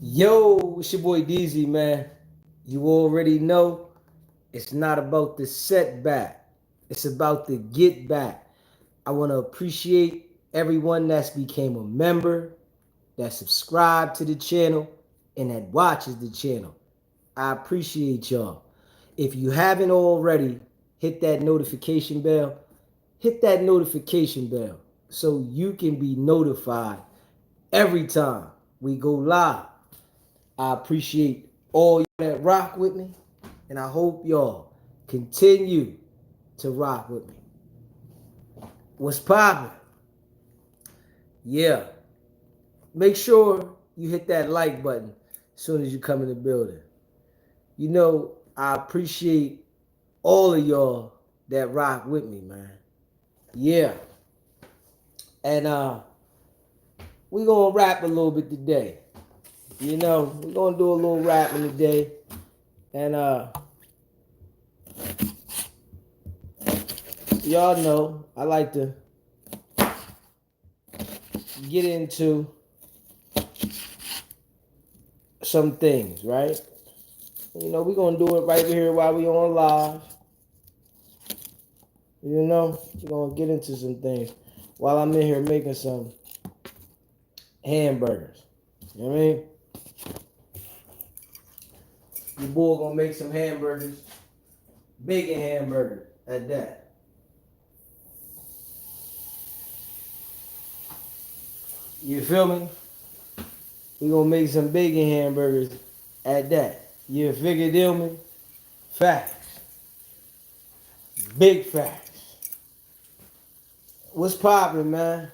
Yo, it's your boy DZ, man. You already know it's not about the setback, it's about the get back. I want to appreciate everyone that's became a member, that subscribed to the channel, and that watches the channel. I appreciate y'all. If you haven't already, hit that notification bell. Hit that notification bell so you can be notified every time we go live. I appreciate all y'all that rock with me, and I hope y'all continue to rock with me. What's poppin'? Yeah, make sure you hit that like button as soon as you come in the building. You know, I appreciate all of y'all that rock with me, man. Yeah, and we gonna rap a little bit today. You know, we're gonna do a little rapping today, and y'all know I like to get into some things, right? You know, we're gonna do it right here while we on live. You know, we're gonna get into some things while I'm in here making some hamburgers. You know what I mean? Your boy gonna make some hamburgers, bacon hamburger at that. You feel me? We gonna make some bacon hamburgers at that. You figure deal me? Facts. Big facts. What's poppin', man?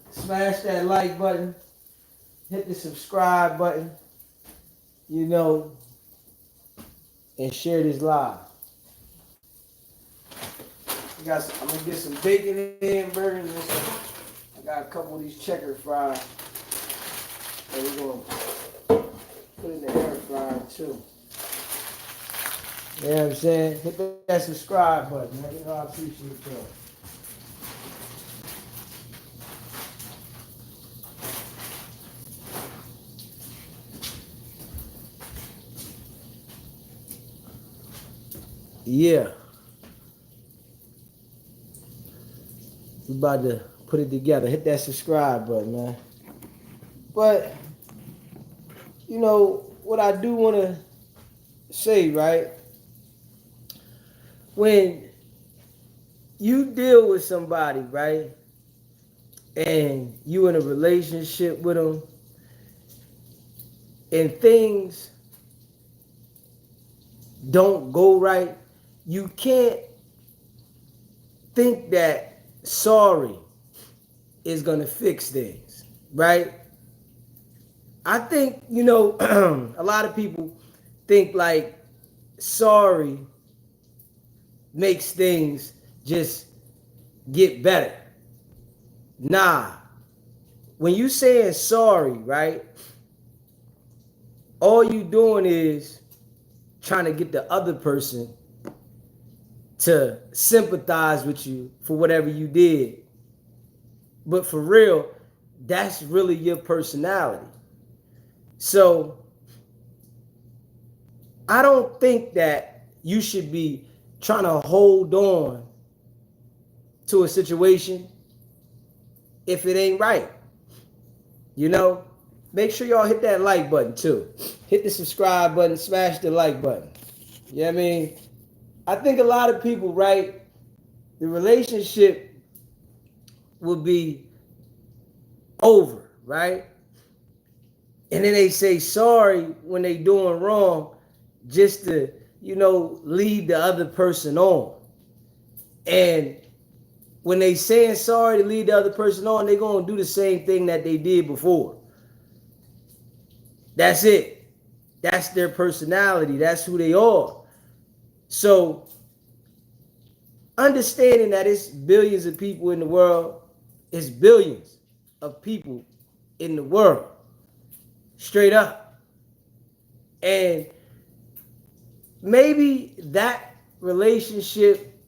Smash that like button. Hit the subscribe button. You know, and share this live. I'm gonna get some bacon hamburgers and some. I got a couple of these checker fries. And we're gonna put in the air fryer too. You know what I'm saying? Hit that subscribe button, man. You know I appreciate y'all. Yeah. We about to put it together. Hit that subscribe button, man. But, you know, what I do want to say, right? When you deal with somebody, right? And you in a relationship with them, and things don't go right, you can't think that sorry is going to fix things, right? I think, you know, a lot of people think like sorry makes things just get better. Nah. When you saying sorry, right? All you doing is trying to get the other person to sympathize with you for whatever you did. But for real, that's really your personality. So I don't think that you should be trying to hold on to a situation if it ain't right. You know, make sure y'all hit that like button too. Hit the subscribe button, smash the like button. You know what I mean? I think a lot of people, right, the relationship will be over, right? And then they say sorry when they doing wrong just to, you know, lead the other person on. And when they saying sorry to lead the other person on, they're going to do the same thing that they did before. That's it. That's their personality. That's who they are. So understanding that it's billions of people in the world, it's billions of people in the world. Straight up. And maybe that relationship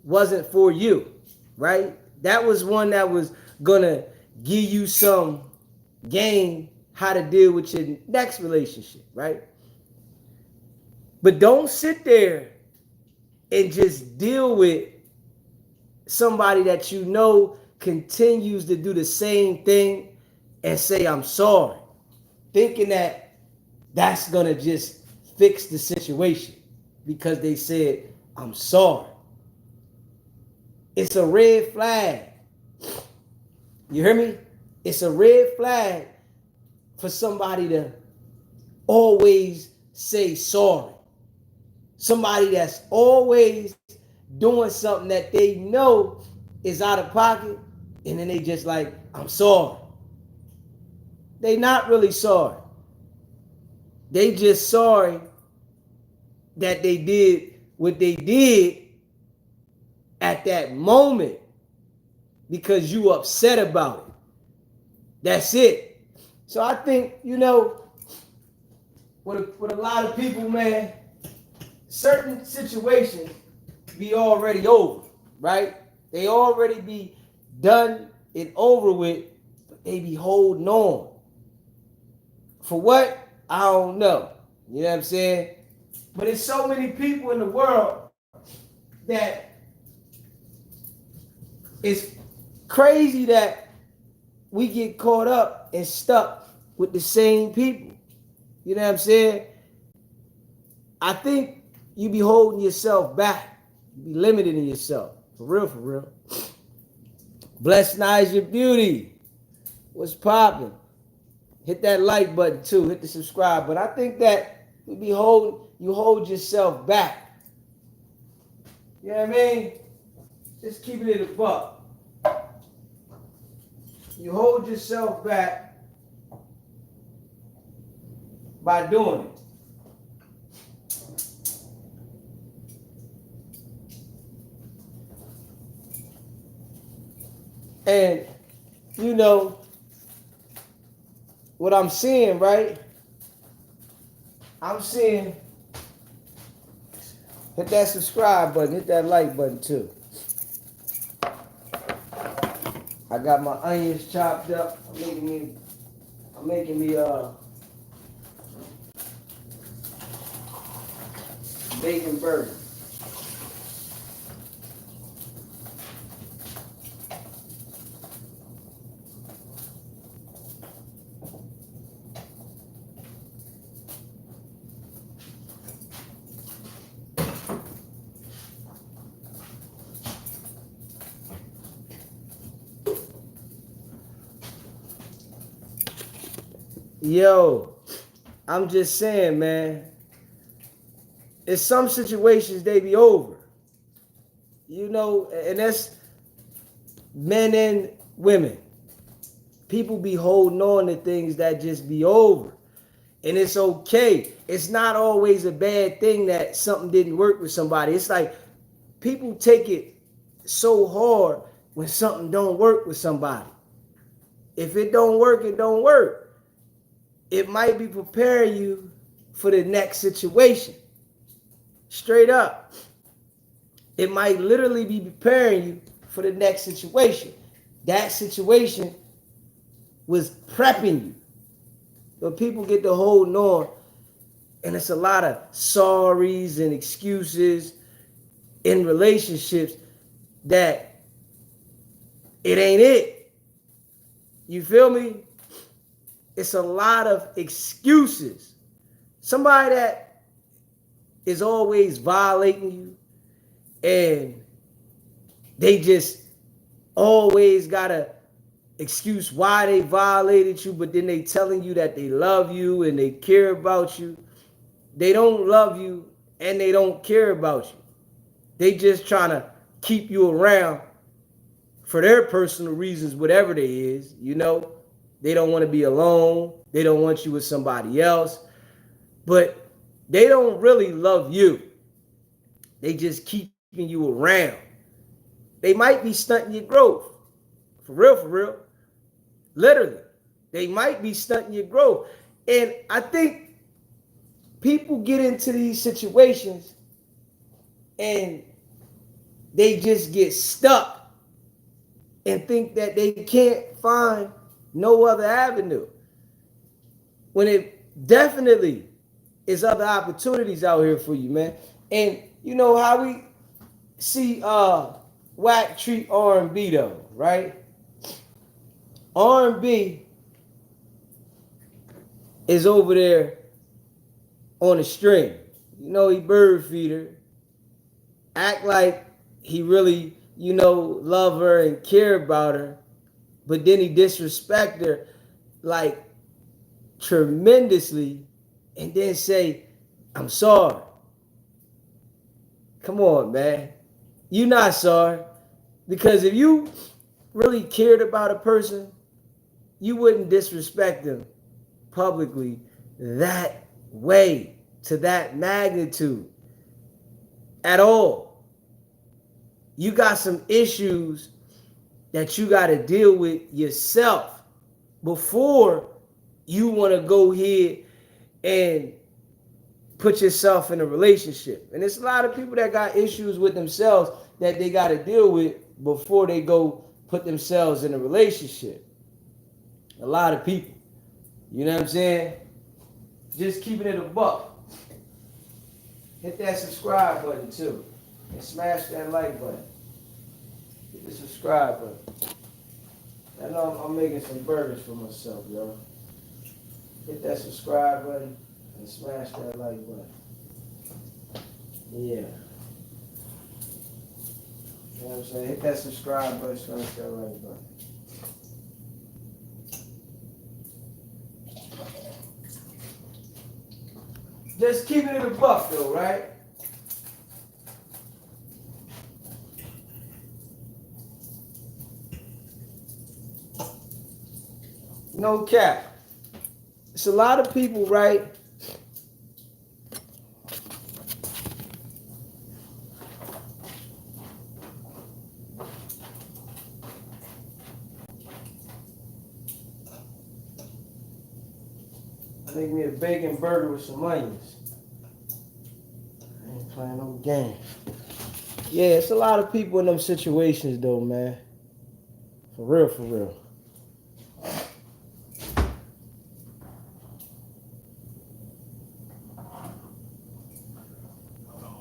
wasn't for you, right? That was one that was gonna give you some gain how to deal with your next relationship, right? But don't sit there and just deal with somebody that you know continues to do the same thing and say, I'm sorry, thinking that that's going to just fix the situation because they said, I'm sorry. It's a red flag. You hear me? It's a red flag for somebody to always say sorry. Somebody that's always doing something that they know is out of pocket, and then they just like, I'm sorry. They not really sorry. They just sorry that they did what they did at that moment because you upset about it. That's it. So I think, with a lot of people, man, certain situations be already over, right? They already be done and over with, but they be holding on. For what? I don't know. You know what I'm saying? But there's so many people in the world that it's crazy that we get caught up and stuck with the same people. You know what I'm saying? I think you be holding yourself back. You be limiting yourself. For real, for real. Blessed Night Your Beauty. What's popping? Hit that like button too. Hit the subscribe. But I think that you hold yourself back. You know what I mean? Just keep it in the buck. You hold yourself back by doing it. And what I'm seeing, right? I'm seeing, hit that subscribe button, hit that like button too. I got my onions chopped up. I'm making me bacon burger. Yo, I'm just saying, man. In some situations, they be over. And that's men and women. People be holding on to things that just be over. And it's okay. It's not always a bad thing that something didn't work with somebody. It's like people take it so hard when something don't work with somebody. If it don't work, it don't work. It might be preparing you for the next situation. Straight up. It might literally be preparing you for the next situation. That situation was prepping you. But people get to holding on, and it's a lot of sorries and excuses in relationships that it ain't it. You feel me? It's a lot of excuses. Somebody that is always violating you and they just always got a excuse why they violated you, but then they telling you that they love you and they care about you. They don't love you and they don't care about you. They just trying to keep you around for their personal reasons, whatever they is, They don't want to be alone. They don't want you with somebody else. But they don't really love you. They just keeping you around. They might be stunting your growth. For real, for real. Literally. They might be stunting your growth. And I think people get into these situations and they just get stuck and think that they can't find no other avenue. when it definitely is other opportunities out here for you, man. And you know how we see whack treat R&B though, right? R&B is over there on a string. You know, he bird feeder. Act like he really, you know, love her and care about her, but then he disrespect her like tremendously and then say, I'm sorry. Come on, man. You not sorry. Because if you really cared about a person, you wouldn't disrespect them publicly that way, to that magnitude at all. You got some issues that you got to deal with yourself before you want to go ahead and put yourself in a relationship. And there's a lot of people that got issues with themselves that they got to deal with before they go put themselves in a relationship. A lot of people. You know what I'm saying? Just keeping it a buck. Hit that subscribe button too. And smash that like button. Hit the subscribe button. I know I'm making some burgers for myself, y'all. Hit that subscribe button and smash that like button. Yeah. You know what I'm saying? Hit that subscribe button, smash that like button. Just keeping it a buck though, right? No cap. It's a lot of people, right? Make me a bacon burger with some onions. I ain't playing no game. Yeah, it's a lot of people in them situations though, man. For real, for real.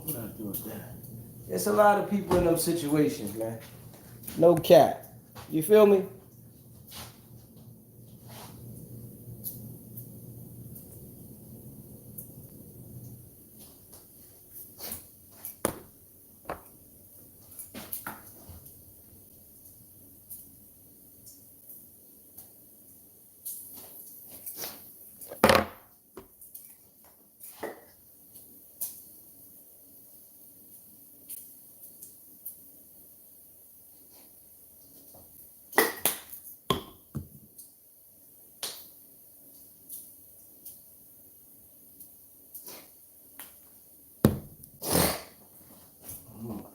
What I do with that? It's a lot of people in them situations, man. No cap. You feel me?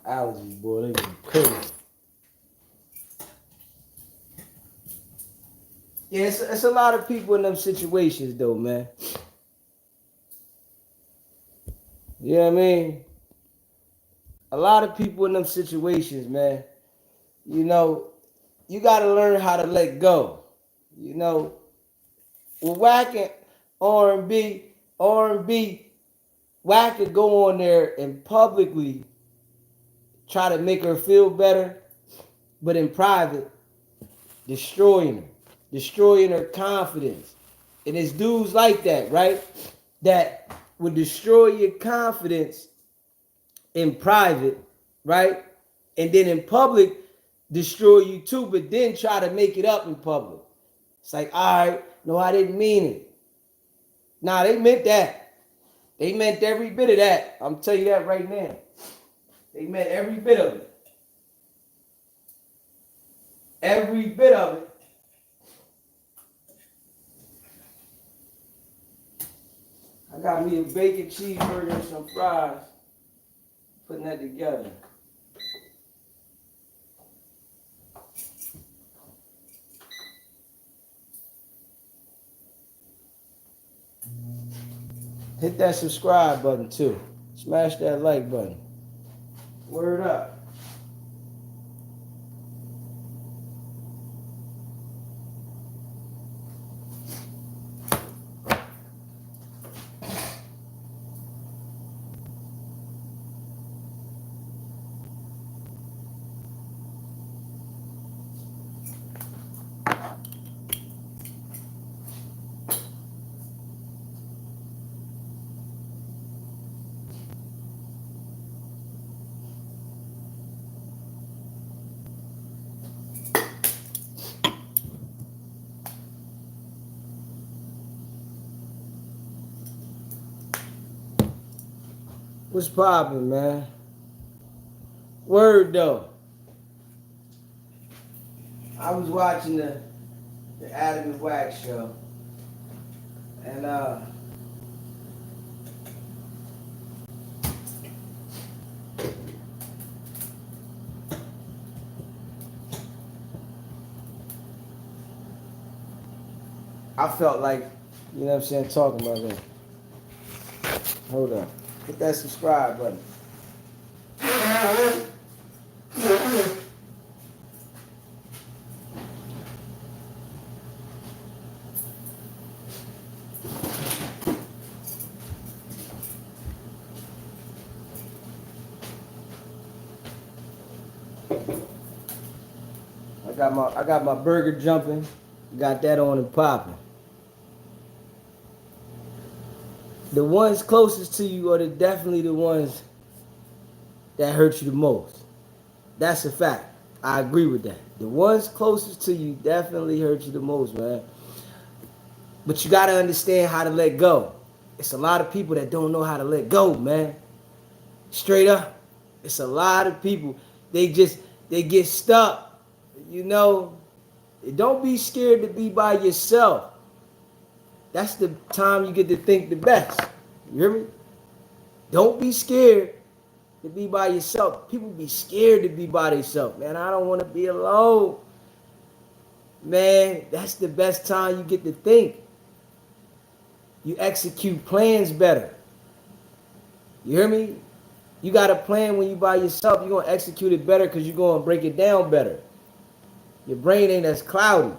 Allergies, boy, they get crazy. Yeah, it's a lot of people in them situations though, man. You know what I mean? A lot of people in them situations, man. You know, you gotta learn how to let go. You know, with whacking R&B, Whack could go on there and publicly try to make her feel better, but in private, destroying her confidence. And it's dudes like that, right? That would destroy your confidence in private, right? And then in public, destroy you too, but then try to make it up in public. It's like, all right, no, I didn't mean it. Nah, they meant that. They meant every bit of that. I'm telling you that right now. They meant every bit of it. Every bit of it. I got me a bacon cheeseburger and some fries. Putting that together. Hit that subscribe button too. Smash that like button. Word up. What's poppin', man? Word though. I was watching the Adam and Wax show, and I felt like, you know what I'm saying, talking about that. Hold up. Hit that subscribe button. I got my burger jumping. Got that on and popping. The ones closest to you are definitely the ones that hurt you the most. That's a fact. I agree with that. The ones closest to you definitely hurt you the most, man. But you gotta understand how to let go. It's a lot of people that don't know how to let go, man. Straight up. It's a lot of people. They get stuck. You know, don't be scared to be by yourself. That's the time you get to think the best. You hear me? Don't be scared to be by yourself. People be scared to be by themselves. Man, I don't want to be alone. Man, that's the best time you get to think. You execute plans better. You hear me? You got a plan when you by yourself. You're going to execute it better because you're going to break it down better. Your brain ain't as cloudy.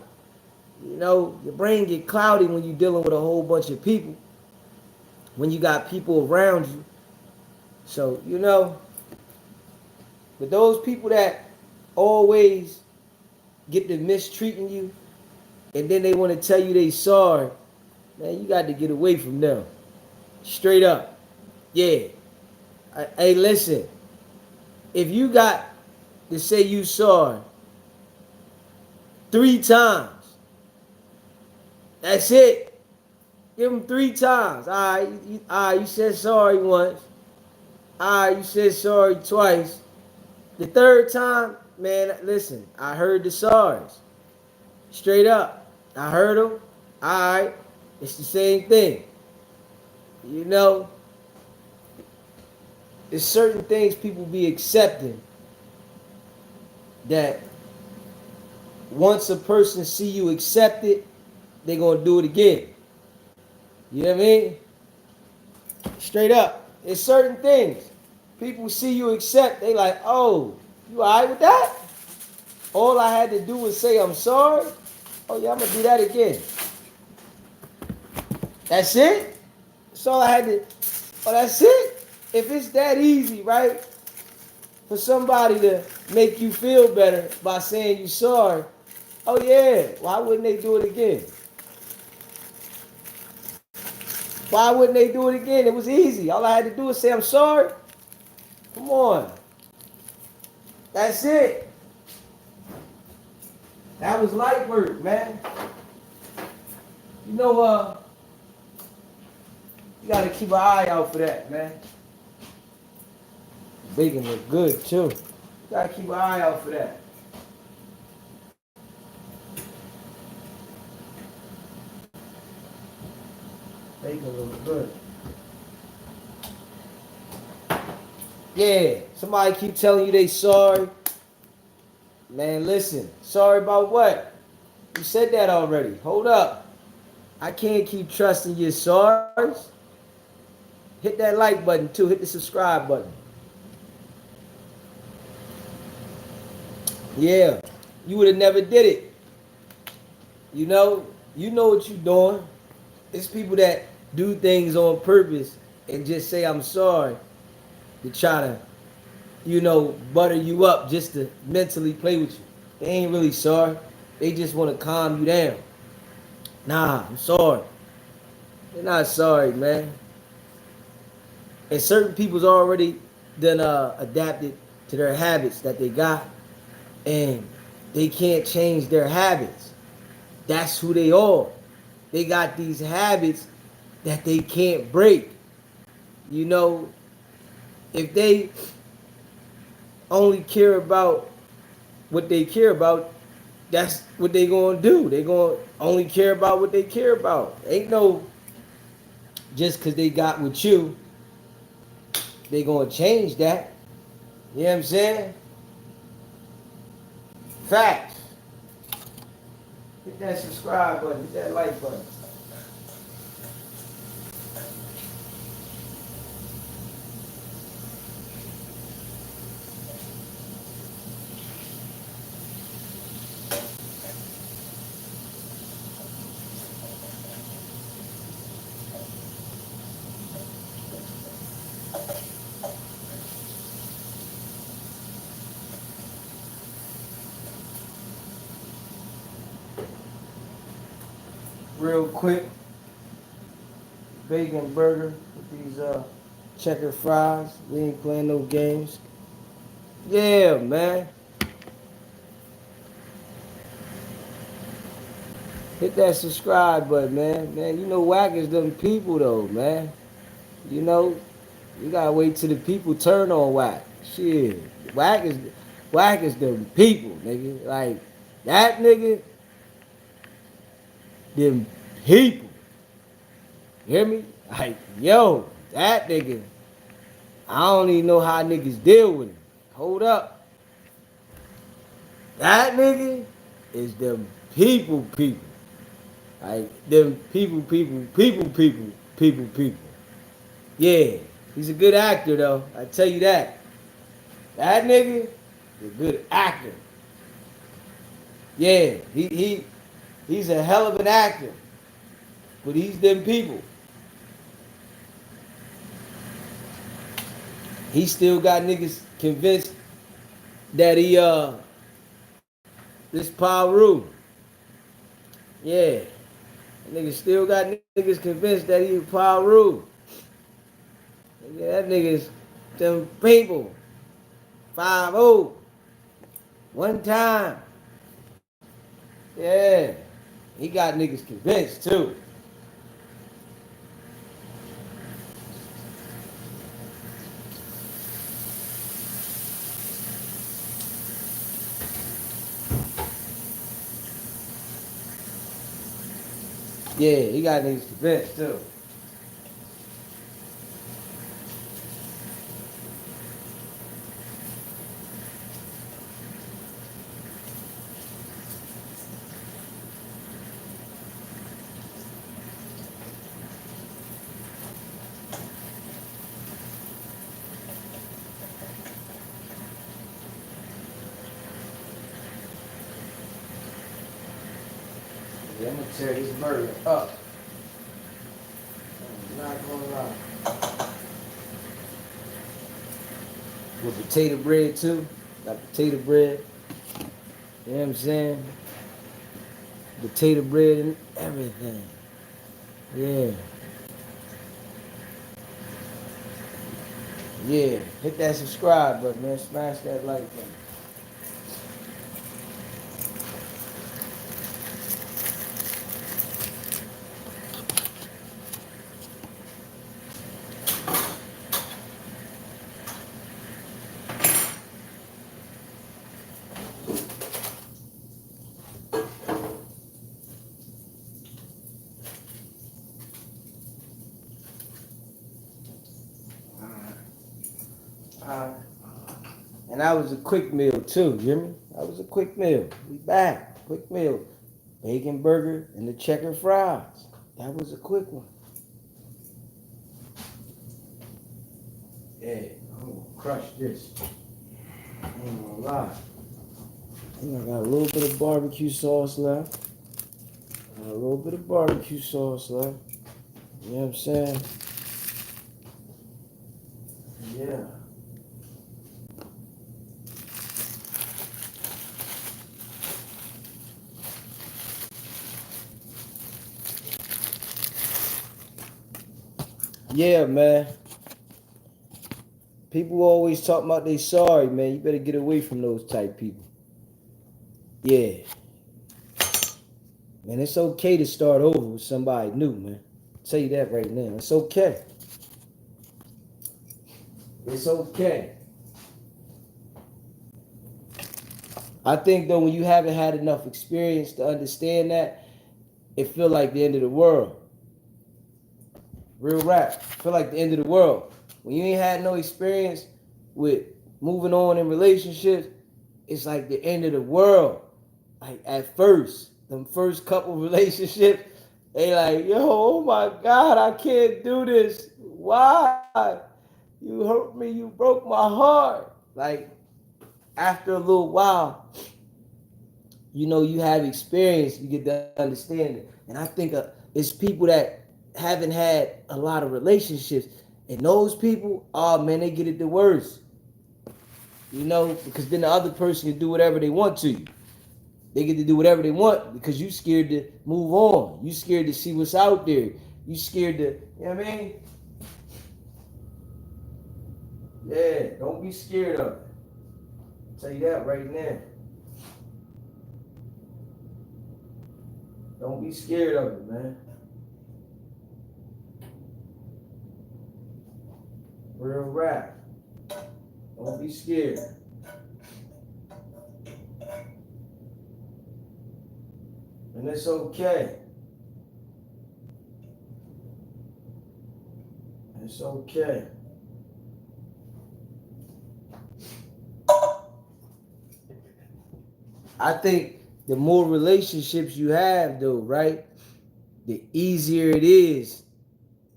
You know, your brain get cloudy when you're dealing with a whole bunch of people. When you got people around you. So, you know, but those people that always get to mistreating you and then they want to tell you they sorry, man, you got to get away from them. Straight up. Yeah. Hey, listen. If you got to say you sorry 3 times, that's it. Give them 3 times. All right, you said sorry once. All right, you said sorry twice. The 3rd time, man, listen, I heard the sorries. Straight up. I heard them. All right, it's the same thing. You know, there's certain things people be accepting that once a person see you accept it, they gonna do it again. You know what I mean? Straight up. It's certain things. People see you accept, they like, oh, you alright with that? All I had to do was say I'm sorry. Oh yeah, I'm gonna do that again. That's it? That's all I had to. Oh, that's it? If it's that easy, right? For somebody to make you feel better by saying you're sorry, oh yeah, why wouldn't they do it again? Why wouldn't they do it again? It was easy. All I had to do was say I'm sorry. Come on. That's it. That was light work, man. You know, you gotta keep an eye out for that, man. Bacon look good too. You gotta keep an eye out for that. Bacon look good. Yeah, somebody keep telling you they sorry. Man, listen. Sorry about what? You said that already. Hold up. I can't keep trusting your sorries. Hit that like button too. Hit the subscribe button. Yeah, you would have never did it. You know what you're doing. It's people that do things on purpose and just say I'm sorry to try to, butter you up just to mentally play with you. They ain't really sorry. They just want to calm you down. Nah, I'm sorry. They're not sorry, man. And certain people's already done adapted to their habits that they got, and they can't change their habits. That's who they are. They got these habits that they can't break. You know, if they only care about what they care about, that's what they gonna do. They gonna only care about what they care about. Ain't no just because they got with you, they gonna change that. You know what I'm saying? Facts. Hit that subscribe button, hit that like button. Real quick, bacon burger with these checker fries. We ain't playing no games. Yeah, man. Hit that subscribe button, man. Man, you know whack is them people though, man. You know, you gotta wait till the people turn on whack. Shit. Whack is whack is them people, nigga. Like that nigga, them people. You hear me? Like, yo, that nigga. I don't even know how niggas deal with him. Hold up. That nigga is them people. Like them people. Yeah, he's a good actor though. I tell you that. That nigga is a good actor. Yeah, he's a hell of an actor. But he's them people. He still got niggas convinced that he this Paru. Yeah. Niggas still got niggas convinced that he Paru. Yeah, that niggas them people. 5-0. One time. Yeah. He got niggas convinced too. Yeah, he got niggas convinced too. Yeah, I'm gonna tear this burger up. I'm not gonna lie. With potato bread too. Got potato bread. You know what I'm saying? Potato bread and everything. Yeah. Yeah. Hit that subscribe button, man. Smash that like button. And that was a quick meal too, you hear me? That was a quick meal. We back. Quick meal. Bacon burger and the checker fries. That was a quick one. Yeah, I'm gonna crush this. I ain't gonna lie. I think I got a little bit of barbecue sauce left. Got a little bit of barbecue sauce left. You know what I'm saying? Yeah. Yeah, man. People always talk about they sorry, man. You better get away from those type people. Yeah. Man, it's okay to start over with somebody new, man. I'll tell you that right now. It's okay. It's okay. I think though when you haven't had enough experience to understand that, it feel like the end of the world. Real rap. Feel like the end of the world. When you ain't had no experience with moving on in relationships, it's like the end of the world. Like at first, them first couple relationships, they like, yo, oh my God, I can't do this. Why? You hurt me, you broke my heart. Like after a little while, you know, you have experience, you get to understand it. And I think it's people that haven't had a lot of relationships, and those people, oh man, they get it the worst. You know, because then the other person can do whatever they want to you. They get to do whatever they want because you scared to move on. You scared to see what's out there. You scared to, you know what I mean? Yeah, don't be scared of it. I'll tell you that right now. Don't be scared of it, man. Real rap. Don't be scared. And it's okay. It's okay. I think the more relationships you have, though, right, the easier it is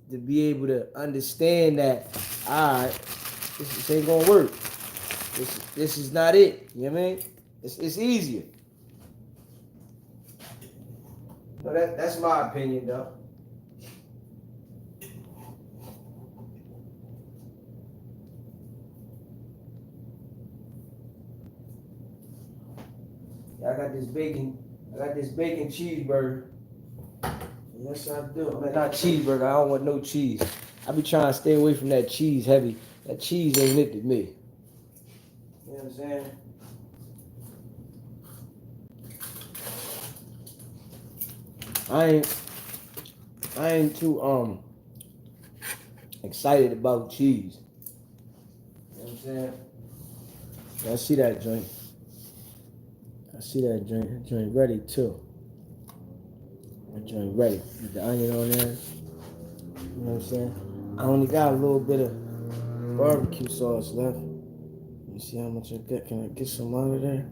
to be able to understand that, all right, this ain't gonna work. This is not it. You know what I mean? It's easier. No, that's my opinion, though. I got this bacon cheeseburger. Yes, I do. I mean, not cheeseburger. I don't want no cheese. I be trying to stay away from that cheese heavy. That cheese ain't it to me. You know what I'm saying? I ain't too excited about cheese. You know what I'm saying? I see that joint. That joint ready too. That joint ready. With the onion on there. You know what I'm saying? I only got a little bit of barbecue sauce left. Let me see how much I get. Can I get some out of there?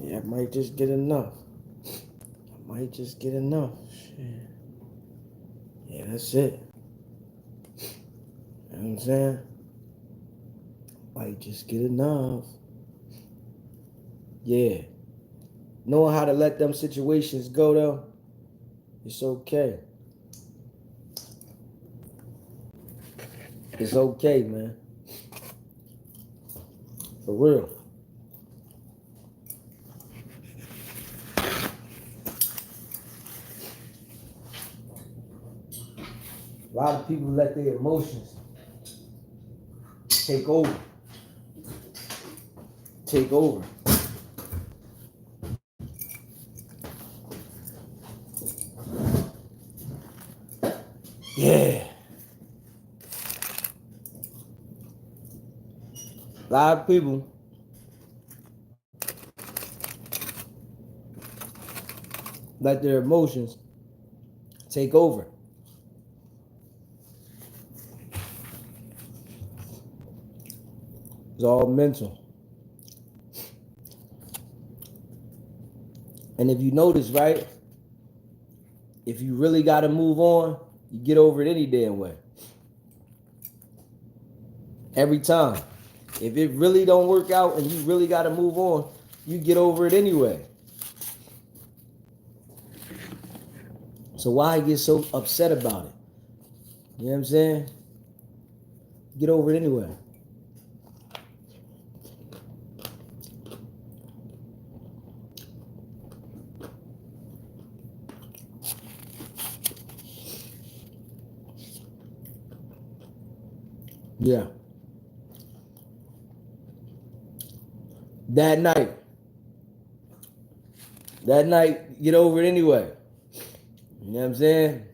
Yeah, I might just get enough. Shit. Yeah, that's it. You know what I'm saying? Might just get enough. Yeah. Knowing how to let them situations go, though, it's okay. It's okay, man. For real. A lot of people let their emotions take over. Yeah. A lot of people let their emotions take over. It's all mental. And if you notice, right, if you really got to move on, you get over it any damn way. Every time. If it really don't work out and you really got to move on, you get over it anyway. So why get so upset about it? You know what I'm saying? Get over it anyway. Yeah. That night, get over it anyway. You know what I'm saying?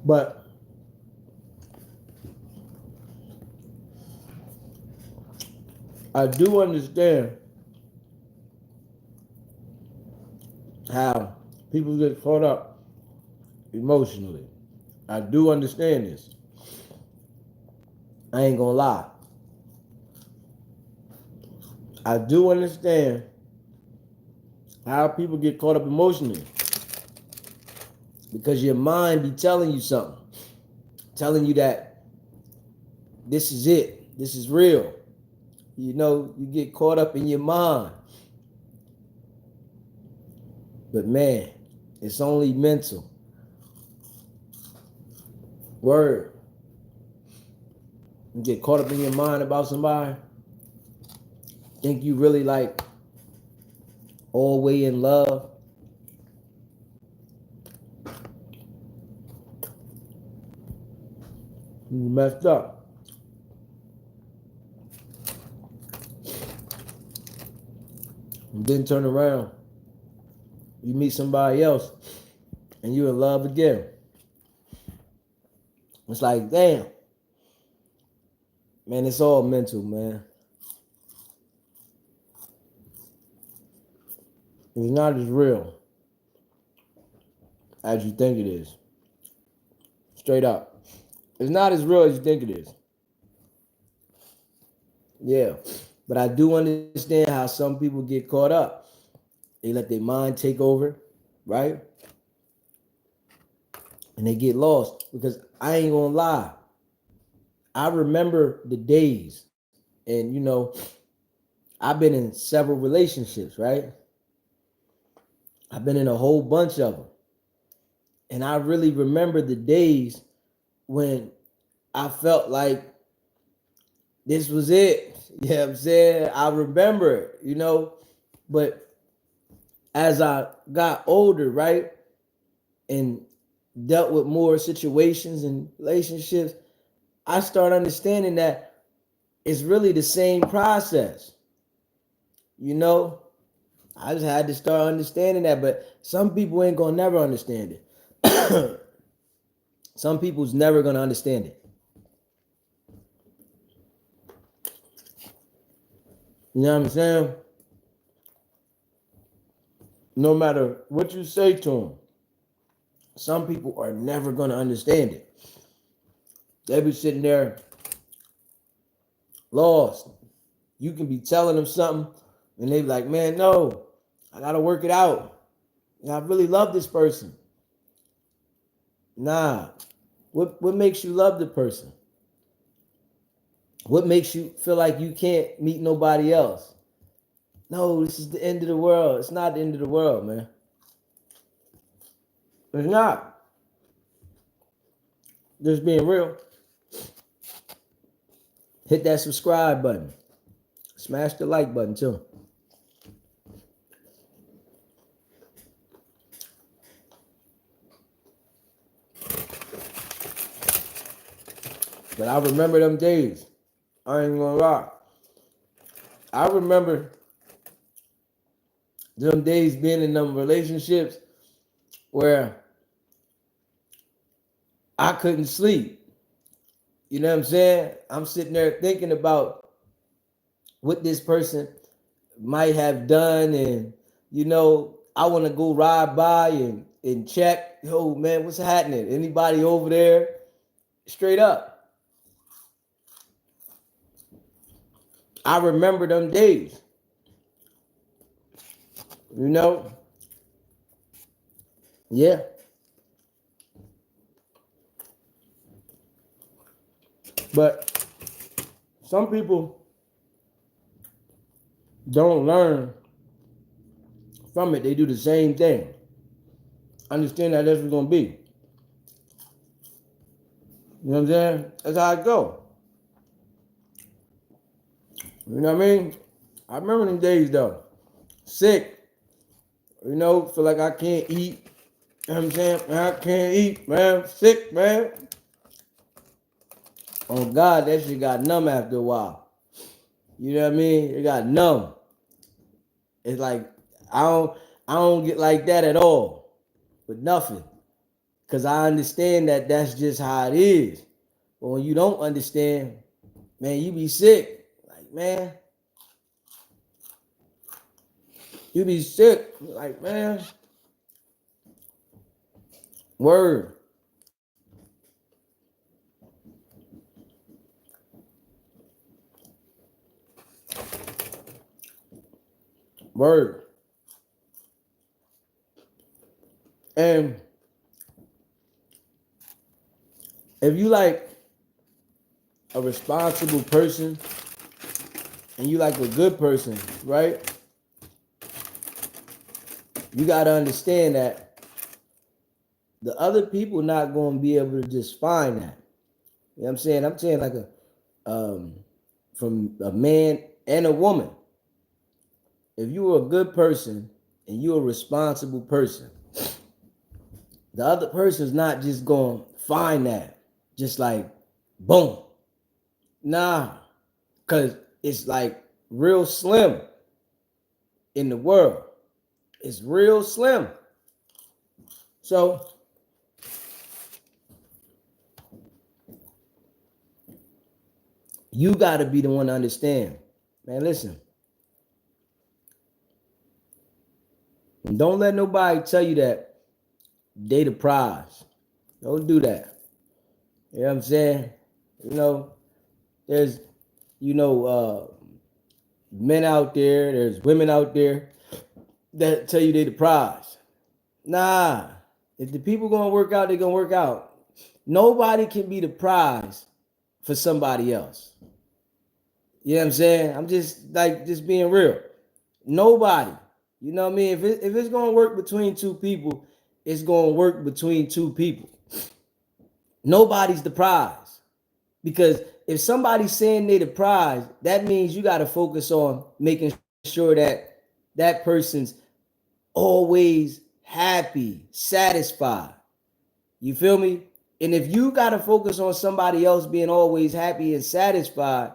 But I do understand how people get caught up emotionally. I do understand this. I ain't gonna lie. I do understand how people get caught up emotionally because your mind be telling you something, telling you that this is it, this is real. You know, you get caught up in your mind. But man, it's only mental. Word. You get caught up in your mind about somebody, think you really like all the way in love. You messed up. And then turn around. You meet somebody else and you're in love again. It's like, damn. Man, it's all mental, man. It's not as real as you think it is. Straight up. It's not as real as you think it is. Yeah. But I do understand how some people get caught up. They let their mind take over, right? And they get lost. Because I ain't gonna lie. I remember the days. And you know, I've been in several relationships, right? I've been in a whole bunch of them. And I really remember the days when I felt like this was it. You know what I'm saying? I remember it, you know? But as I got older, right, and dealt with more situations and relationships, I started understanding that it's really the same process. You know? I just had to start understanding that, but some people ain't gonna never understand it. Some people's never gonna understand it. You know what I'm saying? No matter what you say to them, some people are never gonna understand it. They be sitting there lost. You can be telling them something, and they be like, "Man, no, I gotta work it out. I really love this person." Nah. What makes you love the person? What makes you feel like you can't meet nobody else? No, this is the end of the world. It's not the end of the world, man. It's not. Just being real. Hit that subscribe button. Smash the like button too. But I remember them days. I ain't gonna lie. I remember them days being in them relationships where I couldn't sleep. You know what I'm saying? I'm sitting there thinking about what this person might have done, and you know, I want to go ride by and check. Oh man, what's happening? Anybody over there? Straight up. I remember them days. You know? Yeah. But some people don't learn from it. They do the same thing. Understand that that's what's gonna be. You know what I'm saying? That's how it go. You know what I mean? I remember them days though. Sick. You know, feel like I can't eat. You know what I'm saying? I can't eat, man. Sick, man. Oh God, that shit got numb after a while. You know what I mean? It got numb. It's like I don't get like that at all. With nothing. Because I understand that that's just how it is. But when you don't understand, man, you be sick. Like, man, you be sick. Like, man, word. Word. And if you like a responsible person and you like a good person, right? You got to understand that the other people not going to be able to just find that. You know what I'm saying? I'm saying like from a man and a woman. If you're a good person and you're a responsible person, the other person's not just going to find that. Just like, boom. Nah. Because it's like real slim in the world. It's real slim. So you got to be the one to understand. Man, listen. Don't let nobody tell you that they the prize. Don't do that. You know what I'm saying? You know, there's, men out there, there's women out there that tell you they the prize. Nah. If the people gonna work out, they gonna work out. Nobody can be the prize for somebody else. You know what I'm saying? I'm just being real. Nobody. You know what I mean? If it's gonna work between two people, it's gonna work between two people. Nobody's the prize. Because if somebody's saying they the prize, that means you gotta focus on making sure that that person's always happy, satisfied. You feel me? And if you gotta focus on somebody else being always happy and satisfied,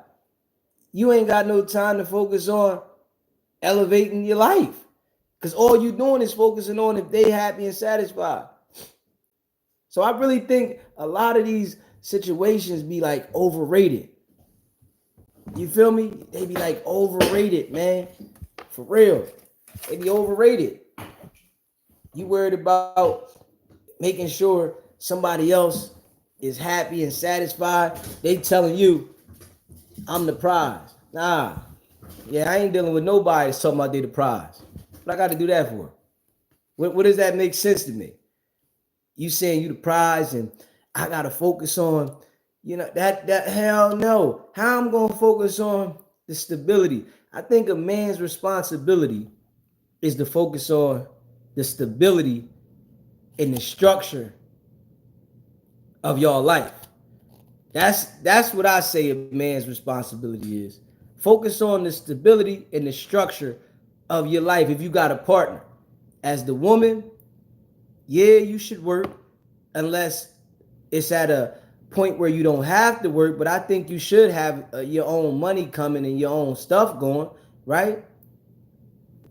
you ain't got no time to focus on elevating your life. Because all you doing is focusing on if they happy and satisfied. So I really think a lot of these situations be like overrated. You feel me? They be like overrated, man. For real. They be overrated. You worried about making sure somebody else is happy and satisfied. They telling you, I'm the prize. Nah. Yeah, I ain't dealing with nobody that's talking about they the prize. What I got to do that for? What does that make sense to me? You saying you the prize and I got to focus on, that hell no. How I'm going to focus on the stability? I think a man's responsibility is to focus on the stability and the structure of your life. That's what I say a man's responsibility is. Focus on the stability and the structure of your life if you got a partner. As the woman, yeah, you should work unless it's at a point where you don't have to work, but I think you should have your own money coming and your own stuff going, right?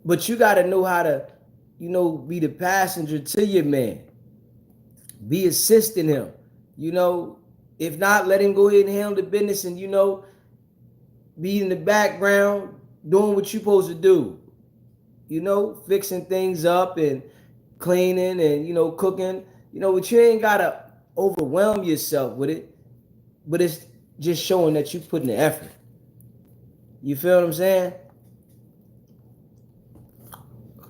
But you got to know how to, be the passenger to your man. Be assisting him. If not, let him go ahead and handle the business and, be in the background doing what you're supposed to do. Fixing things up and cleaning and, cooking. But you ain't got to overwhelm yourself with it. But it's just showing that you put in the effort. You feel what I'm saying?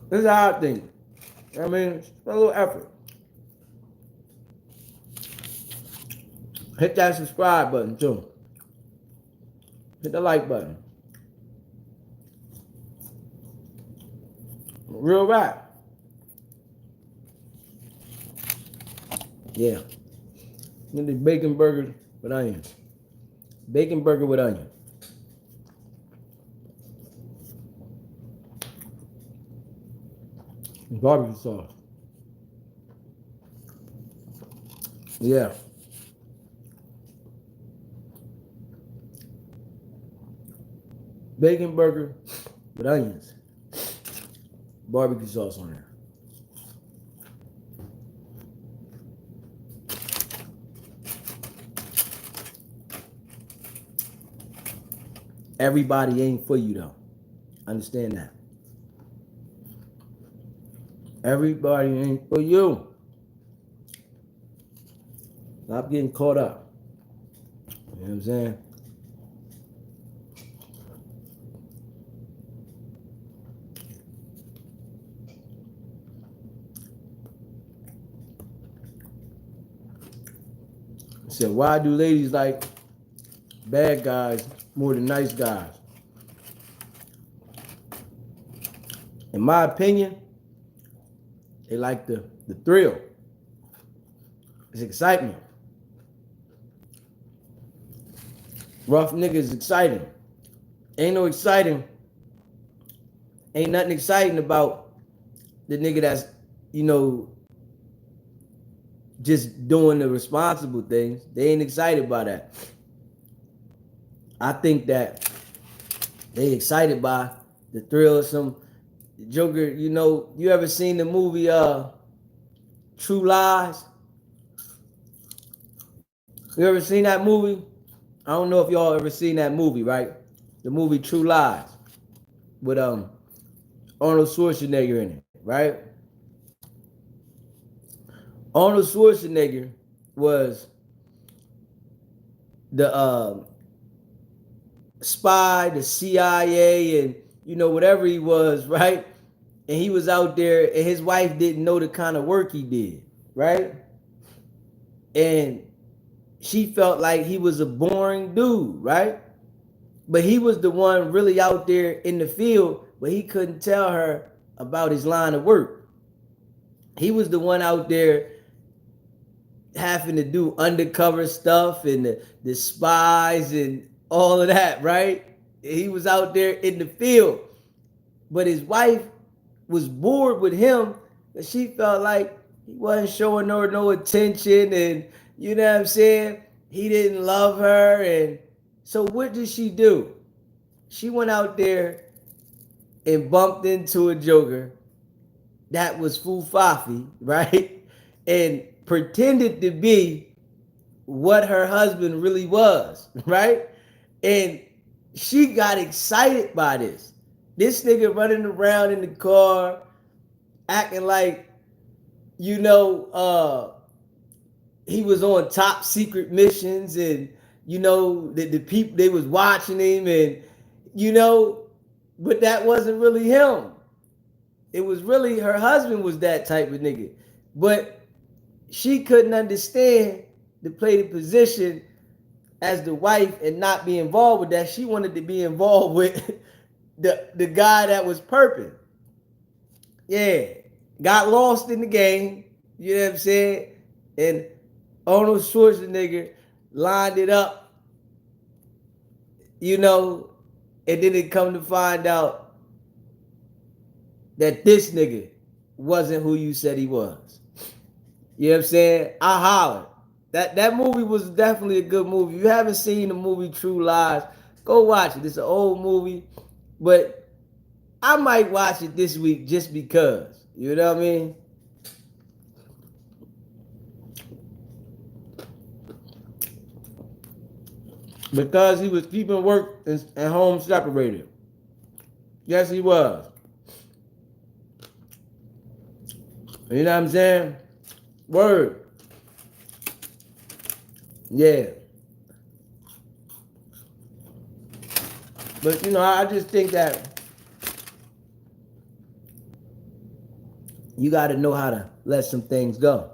This is how I think. I mean, it's a little effort. Hit that subscribe button too. Hit the like button. Real rap. Yeah. Get the bacon burger with onions. Bacon burger with onion. Barbecue sauce. Yeah. Bacon burger with onions. Barbecue sauce on there. Everybody ain't for you though. Understand that. Everybody ain't for you. Stop getting caught up. You know what I'm saying? I said, why do ladies like bad guys more than nice guys? In my opinion, they like the thrill. It's excitement. Rough niggas exciting. Ain't nothing exciting about the nigga that's, just doing the responsible things. They ain't excited by that. I think that they excited by the thrill of some Joker. You ever seen the movie True Lies? You ever seen that movie? I don't know if y'all ever seen that movie, right? The movie True Lies with Arnold Schwarzenegger in it, right? Arnold Schwarzenegger was the spy, the CIA, and whatever he was, right? And he was out there, and his wife didn't know the kind of work he did, right? And she felt like he was a boring dude, right? But he was the one really out there in the field, but he couldn't tell her about his line of work. He was the one out there having to do undercover stuff and the spies and all of that, right? He was out there in the field. But his wife was bored with him, and she felt like he wasn't showing her no attention, and you know what I'm saying? He didn't love her. And so what did she do? She went out there and bumped into a joker that was fufafi, right? And pretended to be what her husband really was, right? And she got excited by this. This nigga running around in the car, acting like, he was on top secret missions, and the people, they was watching him, and but that wasn't really him. It was really her husband was that type of nigga. But she couldn't understand to play the position as the wife and not be involved with that. She wanted to be involved with the guy that was perping. Yeah. Got lost in the game. You know what I'm saying? And Arnold Schwarzenegger lined it up, and then it come to find out that this nigga wasn't who you said he was. You know what I'm saying? I hollered. That movie was definitely a good movie. If you haven't seen the movie True Lies, go watch it. It's an old movie, but I might watch it this week just because. You know what I mean? Because he was keeping work and home separated. Yes, he was. You know what I'm saying? Word. Yeah. But I just think that you got to know how to let some things go.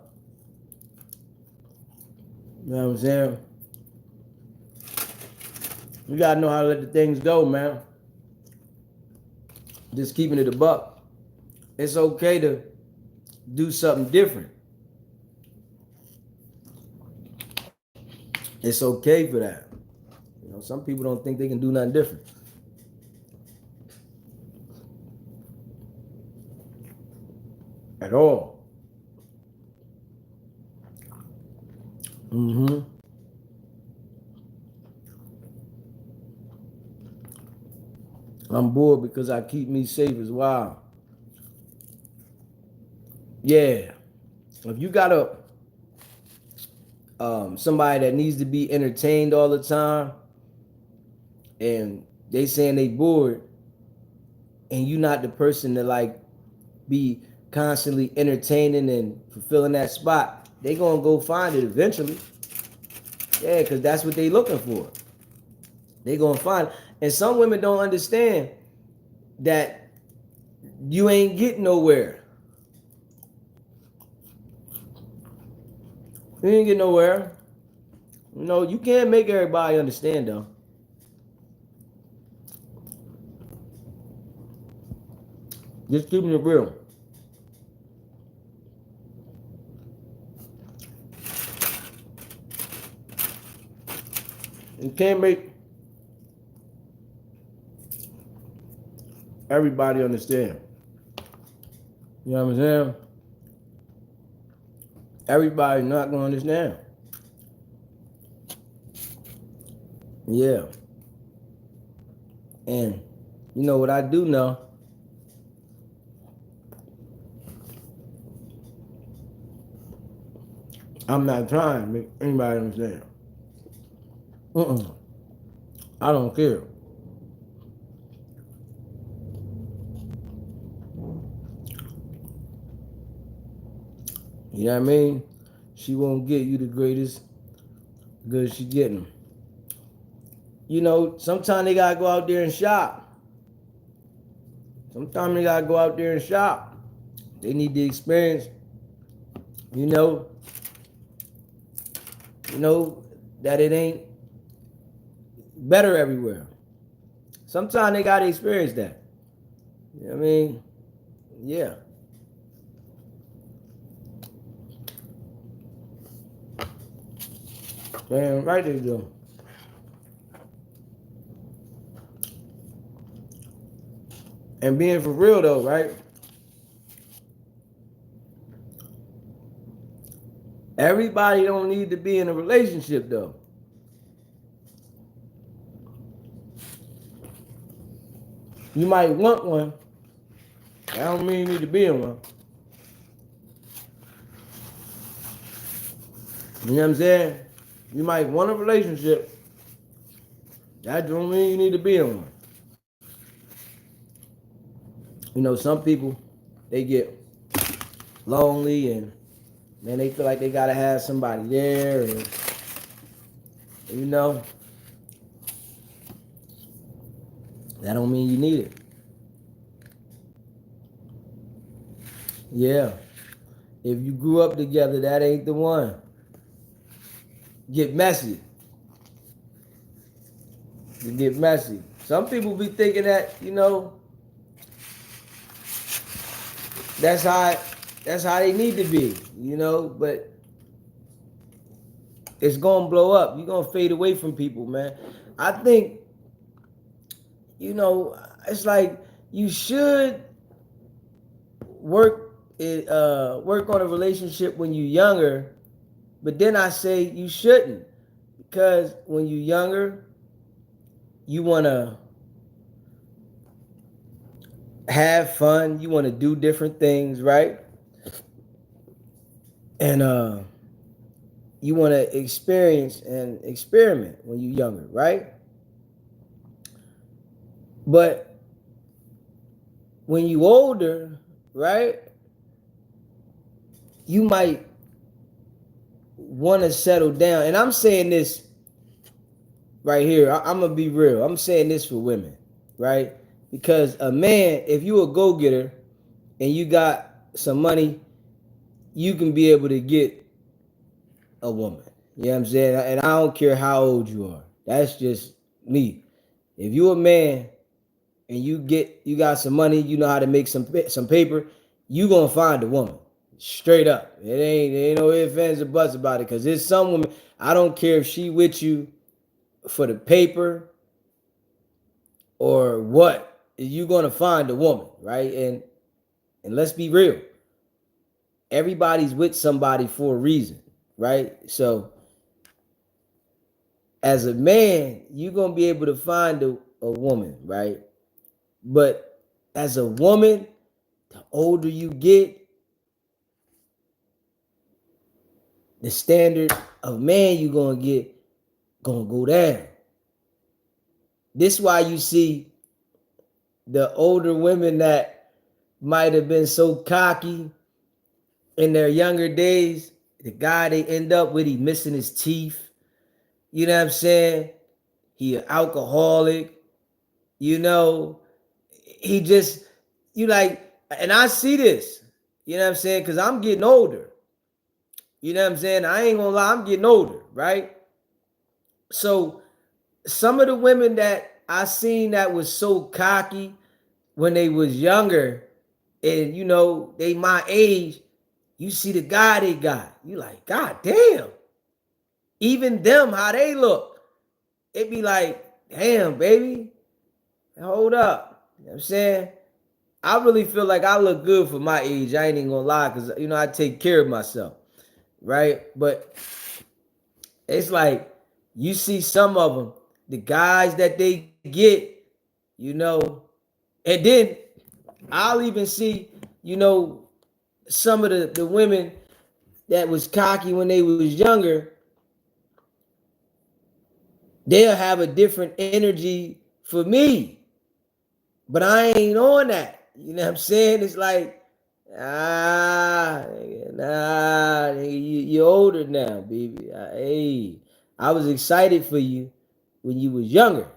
You know what I'm saying? You got to know how to let the things go, man. Just keeping it a buck. It's okay to do something different. It's okay for that. Some people don't think they can do nothing different. At all. I'm bored because I keep me safe as well. Yeah. If you got somebody that needs to be entertained all the time, and they saying they bored, and you not the person to like be constantly entertaining and fulfilling that spot, they gonna go find it eventually. Yeah, because that's what they looking for. They gonna find it. And some women don't understand that you ain't getting nowhere. You ain't get nowhere. You know, you can't make everybody understand though. Just keeping it real. You can't make everybody understand. You know what I'm saying? Everybody's not gonna understand. Yeah. And you know what I do know? I'm not trying to make anybody understand. I don't care. You know what I mean? She won't get you the greatest because she getting them. You know, sometimes they gotta go out there and shop. Sometimes they gotta go out there and shop. They need the experience. You know that it ain't better everywhere. Sometimes they gotta experience that. You know what I mean? Yeah. Damn right they do. And being for real though, right? Everybody don't need to be in a relationship though. You might want one. That don't mean you need to be in one. You know what I'm saying? You might want a relationship. That don't mean you need to be in one. You know, some people, they get lonely and man, they feel like they gotta have somebody there, and you know, that don't mean you need it. Yeah. If you grew up together, that ain't the one. Get messy. You get messy. Some people be thinking that, you know, that's how they need to be, you know, but it's gonna blow up. You're gonna fade away from people, man. I think, you know, it's like you should work on a relationship when you're younger, but then I say you shouldn't, because when you're younger, you wanna have fun, you wanna do different things, right? And you want to experience and experiment when you're younger, right? But when you older, right, you might want to settle down. And I'm saying this right here. I'm going to be real. I'm saying this for women, right? Because a man, if you a go-getter and you got some money, you can be able to get a woman. You know what I'm saying? And I don't care how old you are. That's just me. If you a man and you got some money, you know how to make some paper, you gonna find a woman. Straight up. It ain't no ifs, ands, or buts about it. Cause there's some women, I don't care if she with you for the paper or what, you gonna find a woman, right? And let's be real. Everybody's with somebody for a reason, right? So as a man, you're gonna be able to find a woman, right? But as a woman, the older you get, the standard of man you're gonna get gonna go down. This why you see the older women that might have been so cocky in their younger days, the guy they end up with, he missing his teeth. You know what I'm saying? He an alcoholic. You know, he just, you like, and I see this. You know what I'm saying? Because I'm getting older. You know what I'm saying? I ain't gonna lie, I'm getting older, right? So some of the women that I seen that was so cocky when they was younger, and you know, they my age, you see the guy they got. You like, God damn. Even them, how they look. It be like, damn, baby. Hold up. You know what I'm saying? I really feel like I look good for my age. I ain't even gonna lie, because you know, I take care of myself. Right? But it's like you see some of them, the guys that they get, you know, and then I'll even see, you know, some of the women that was cocky when they was younger, they'll have a different energy for me. But I ain't on that. You know what I'm saying? It's like, you're older now, baby. Hey, I was excited for you when you was younger.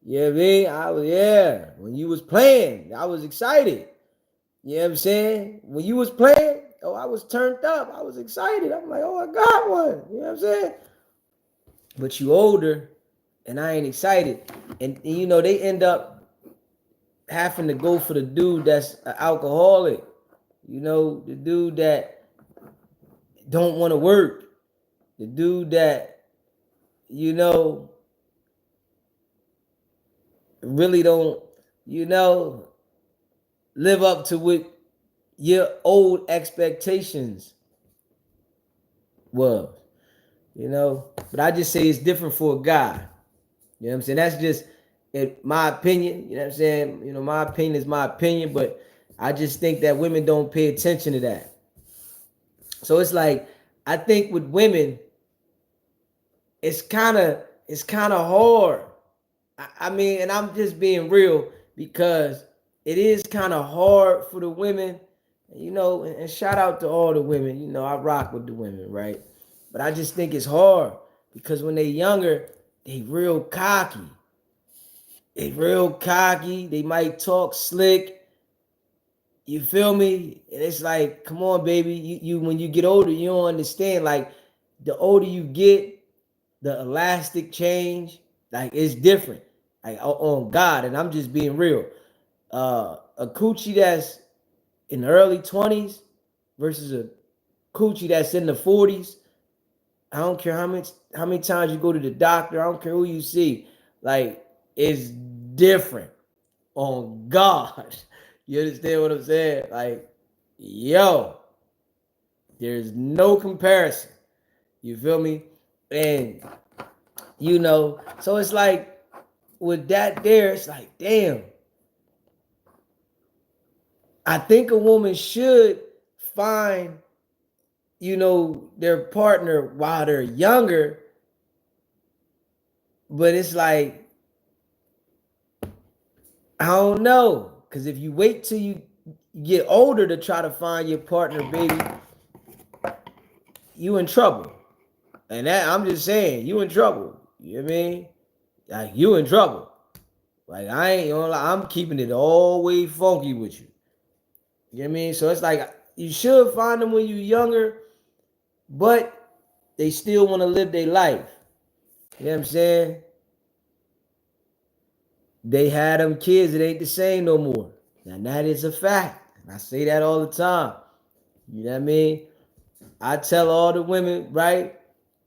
You know what I mean? Yeah. When you was playing, I was excited. You know what I'm saying? When you was playing, oh, I was turned up. I was excited. I'm like, oh, I got one. You know what I'm saying? But you older, and I ain't excited. And you know, they end up having to go for the dude that's an alcoholic. You know, the dude that don't want to work. The dude that, you know, really don't, you know, live up to what your old expectations was, you know. But I just say it's different for a guy. You know what I'm saying? That's just my opinion. You know what I'm saying? You know, my opinion is my opinion, but I just think that women don't pay attention to that. So it's like, I think with women, it's kind of hard. I mean, and I'm just being real, because it is kind of hard for the women, you know, and shout out to all the women. You know, I rock with the women, right? But I just think it's hard because when they younger, they real cocky. They real cocky. They might talk slick. You feel me? And it's like, come on, baby. You when you get older, you don't understand. Like, the older you get, the elastic change, like, it's different. Like, on God, and I'm just being real. A coochie that's in the early 20s versus a coochie that's in the 40s. I don't care how many times you go to the doctor. I don't care who you see. Like, it's different. On God. You understand what I'm saying? Like, yo, there's no comparison. You feel me? And you know, so it's like with that there, it's like, damn. I think a woman should find, you know, their partner while they're younger, but it's like, I don't know. Because if you wait till you get older to try to find your partner, baby, you in trouble. And that, I'm just saying, you in trouble. You know what I mean? Like, you in trouble. Like, I ain't gonna lie, I'm keeping it all the way funky with you. You know what I mean? So it's like, you should find them when you're younger, but they still want to live their life. You know what I'm saying? They had them kids, it ain't the same no more. And that is a fact. And I say that all the time. You know what I mean? I tell all the women, right?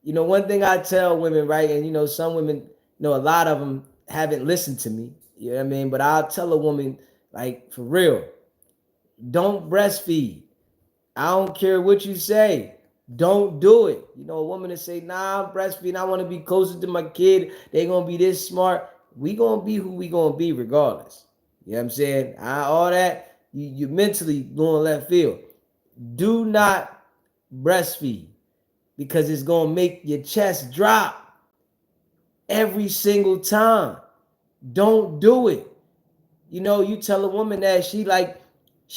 You know, one thing I tell women, right? And you know, some women, you know, a lot of them haven't listened to me. You know what I mean? But I'll tell a woman, like, for real, don't breastfeed. I don't care what you say. Don't do it. You know, a woman that say, nah, I'm breastfeeding, I want to be closer to my kid. They going to be this smart. We going to be who we going to be regardless. You know what I'm saying? All that, you mentally going left field. Do not breastfeed because it's going to make your chest drop every single time. Don't do it. You know, you tell a woman that she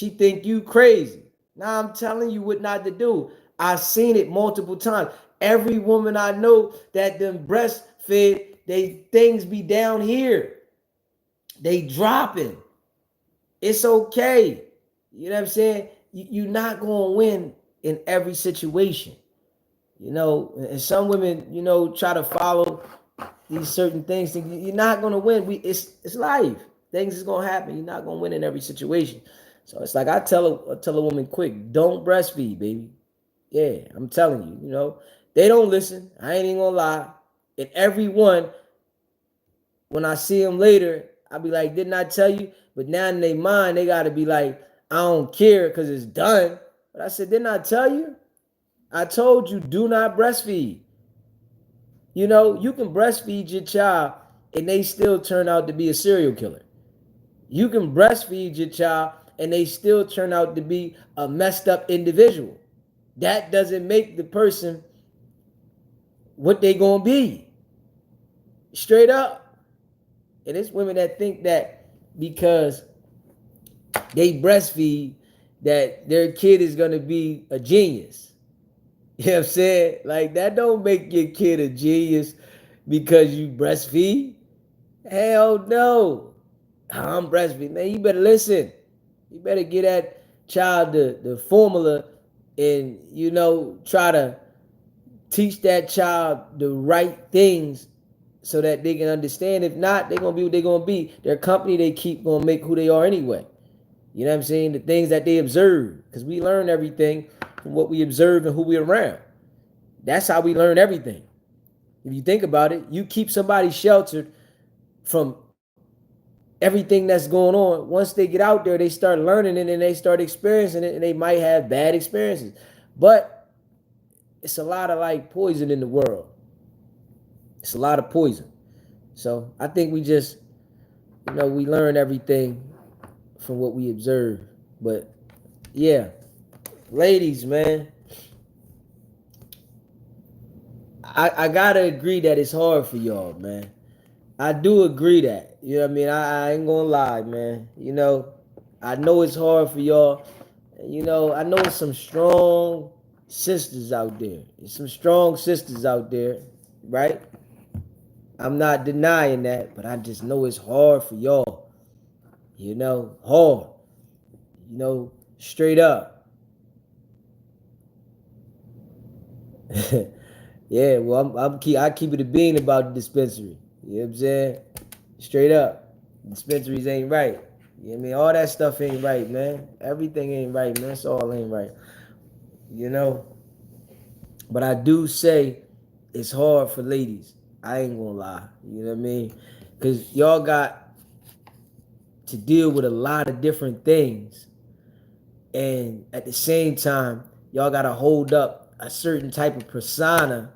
think you crazy. Now I'm telling you what not to do. I've seen it multiple times. Every woman I know that them breastfed, they things be down here. They dropping. It's okay. You know what I'm saying? You're not gonna win in every situation. You know, and some women, you know, try to follow these certain things. You're not gonna win. It's life. Things is gonna happen. You're not gonna win in every situation. So it's like I tell a woman quick, don't breastfeed, baby. Yeah, I'm telling you, you know, they don't listen. I ain't even gonna lie. And everyone, when I see them later, I'll be like, didn't I tell you? But now in their mind, they gotta be like, I don't care because it's done. But I said, didn't I tell you? I told you, do not breastfeed. You know, you can breastfeed your child and they still turn out to be a serial killer. You can breastfeed your child and they still turn out to be a messed up individual. That doesn't make the person what they gonna be. Straight up. And it's women that think that because they breastfeed that their kid is gonna be a genius. You know what I'm saying? Like that don't make your kid a genius because you breastfeed. Hell no. I'm breastfeeding. Man, you better listen. You better get that child the formula and, you know, try to teach that child the right things so that they can understand. If not, they're going to be what they're going to be. Their company they keep going to make who they are anyway. You know what I'm saying? The things that they observe. Because we learn everything from what we observe and who we're around. That's how we learn everything. If you think about it, you keep somebody sheltered from everything that's going on. Once they get out there, they start learning it and they start experiencing it, and they might have bad experiences. But it's a lot of like poison in the world. It's a lot of poison. So I think we just, you know, we learn everything from what we observe. But yeah, ladies, man, I gotta agree that it's hard for y'all, man. I do agree that. You know what I mean? I ain't gonna lie, man. You know, I know it's hard for y'all. You know, I know some strong sisters out there. There's some strong sisters out there, right? I'm not denying that, but I just know it's hard for y'all. You know, hard. You know, straight up. Yeah, well, I keep it a bean about the dispensary. You know what I'm saying? Straight up. Dispensaries ain't right. You know what I mean? All that stuff ain't right, man. Everything ain't right, man. It's all ain't right. You know? But I do say it's hard for ladies. I ain't gonna lie. You know what I mean? Because y'all got to deal with a lot of different things. And at the same time, y'all got to hold up a certain type of persona,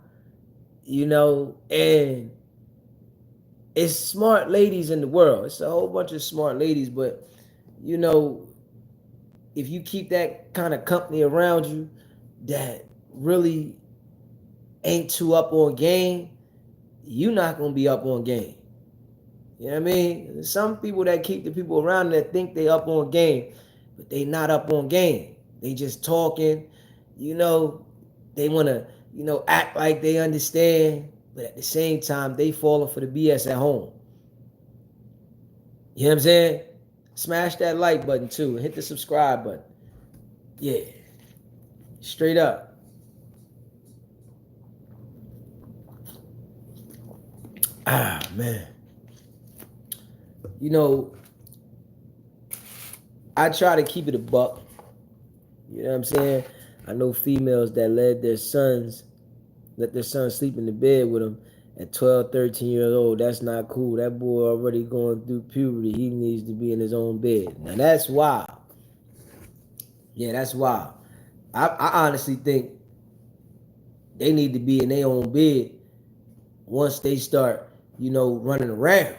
you know, and it's smart ladies in the world. It's a whole bunch of smart ladies, but you know, if you keep that kind of company around you that really ain't too up on game, you not gonna be up on game. You know what I mean? There's some people that keep the people around that think they up on game, but they not up on game. They just talking, you know, they wanna, you know, act like they understand, but at the same time, they falling for the BS at home. You know what I'm saying? Smash that like button too. Hit the subscribe button. Yeah. Straight up. Ah, man. You know, I try to keep it a buck. You know what I'm saying? I know females that let their sons sleep in the bed with them at 12, 13 years old. That's not cool. That boy already going through puberty. He needs to be in his own bed. Now that's wild. Yeah, that's wild. I honestly think they need to be in their own bed once they start, you know, running around.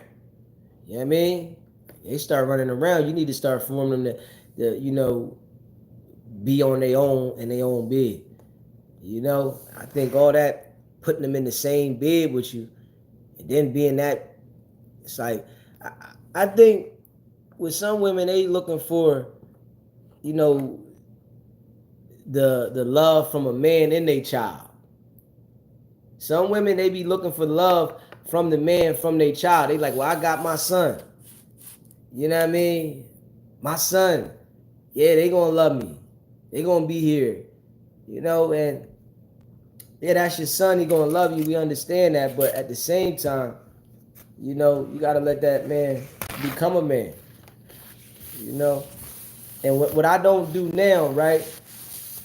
You know what I mean? They start running around. You need to start forming them to you know, be on their own in their own bed. You know, I think all that putting them in the same bed with you and then being that, it's like I think with some women, they looking for, you know, the love from a man and their child. Some women, they be looking for love from the man from their child. They like, well, I got my son. You know what I mean? My son. Yeah, they gonna love me. They gonna be here. You know, and yeah, that's your son. He gonna love you. We understand that, but at the same time, you know, you gotta let that man become a man. You know, and what I don't do now, right?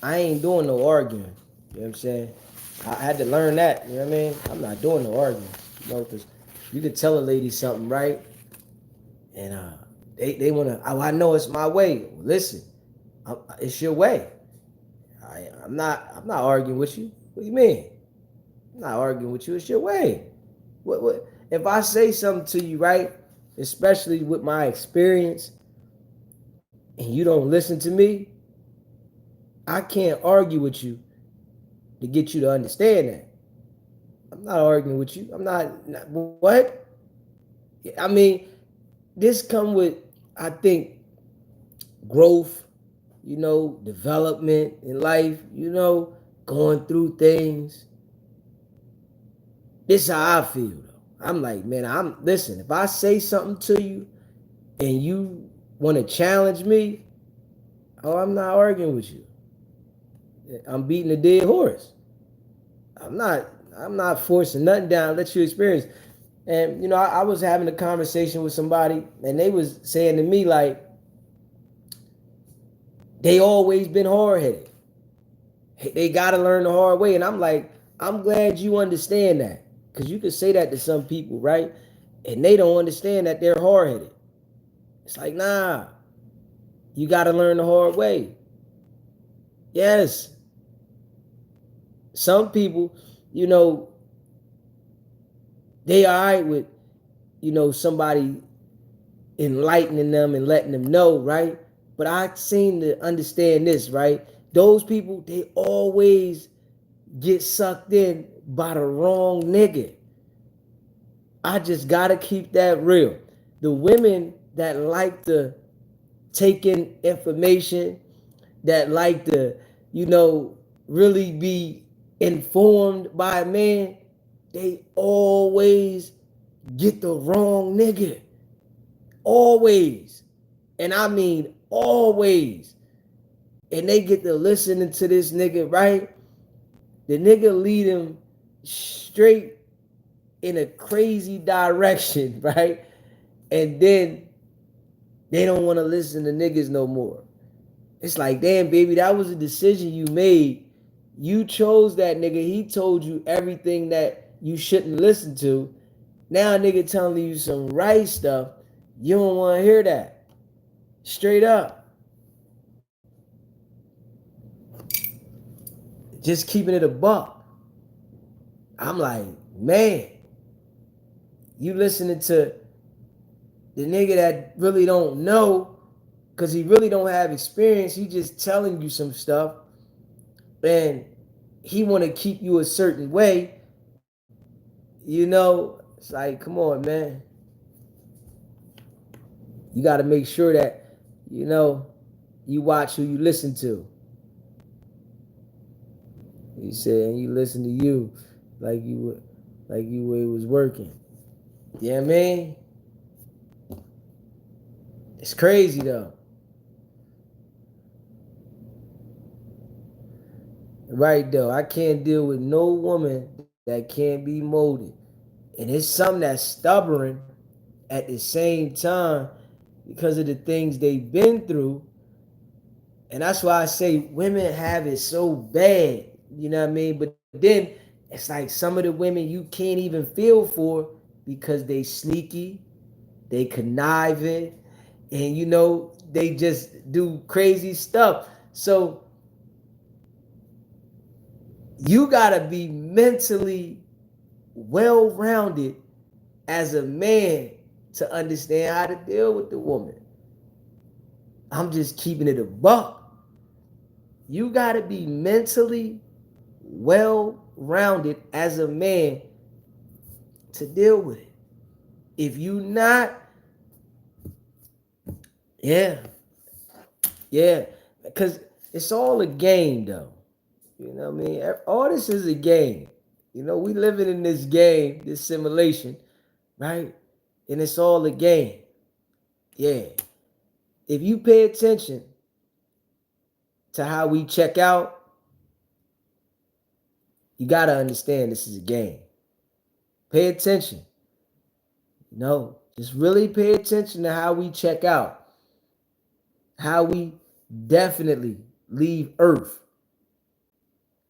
I ain't doing no arguing. You know what I'm saying? I had to learn that. You know what I mean? I'm not doing no arguing. You know, because you can tell a lady something, right? And they wanna. Oh, I know it's my way. Listen, it's your way. I'm not arguing with you. What do you mean? I'm not arguing with you. It's your way. What? If I say something to you, right? Especially with my experience, and you don't listen to me, I can't argue with you to get you to understand that. I'm not arguing with you. I'm not what? I mean, this come with, I think, growth, you know, development in life, you know, going through things. This is how I feel though. I'm like, man, listen, if I say something to you and you want to challenge me, oh, I'm not arguing with you. I'm beating a dead horse. I'm not forcing nothing down, let you experience. And you know, I was having a conversation with somebody and they was saying to me like they always been hard-headed. They gotta learn the hard way. And I'm like, I'm glad you understand that. Because you can say that to some people, right? And they don't understand that they're hard-headed. It's like, nah, you gotta learn the hard way. Yes. Some people, you know, they all right with, you know, somebody enlightening them and letting them know, right? But I seem to understand this, right? Those people, they always get sucked in by the wrong nigga. I just gotta keep that real. The women that like to take in information, that like to, you know, really be informed by a man, they always get the wrong nigga. Always. And I mean always. And they get to listening to this nigga, right? The nigga lead them straight in a crazy direction, right? And then they don't want to listen to niggas no more. It's like, damn, baby, that was a decision you made. You chose that nigga. He told you everything that you shouldn't listen to. Now a nigga telling you some right stuff. You don't want to hear that. Straight up. Just keeping it a buck. I'm like, man, you listening to the nigga that really don't know, because he really don't have experience. He just telling you some stuff, and he want to keep you a certain way. You know, it's like, come on, man. You got to make sure that, you know, you watch who you listen to. He said, and you listen to you like you was working. You know what I mean? It's crazy though. Right though. I can't deal with no woman that can't be molded. And it's something that's stubborn at the same time because of the things they've been through. And that's why I say women have it so bad. You know what I mean? But then it's like some of the women you can't even feel for because they sneaky, they conniving, and you know, they just do crazy stuff. So you gotta be mentally well-rounded as a man to understand how to deal with the woman. I'm just keeping it a buck. You gotta be mentally well-rounded as a man to deal with it. If you not, Yeah, yeah, because it's all a game, though. You know what I mean? All this is a game. You know, we living in this game, this simulation, right? And it's all a game. Yeah. If you pay attention to how we check out, you got to understand this is a game. Pay attention. You know, just really pay attention to how we check out, how we definitely leave Earth,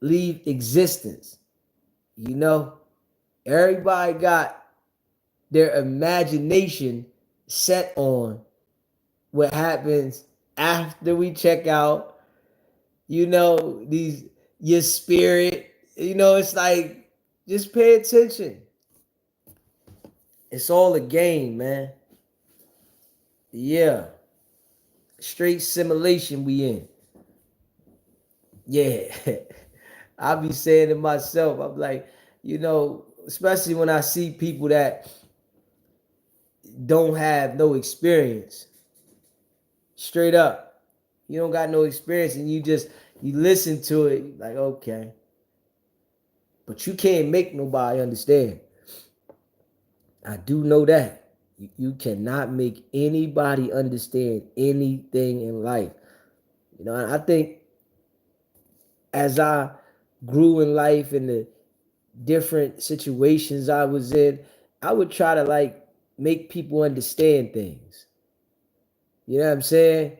leave existence. You know, everybody got their imagination set on what happens after we check out. You know, these your spirit. You know, it's like just pay attention. It's all a game, man. Yeah, straight simulation we in. Yeah, I be saying to myself, I'm like, you know, especially when I see people that don't have no experience, straight up, you don't got no experience, and you listen to it, like, okay, but you can't make nobody understand. I do know that you cannot make anybody understand anything in life. You know, I think as I grew in life and the different situations I was in, I would try to like make people understand things. You know what I'm saying?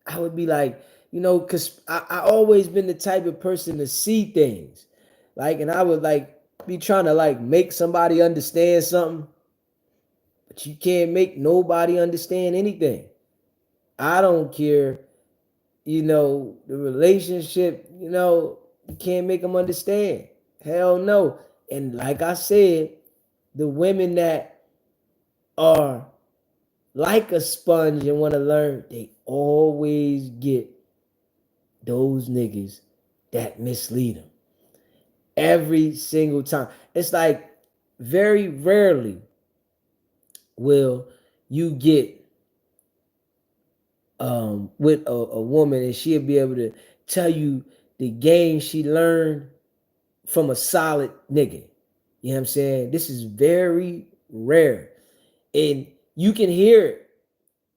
I would be like, you know, because I always been the type of person to see things. Like, and I would like be trying to like make somebody understand something, but you can't make nobody understand anything. I don't care, you know, the relationship, you know, you can't make them understand. Hell no. And like I said, the women that are like a sponge and want to learn, they always get those niggas that mislead them every single time. It's like very rarely will you get with a woman and she'll be able to tell you the game she learned from a solid nigga. You know what I'm saying? This is very rare. And you can hear it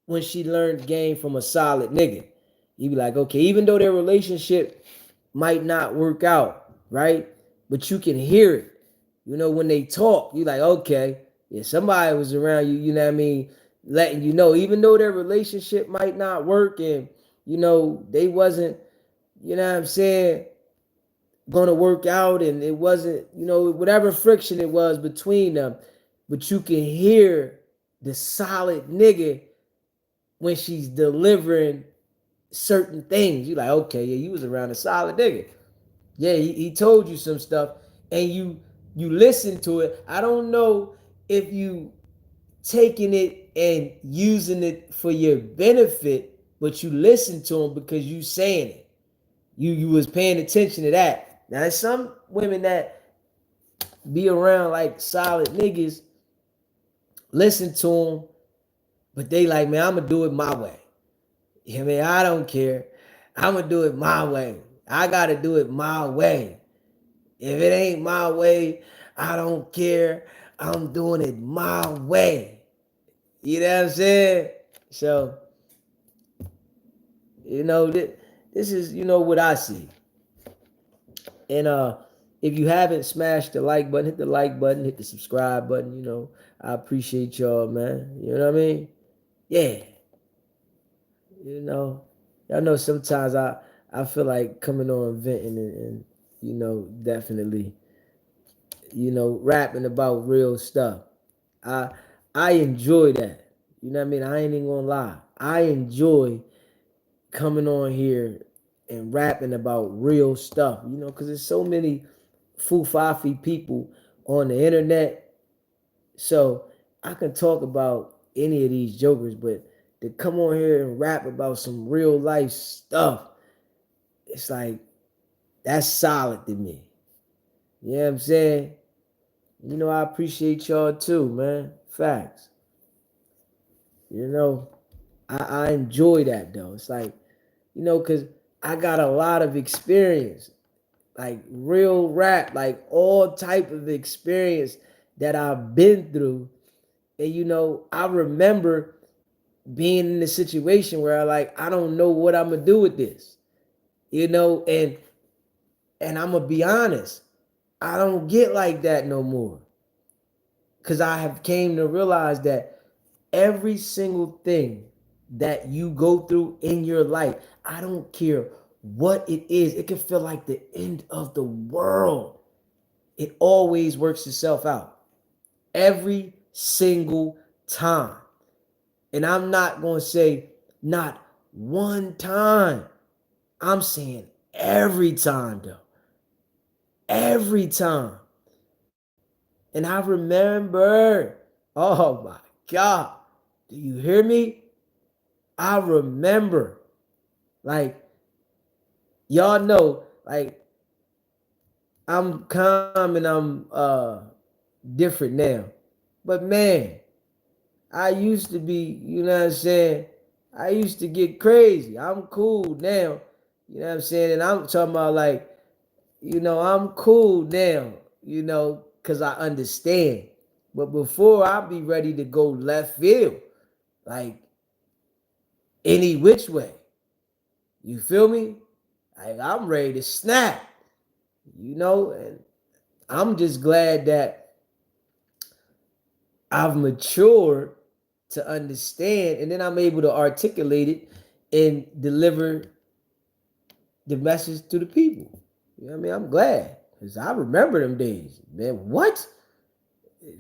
when she learned game from a solid nigga. You be like, okay, even though their relationship might not work out, right? But you can hear it. You know, when they talk, you like, okay, yeah, somebody was around you, you know what I mean, letting you know, even though their relationship might not work and, you know, they wasn't, you know what I'm saying, gonna work out and it wasn't, you know, whatever friction it was between them, but you can hear the solid nigga when she's delivering certain things. You like, okay, yeah, you was around a solid nigga. Yeah, he told you some stuff and you listen to it. I don't know if you taking it and using it for your benefit, but you listen to him because you saying it. You was paying attention to that. Now there's some women that be around like solid niggas, listen to them, but they like, man, I'm gonna do it my way. You know what I mean? I don't care. I'm gonna do it my way. I gotta do it my way. If it ain't my way, I don't care. I'm doing it my way. You know what I'm saying? So, you know, this is, you know, what I see. And if you haven't smashed the like button, hit the like button, hit the subscribe button, you know. I appreciate y'all, man. You know what I mean? Yeah. You know. Y'all know sometimes I feel like coming on venting and you know, definitely, you know, rapping about real stuff. I I enjoy that. You know what I mean? I ain't even gonna lie. I enjoy coming on here and rapping about real stuff, you know, because there's so many foo-fafi people on the internet. So I can talk about any of these jokers, but to come on here and rap about some real life stuff, it's like that's solid to me. You know what I'm saying? You know, I appreciate y'all too, man. Facts. You know. I enjoy that though. It's like, because I got a lot of experience, like real rap, like all type of experience that I've been through. And I remember being in a situation where I don't know what I'm gonna do with this. And I'm gonna be honest, I don't get like that no more. Cause I have came to realize that every single thing that you go through in your life, I don't care what it is, it can feel like the end of the world. It always works itself out. Every single time. And I'm not going to say not one time. I'm saying every time, though. Every time. And I remember, oh my God, do you hear me? I remember, like, y'all know, like, I'm calm and I'm different now. But man, I used to be, you know what I'm saying? I used to get crazy. I'm cool now. You know what I'm saying? And I'm talking about like, I'm cool now, because I understand. But before, I'd be ready to go left field, like any which way. You feel me? Like I'm ready to snap, and I'm just glad that I've matured to understand, and then I'm able to articulate it and deliver the message to the people. You know what I mean? I'm glad because I remember them days, man. What?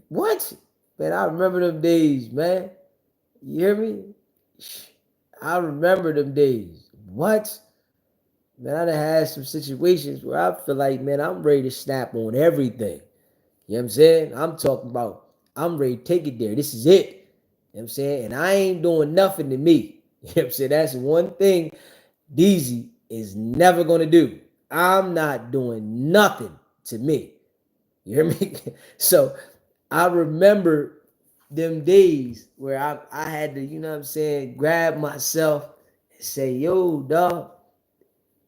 Man, I remember them days, man. You hear me? I remember them days. What? Man, I done had some situations where I feel like, man, I'm ready to snap on everything. You know what I'm saying? I'm talking about, I'm ready to take it there. This is it. You know what I'm saying? And I ain't doing nothing to me. You know what I'm saying? That's one thing DZ is never going to do. I'm not doing nothing to me. You hear me? So I remember them days where I had to, grab myself and say, yo, dog,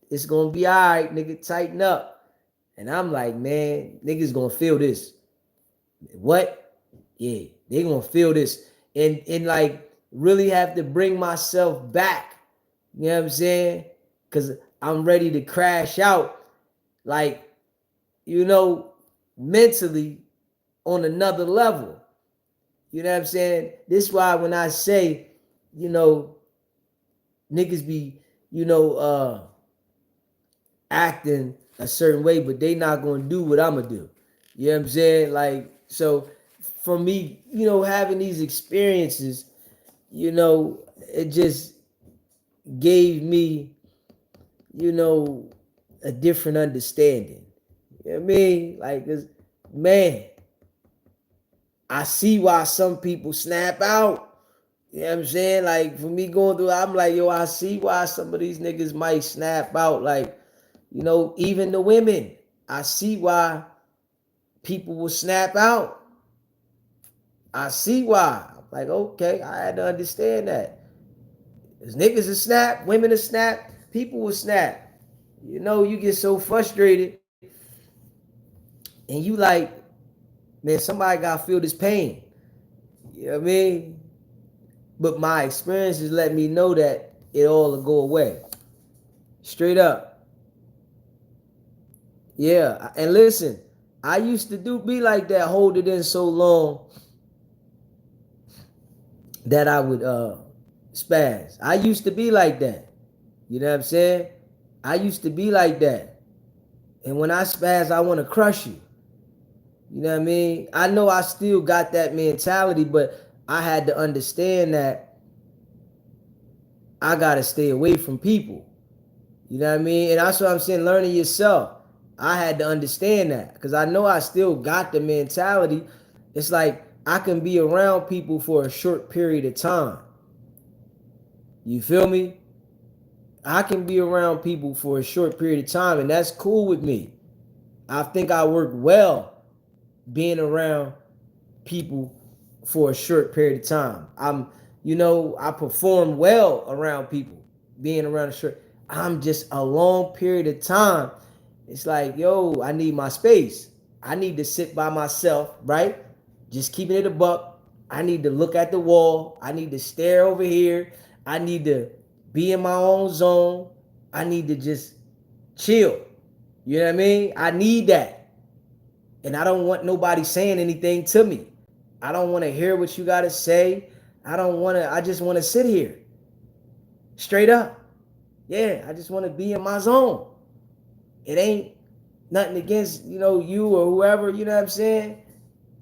it's going to be all right, nigga, tighten up. And I'm like, man, niggas going to feel this. What? Yeah, they going to feel this. And like really have to bring myself back. You know what I'm saying? Because I'm ready to crash out, like, mentally on another level. You know what I'm saying? This is why when I say, niggas be, acting a certain way, but they not going to do what I'm going to do. You know what I'm saying? Like, so for me, having these experiences, it just gave me, a different understanding. You know what I mean? Like, man, I see why some people snap out. You know what I'm saying? Like, for me going through, I'm like, yo, I see why some of these niggas might snap out. Like, even the women, I see why people will snap out. I see why. I'm like, okay, I had to understand that. Because niggas will snap, women will snap, people will snap. You get so frustrated and you like, man, somebody got to feel this pain. You know what I mean? But my experiences let me know that it all will go away. Straight up. Yeah. And listen, I used to be like that, hold it in so long that I would spaz. I used to be like that. You know what I'm saying? I used to be like that. And when I spaz, I want to crush you. You know what I mean? I know I still got that mentality, but I had to understand that I got to stay away from people. You know what I mean? And that's what I'm saying, learning yourself. I had to understand that because I know I still got the mentality. It's like I can be around people for a short period of time. You feel me? I can be around people for a short period of time, and that's cool with me. I think I work well being around people for a short period of time. I perform well around people, being around the church. I'm just a long period of time. It's like, yo, I need my space. I need to sit by myself, right? Just keeping it a buck. I need to look at the wall. I need to stare over here. I need to be in my own zone. I need to just chill. You know what I mean? I need that. And I don't want nobody saying anything to me. I don't want to hear what you got to say. I just want to sit here. Straight up. Yeah, I just want to be in my zone. It ain't nothing against, you or whoever, you know what I'm saying?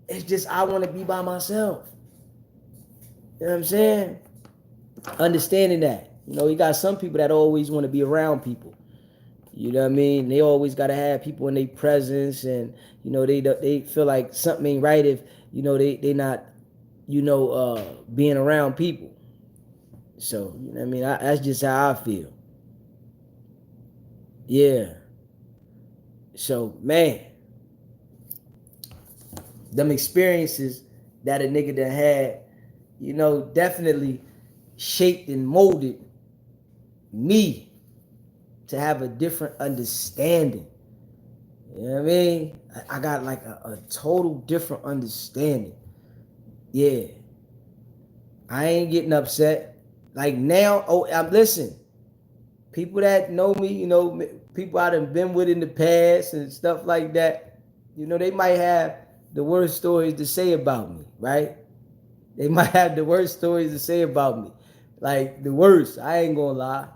It's just I want to be by myself. You know what I'm saying? Understanding that. You got some people that always want to be around people. You know what I mean? They always got to have people in their presence, and they feel like something ain't right if they not being around people. So you know what I mean? That's just how I feel. Yeah. So man, them experiences that a nigga done had, definitely shaped and molded me to have a different understanding. You know what I mean? I got like a total different understanding. Yeah. I ain't getting upset. Like now, listen, people that know me, people I done been with in the past and stuff like that, they might have the worst stories to say about me, right? They might have the worst stories to say about me. Like the worst, I ain't gonna lie.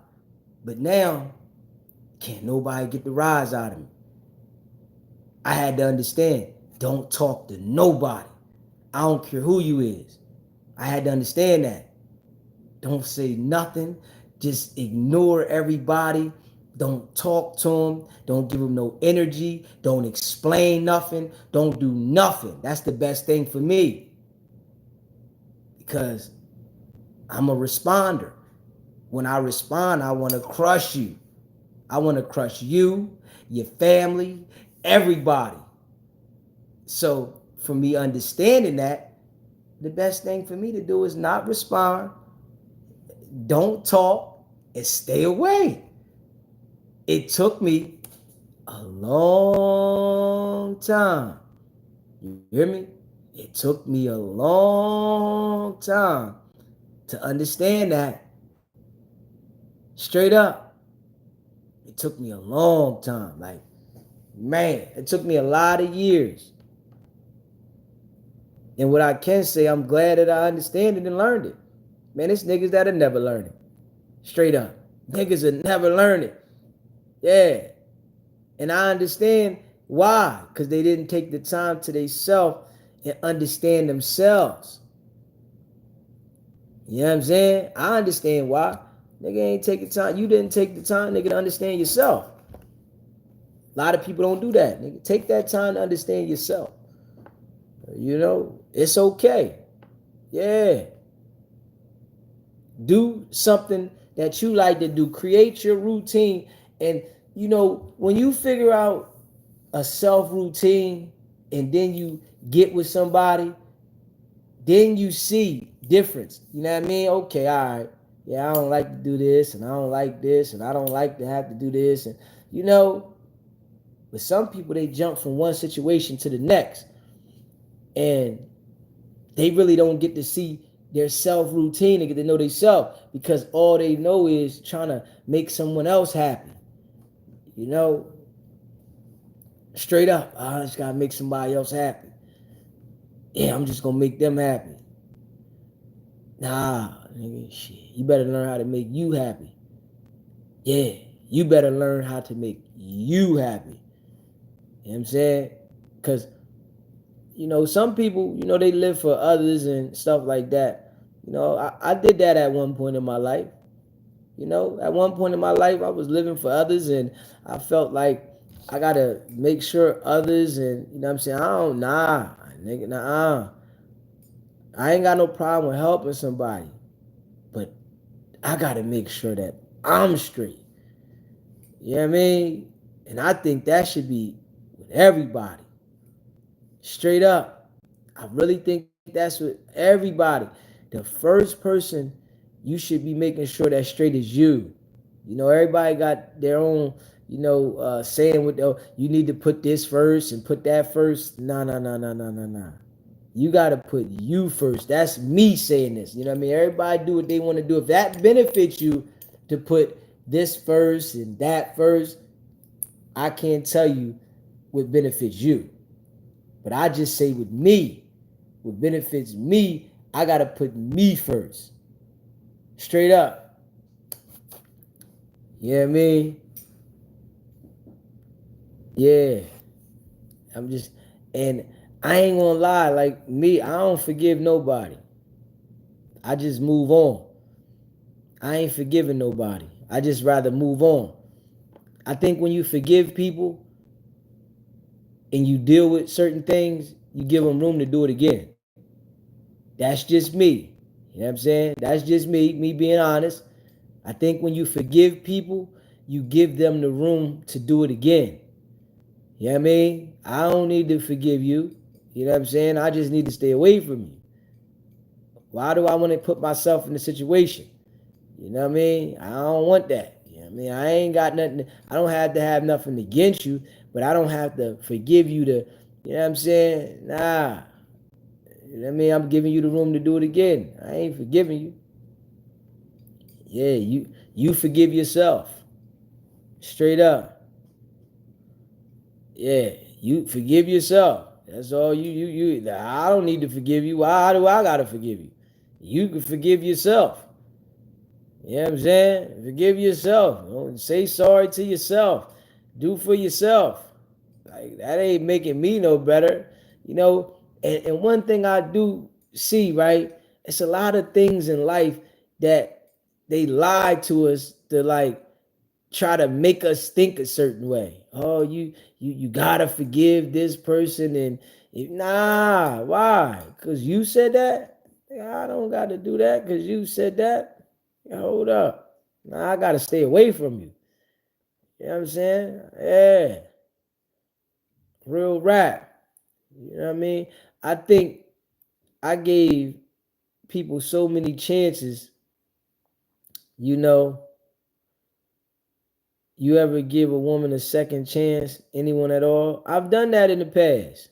But now, can't nobody get the rise out of me. I had to understand, don't talk to nobody. I don't care who you is. I had to understand that. Don't say nothing. Just ignore everybody. Don't talk to them. Don't give them no energy. Don't explain nothing. Don't do nothing. That's the best thing for me. Because I'm a responder. When I respond, I want to crush you. I want to crush you, your family, everybody. So for me understanding that, the best thing for me to do is not respond, don't talk, and stay away. It took me a long time. You hear me? It took me a long time to understand that. Straight up. It took me a long time. Like, man, it took me a lot of years. And what I can say, I'm glad that I understand it and learned it. Man, it's niggas that'll never learn it. Straight up. Niggas will never learn it. Yeah. And I understand why. Because they didn't take the time to themselves and understand themselves. You know what I'm saying? I understand why. Nigga ain't taking time. You didn't take the time, nigga, to understand yourself. A lot of people don't do that. Nigga, take that time to understand yourself. It's okay. Yeah. Do something that you like to do. Create your routine. And, when you figure out a self-routine and then you get with somebody, then you see difference. You know what I mean? Okay, all right. Yeah, I don't like to do this, and I don't like this, and I don't like to have to do this. And, but some people, they jump from one situation to the next. And they really don't get to see their self-routine and get to know themselves because all they know is trying to make someone else happy. Straight up, I just got to make somebody else happy. Yeah, I'm just going to make them happy. Nah, nigga, shit. You better learn how to make you happy. Yeah, you better learn how to make you happy. You know what I'm saying? Because, some people, they live for others and stuff like that. I did that at one point in my life. At one point in my life, I was living for others and I felt like I got to make sure others and, you know what I'm saying? Nigga, nah. I ain't got no problem with helping somebody, but I got to make sure that I'm straight. You know what I mean? And I think that should be with everybody. Straight up. I really think that's with everybody. the first person you should be making sure that straight is you. Everybody got their own, saying with you need to put this first and put that first. No, no, no, no, no, no, no. You got to put you first. That's me saying this. You know what I mean? Everybody do what they want to do. If that benefits you to put this first and that first, I can't tell you what benefits you. But I just say with me, what benefits me, I got to put me first. Straight up. You know what I mean? Yeah. And I ain't gonna lie, like me, I don't forgive nobody. I just move on. I ain't forgiving nobody. I just rather move on. I think when you forgive people and you deal with certain things, you give them room to do it again. That's just me. You know what I'm saying? That's just me being honest. I think when you forgive people, you give them the room to do it again. You know what I mean? I don't need to forgive you. You know what I'm saying? I just need to stay away from you. Why do I want to put myself in a situation? You know what I mean? I don't want that. You know what I mean? I ain't got nothing. I don't have to have nothing against you, but I don't have to forgive you to, you know what I'm saying? Nah. You know what I mean? I'm giving you the room to do it again. I ain't forgiving you. Yeah, you forgive yourself. Straight up. Yeah, you forgive yourself. That's all you. I don't need to forgive you. Why do I gotta forgive you? You can forgive yourself. You know what I'm saying? Forgive yourself. Don't say sorry to yourself. Do for yourself. Like that ain't making me no better. And one thing I do see, right? It's a lot of things in life that they lie to us to like try to make us think a certain way. Oh, you gotta forgive this person and nah, why? Cause you said that? I don't gotta do that because you said that. Hold up. Nah, I gotta stay away from you. You know what I'm saying? Yeah. Real rap. You know what I mean? I think I gave people so many chances. You ever give a woman a second chance? Anyone at all? I've done that in the past.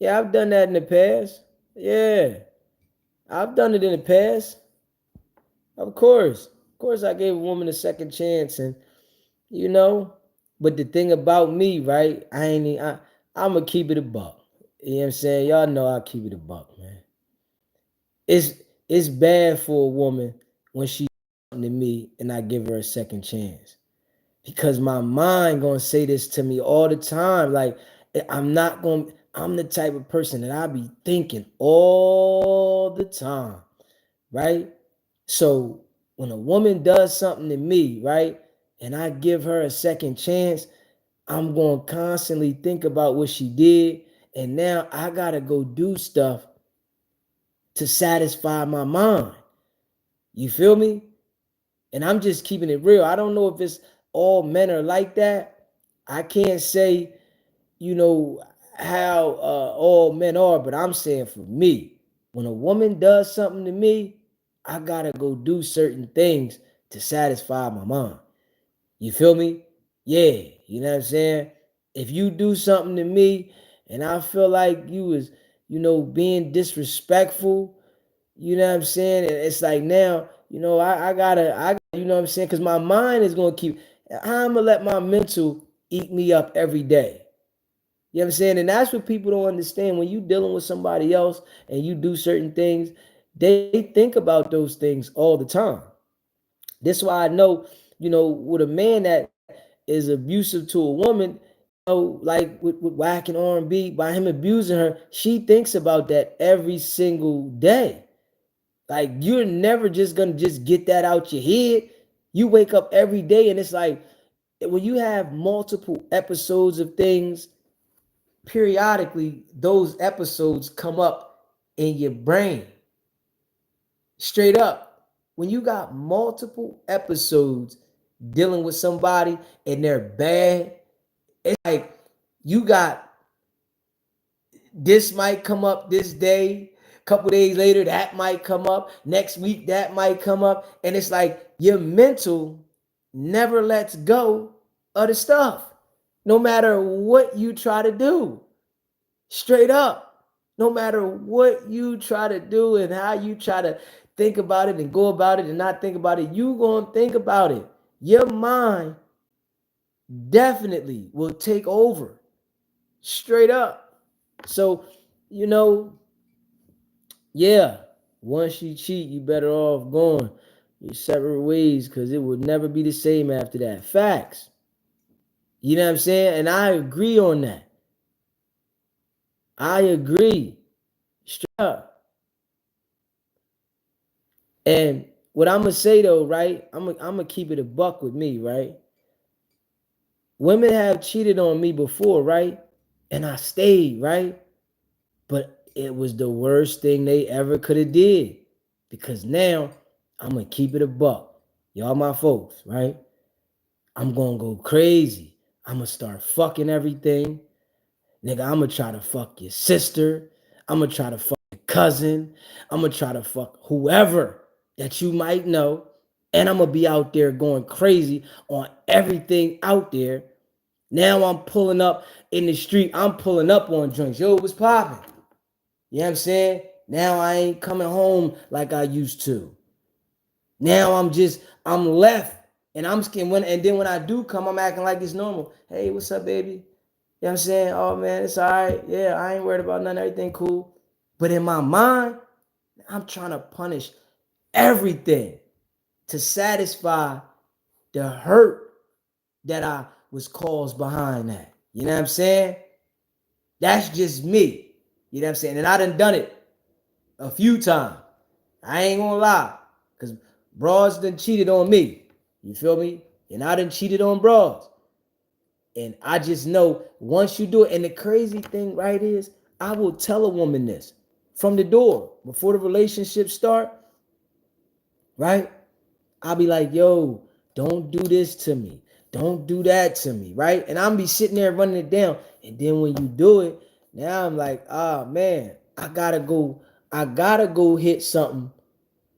Yeah, I've done that in the past. Yeah. I've done it in the past. Of course. Of course I gave a woman a second chance and you know, but the thing about me, right? I'ma keep it a buck. You know what I'm saying? Y'all know I keep it a buck, man. It's bad for a woman when she to me and I give her a second chance. Because my mind gonna say this to me all the time. Like I'm the type of person that I be thinking all the time, right? So when a woman does something to me, right, and I give her a second chance, I'm gonna constantly think about what she did, and now I gotta go do stuff to satisfy my mind. You feel me? And I'm just keeping it real. I don't know if it's all men are like that. I can't say, you know, how all men are, but I'm saying for me, when a woman does something to me, I gotta go do certain things to satisfy my mind. You feel me? Yeah, you know what I'm saying? If you do something to me and I feel like you was, being disrespectful, you know what I'm saying? And it's like now, you know what I'm saying? Because my mind is going to I'm going to let my mental eat me up every day. You know what I'm saying? And that's what people don't understand. When you dealing with somebody else and you do certain things, they think about those things all the time. That's why I know, with a man that is abusive to a woman, like with whacking R&B, by him abusing her, she thinks about that every single day. Like you're never just gonna just get that out your head. You wake up every day and it's like when you have multiple episodes of things, periodically those episodes come up in your brain. Straight up. When you got multiple episodes dealing with somebody and they're bad, it's like you got this might come up this day, Couple days later, that might come up. Next week, that might come up. And it's like your mental never lets go of the stuff, no matter what you try to do. Straight up, no matter what you try to do and how you try to think about it and go about it and not think about it, you gonna think about it. Your mind definitely will take over. Straight up. So, you know, yeah, once you cheat, you better off going your separate ways because it will never be the same after that. Facts. You know what I'm saying? And I agree on that. I agree. Straight up. And what I'm going to say though, right? I'm going to keep it a buck with me, right? Women have cheated on me before, right? And I stayed, right? But it was the worst thing they ever could have did. Because now I'm going to keep it a buck. Y'all my folks, right? I'm going to go crazy. I'm going to start fucking everything. Nigga, I'm going to try to fuck your sister. I'm going to try to fuck your cousin. I'm going to try to fuck whoever that you might know. And I'm going to be out there going crazy on everything out there. Now I'm pulling up in the street. I'm pulling up on joints. Yo, what's popping? You know what I'm saying? Now I ain't coming home like I used to. Now I'm left and I'm scared. And then when I do come, I'm acting like it's normal. Hey, what's up, baby? You know what I'm saying? Oh, man, it's all right. Yeah, I ain't worried about nothing. Everything cool. But in my mind, I'm trying to punish everything to satisfy the hurt that I was caused behind that. You know what I'm saying? That's just me. You know what I'm saying? And I done it a few times. I ain't gonna lie. Because broads done cheated on me. You feel me? And I done cheated on broads. And I just know once you do it, and the crazy thing, right, is I will tell a woman this from the door before the relationship start, right? I'll be like, yo, don't do this to me. Don't do that to me, right? And I'm be sitting there running it down. And then when you do it, now I'm like, oh man, I gotta go hit something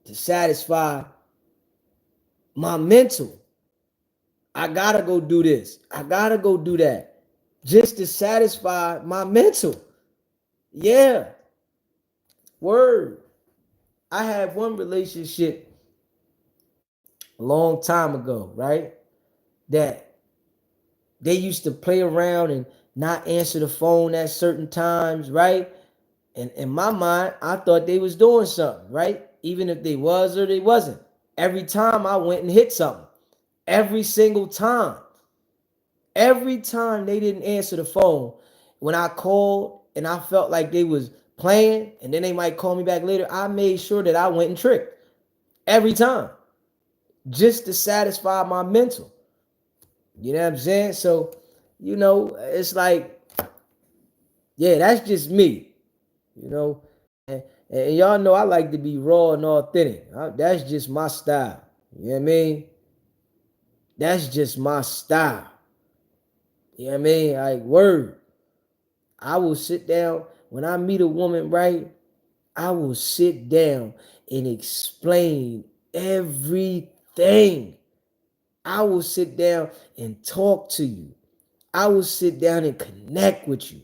to satisfy my mental. I gotta go do this. I gotta go do that just to satisfy my mental. Yeah. Word. I had one relationship a long time ago, right? That they used to play around and not answer the phone at certain times, right? And in my mind, I thought they was doing something, right? Even if they was or they wasn't. Every time I went and hit something. Every single time. Every time they didn't answer the phone, when I called and I felt like they was playing and then they might call me back later, I made sure that I went and tricked. Every time. Just to satisfy my mental. You know what I'm saying? So, you know, it's like, yeah, that's just me. You know, and y'all know I like to be raw and authentic. That's just my style. You know what I mean? That's just my style. You know what I mean? Like, word. I will sit down when I meet a woman, right? I will sit down and explain everything. I will sit down and talk to you. I will sit down and connect with you.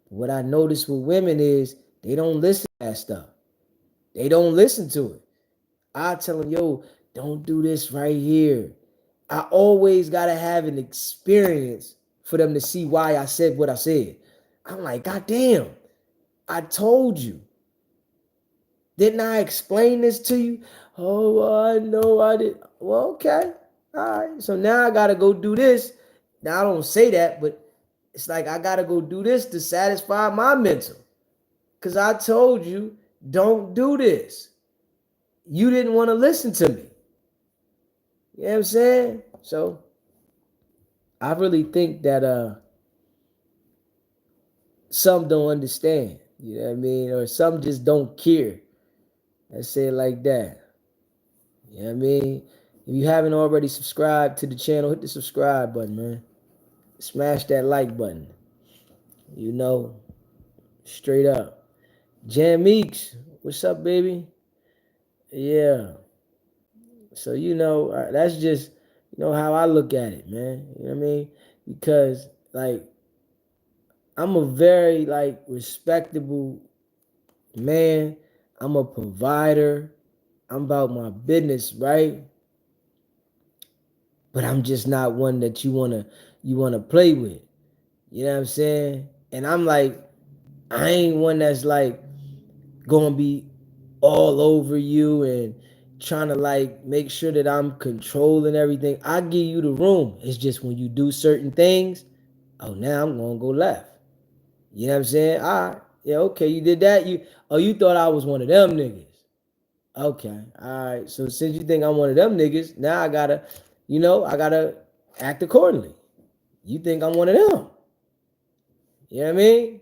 What I notice with women is they don't listen to that stuff. They don't listen to it. I tell them, yo, don't do this right here. I always got to have an experience for them to see why I said what I said. I'm like, God damn, I told you. Didn't I explain this to you? Oh, I know I did. Well, okay. All right. So now I got to go do this. Now, I don't say that, but it's like I got to go do this to satisfy my mental. Because I told you, don't do this. You didn't want to listen to me. You know what I'm saying? So I really think that some don't understand. You know what I mean? Or some just don't care. Let's say it like that. You know what I mean? If you haven't already subscribed to the channel, hit the subscribe button, man. Smash that like button. You know, straight up. Jam Meeks, what's up, baby? Yeah. So that's just how I look at it, man. You know what I mean? Because like I'm a very like respectable man. I'm a provider. I'm about my business, right? But I'm just not one that you wanna play with. You know what I'm saying? And I'm like, I ain't one that's like gonna be all over you and trying to like make sure that I'm controlling everything. I give you the room. It's just when you do certain things, oh now I'm gonna go left. You know what I'm saying? All right. Yeah, okay, you did that. You thought I was one of them niggas. Okay. All right. So since you think I'm one of them niggas, now I gotta act accordingly. You think I'm one of them. You know what I mean?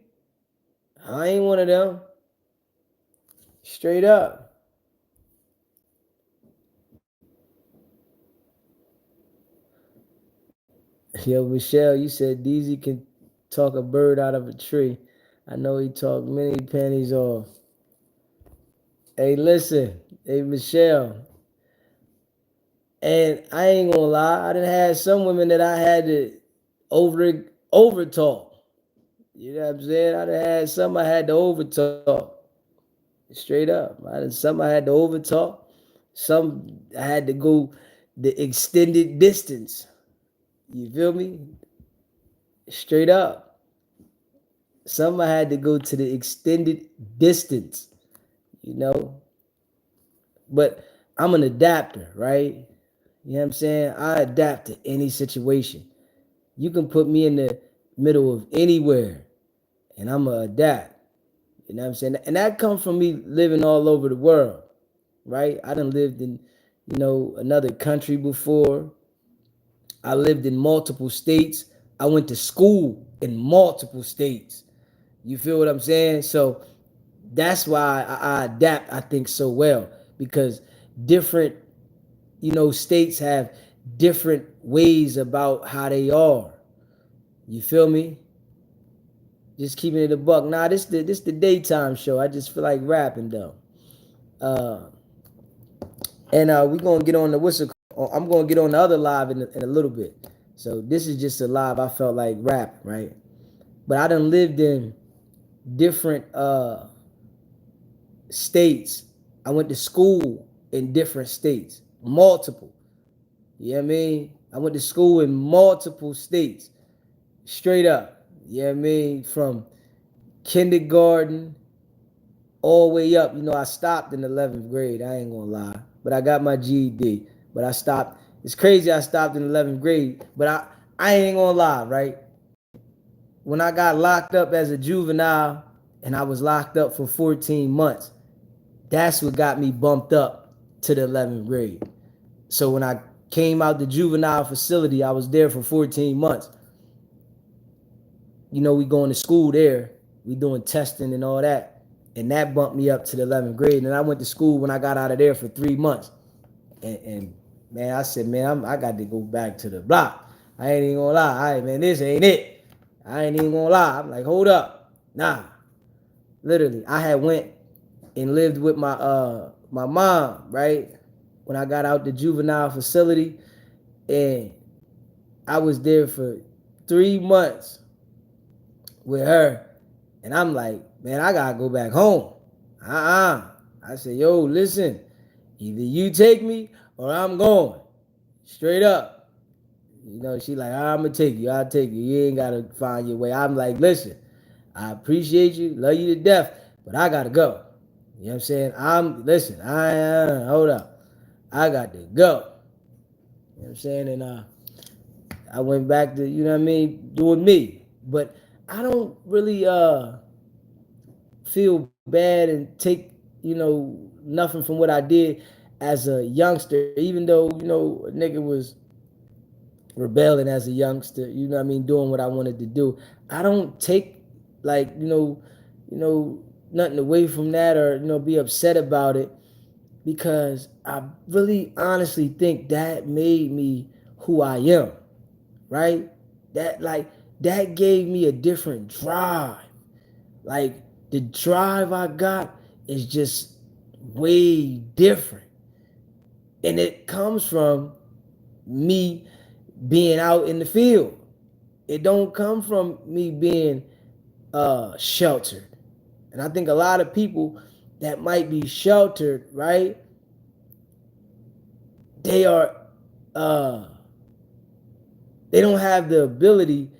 I ain't one of them. Straight up. Yo, Michelle, you said DZ can talk a bird out of a tree. I know he talked many pennies off. Hey, listen. Hey, Michelle. And I ain't gonna lie, I done had some women that I had to over talk. You know what I'm saying? I done had some I had to over talk. Straight up. Some I had to over talk. Some I had to go the extended distance. You feel me? Straight up. Some I had to go to the extended distance, you know. But I'm an adapter, right? You know what I'm saying? I adapt to any situation. You can put me in the middle of anywhere and I'm going to adapt. You know what I'm saying? And that comes from me living all over the world, right? I done lived in, another country before. I lived in multiple states. I went to school in multiple states. You feel what I'm saying? So that's why I adapt, I think, so well because different, states have different ways about how they are. You feel me? Just keeping it a buck. Nah, this the daytime show. I just feel like rapping though. Uh, and we gonna get on the whistle. I'm gonna get on the other live in a little bit. So this is just a live. I felt like rap, right? But I done lived in different states. I went to school in different states, multiple. You know what I mean? I went to school in multiple states, straight up. You know what I mean? From kindergarten all the way up. I stopped in 11th grade. I ain't gonna lie, but I got my GED. But I stopped. It's crazy. I stopped in 11th grade, but I ain't gonna lie, right? When I got locked up as a juvenile, and I was locked up for 14 months, that's what got me bumped up to the 11th grade. So when I came out the juvenile facility, I was there for 14 months. We going to school there. We doing testing and all that. And that bumped me up to the 11th grade. And I went to school when I got out of there for 3 months. And man, I said, man, I got to go back to the block. I ain't even gonna lie. All right, man, this ain't it. I ain't even gonna lie. I'm like, hold up. Nah. Literally, I had went and lived with my mom, right? When I got out the juvenile facility. And I was there for 3 months with her. And I'm like, man, I gotta go back home. I said, yo, listen, either you take me or I'm going. Straight up. She like, I'm gonna take you. I'll take you. You ain't gotta find your way. I'm like, listen, I appreciate you, love you to death, but I gotta go. You know what I'm saying? Listen, hold up. I got to go. You know what I'm saying? And I went back to, you know what I mean, doing me. But I don't really feel bad and take, nothing from what I did as a youngster, even though, a nigga was rebelling as a youngster, you know what I mean, doing what I wanted to do. I don't take like, nothing away from that or, be upset about it because I really honestly think that made me who I am, right? That gave me a different drive. Like the drive I got is just way different. And it comes from me being out in the field. It don't come from me being sheltered. And I think a lot of people that might be sheltered, right? They are they don't have the ability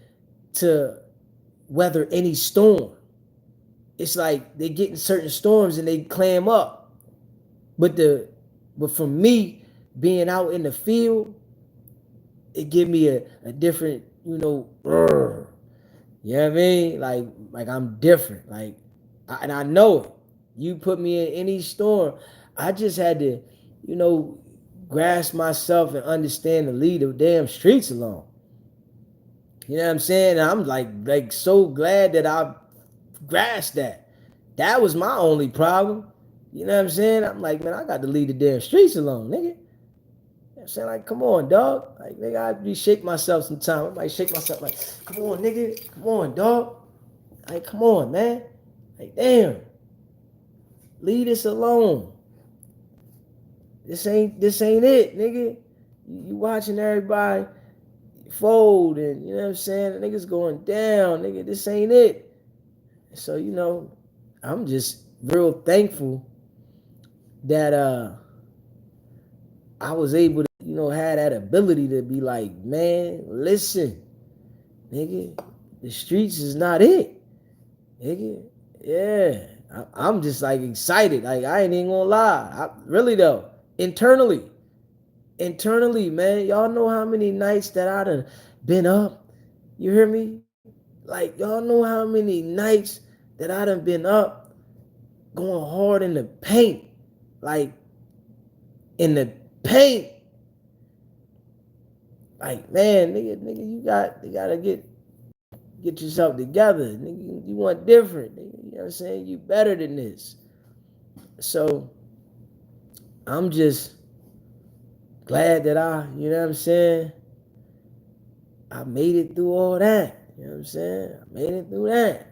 to weather any storm. It's like they get in certain storms and they clam up. But for me, being out in the field, it give me a different, you know what I mean? Like I'm different. And I know it. You put me in any storm, I just had to, grasp myself and understand to leave the damn streets alone. You know what I'm saying? And I'm like so glad that I grasped that. That was my only problem. You know what I'm saying? I'm like, man, I got to leave the damn streets alone, nigga. You know what I'm saying? Like, come on, dog. Like, nigga, I be shake myself sometimes. I might shake myself like, come on, nigga. Come on, dog. Like, come on, man. Like, damn. Leave this alone. This ain't it, nigga. You watching everybody fold and, you know what I'm saying? The niggas going down, nigga. This ain't it. So, I'm just real thankful that I was able to, have that ability to be like, man, listen, nigga, the streets is not it, nigga. Yeah, I'm just like excited. Like, I ain't even gonna lie. Really though, internally, man, y'all know how many nights that I done been up. You hear me? Like, y'all know how many nights that I done been up going hard in the paint. Like, in the paint. Like, man, nigga, you gotta get yourself together. Nigga, you want different. Nigga, you know what I'm saying? You better than this. So, I'm just glad that you know what I'm saying? I made it through all that. You know what I'm saying? I made it through that.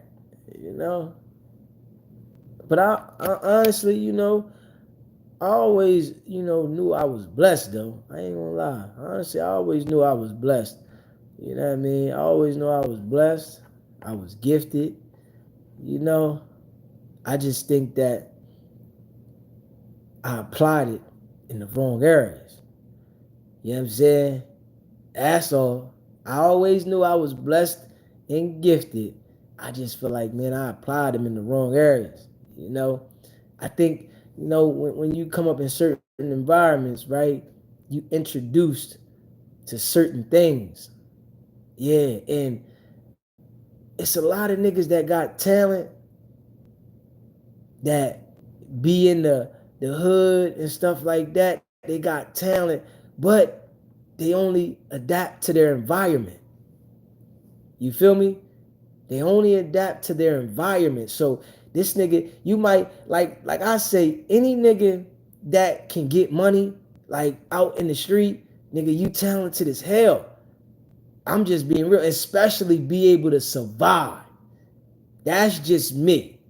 But I honestly, I always, knew I was blessed though. I ain't gonna lie. Honestly, I always knew I was blessed. You know what I mean? I always knew I was blessed. I was gifted. I just think that I applied it in the wrong areas. You know what I'm saying? That's all. I always knew I was blessed and gifted. I just feel like, man, I applied them in the wrong areas. I think, when you come up in certain environments, right, you introduced to certain things. Yeah, and it's a lot of niggas that got talent that be in the hood and stuff like that. They got talent, but they only adapt to their environment. You feel me? They only adapt to their environment. So this nigga, you might, like I say, any nigga that can get money, like out in the street, nigga, you talented as hell. I'm just being real, especially be able to survive. That's just me.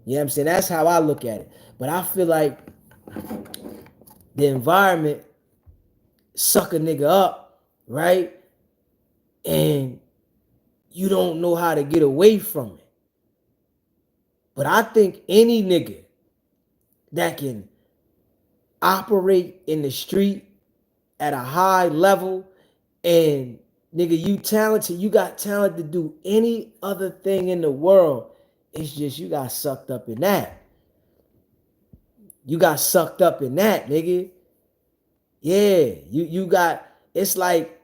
You know what I'm saying? That's how I look at it. But I feel like the environment suck a nigga up, right? And you don't know how to get away from it. But I think any nigga that can operate in the street at a high level and nigga, you talented, you got talent to do any other thing in the world. It's just you got sucked up in that. You got sucked up in that, nigga. Yeah, you got, it's like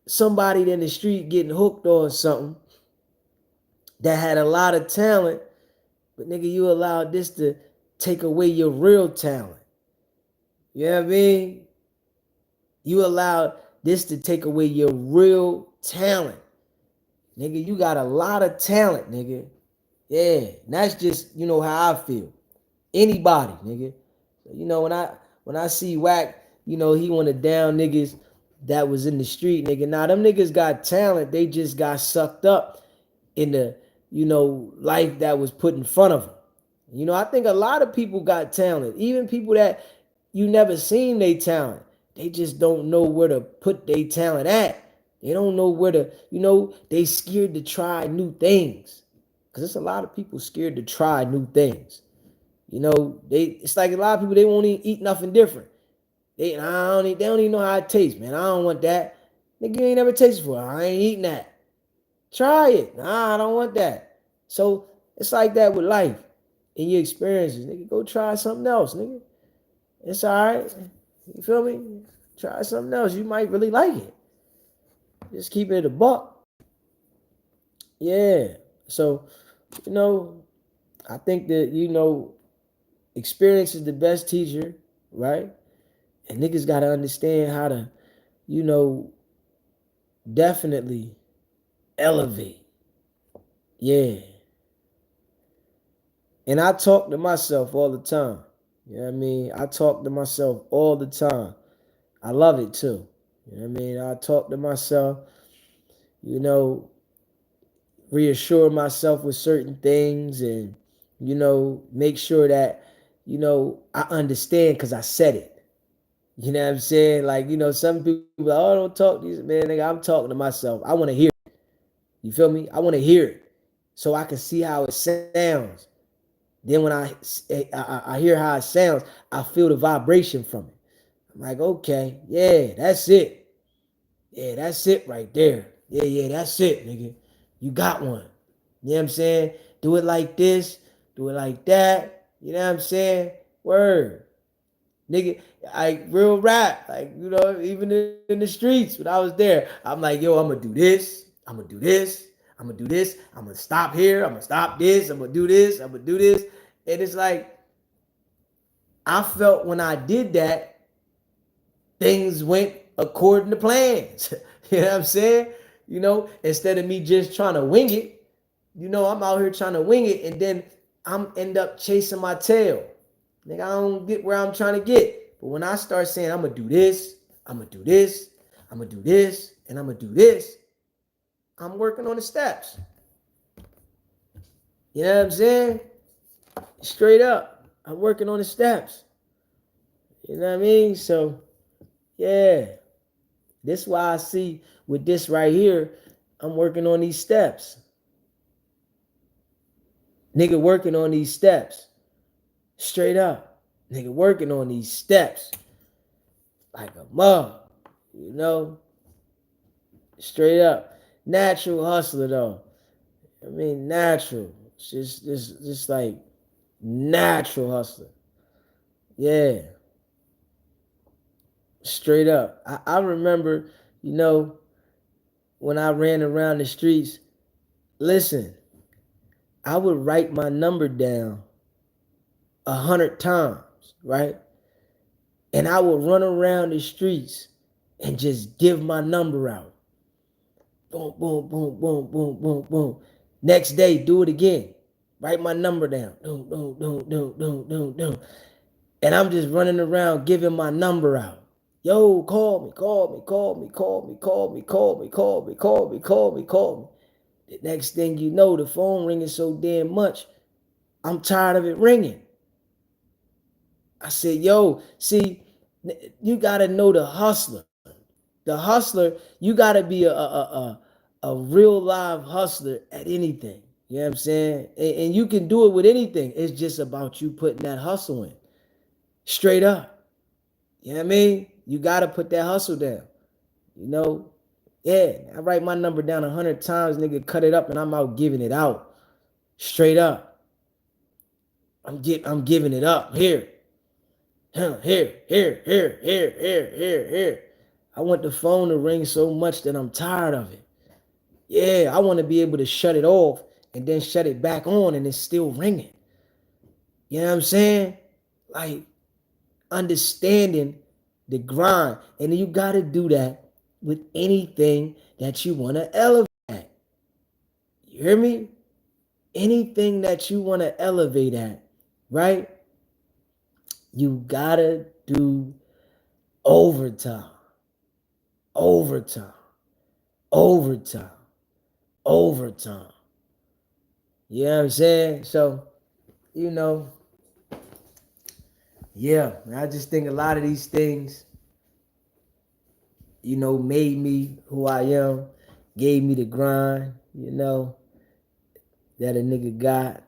somebody in the street getting hooked on something that had a lot of talent, but nigga, you allowed this to take away your real talent. You know what I mean? You allowed this to take away your real talent. Nigga, you got a lot of talent, nigga. Yeah, and that's just, how I feel. Anybody, nigga. When I see Wack, he want to down niggas that was in the street, nigga. Now, them niggas got talent. They just got sucked up in the life that was put in front of them. I think a lot of people got talent, even people that you never seen they talent. They just don't know where to put their talent at. They don't know where to, they scared to try new things. Because there's a lot of people scared to try new things. It's like a lot of people, they won't even eat nothing different. They don't even know how it tastes, man. I don't want that. Nigga, you ain't never tasted before. I ain't eating that. Try it. Nah, I don't want that. So it's like that with life and your experiences. Nigga, go try something else, nigga. It's all right. You feel me? Try something else. You might really like it. Just keep it a buck. Yeah. So, I think that, experience is the best teacher, right? And niggas got to understand how to, definitely elevate. Yeah. And I talk to myself all the time. You know what I mean? I talk to myself all the time. I love it too. You know what I mean? I talk to myself, reassure myself with certain things and, make sure that, I understand because I said it. You know what I'm saying? Like, some people, oh, don't talk to these, man, nigga, I'm talking to myself. I want to hear it. You feel me? I want to hear it so I can see how it sounds. Then when I hear how it sounds, I feel the vibration from it. I'm like, okay, yeah, that's it. Yeah, that's it right there. Yeah, that's it, nigga. You got one. You know what I'm saying? Do it like this, do it like that. You know what I'm saying? Word. Nigga, real rap. Like, even in the streets when I was there, I'm like, yo, I'm gonna do this. I'm gonna do this. I'm gonna do this. I'm gonna stop here. I'm gonna stop this. I'm gonna do this. I'm gonna do this. And it's like, I felt when I did that, things went according to plans. You know what I'm saying? Instead of me just trying to wing it, I'm out here trying to wing it and then I'm end up chasing my tail. Nigga, I don't get where I'm trying to get. But when I start saying I'm gonna do this, I'm gonna do this, I'm gonna do this, and I'm gonna do this, I'm working on the steps. You know what I'm saying? Straight up. I'm working on the steps. You know what I mean? So, yeah. This is why I see with this right here, I'm working on these steps. Nigga working on these steps. Straight up. Nigga working on these steps. Like a mug. Straight up. Natural hustler though. I mean natural. It's just like natural hustler. Yeah. Straight up. I remember, when I ran around the streets, listen, I would write my number down 100 times, right? And I would run around the streets and just give my number out. Boom, boom, boom, boom, boom, boom, boom. Next day, do it again. Write my number down. Boom, boom, boom, boom, boom, boom, boom. And I'm just running around giving my number out. Yo, call me, call me, call me, call me, call me, call me, call me, call me, call me, call me. The next thing you know, the phone ringing so damn much, I'm tired of it ringing. I said, yo, see, you got to know the hustler. The hustler, you got to be a real live hustler at anything. You know what I'm saying? And you can do it with anything. It's just about you putting that hustle in. Straight up. You know what I mean? You got to put that hustle down. Yeah, I write my number down 100 times, nigga, cut it up, and I'm out giving it out. Straight up. I'm giving it up. Here. Here. I want the phone to ring so much that I'm tired of it. Yeah, I want to be able to shut it off and then shut it back on and it's still ringing. You know what I'm saying? Like, understanding the grind. And you got to do that with anything that you want to elevate at. You hear me? Anything that you want to elevate at, right? You got to do overtime. Overtime. You know what I'm saying? So, you know, yeah, I just think a lot of these things, you know, made me who I am, gave me the grind, you know, that a nigga got.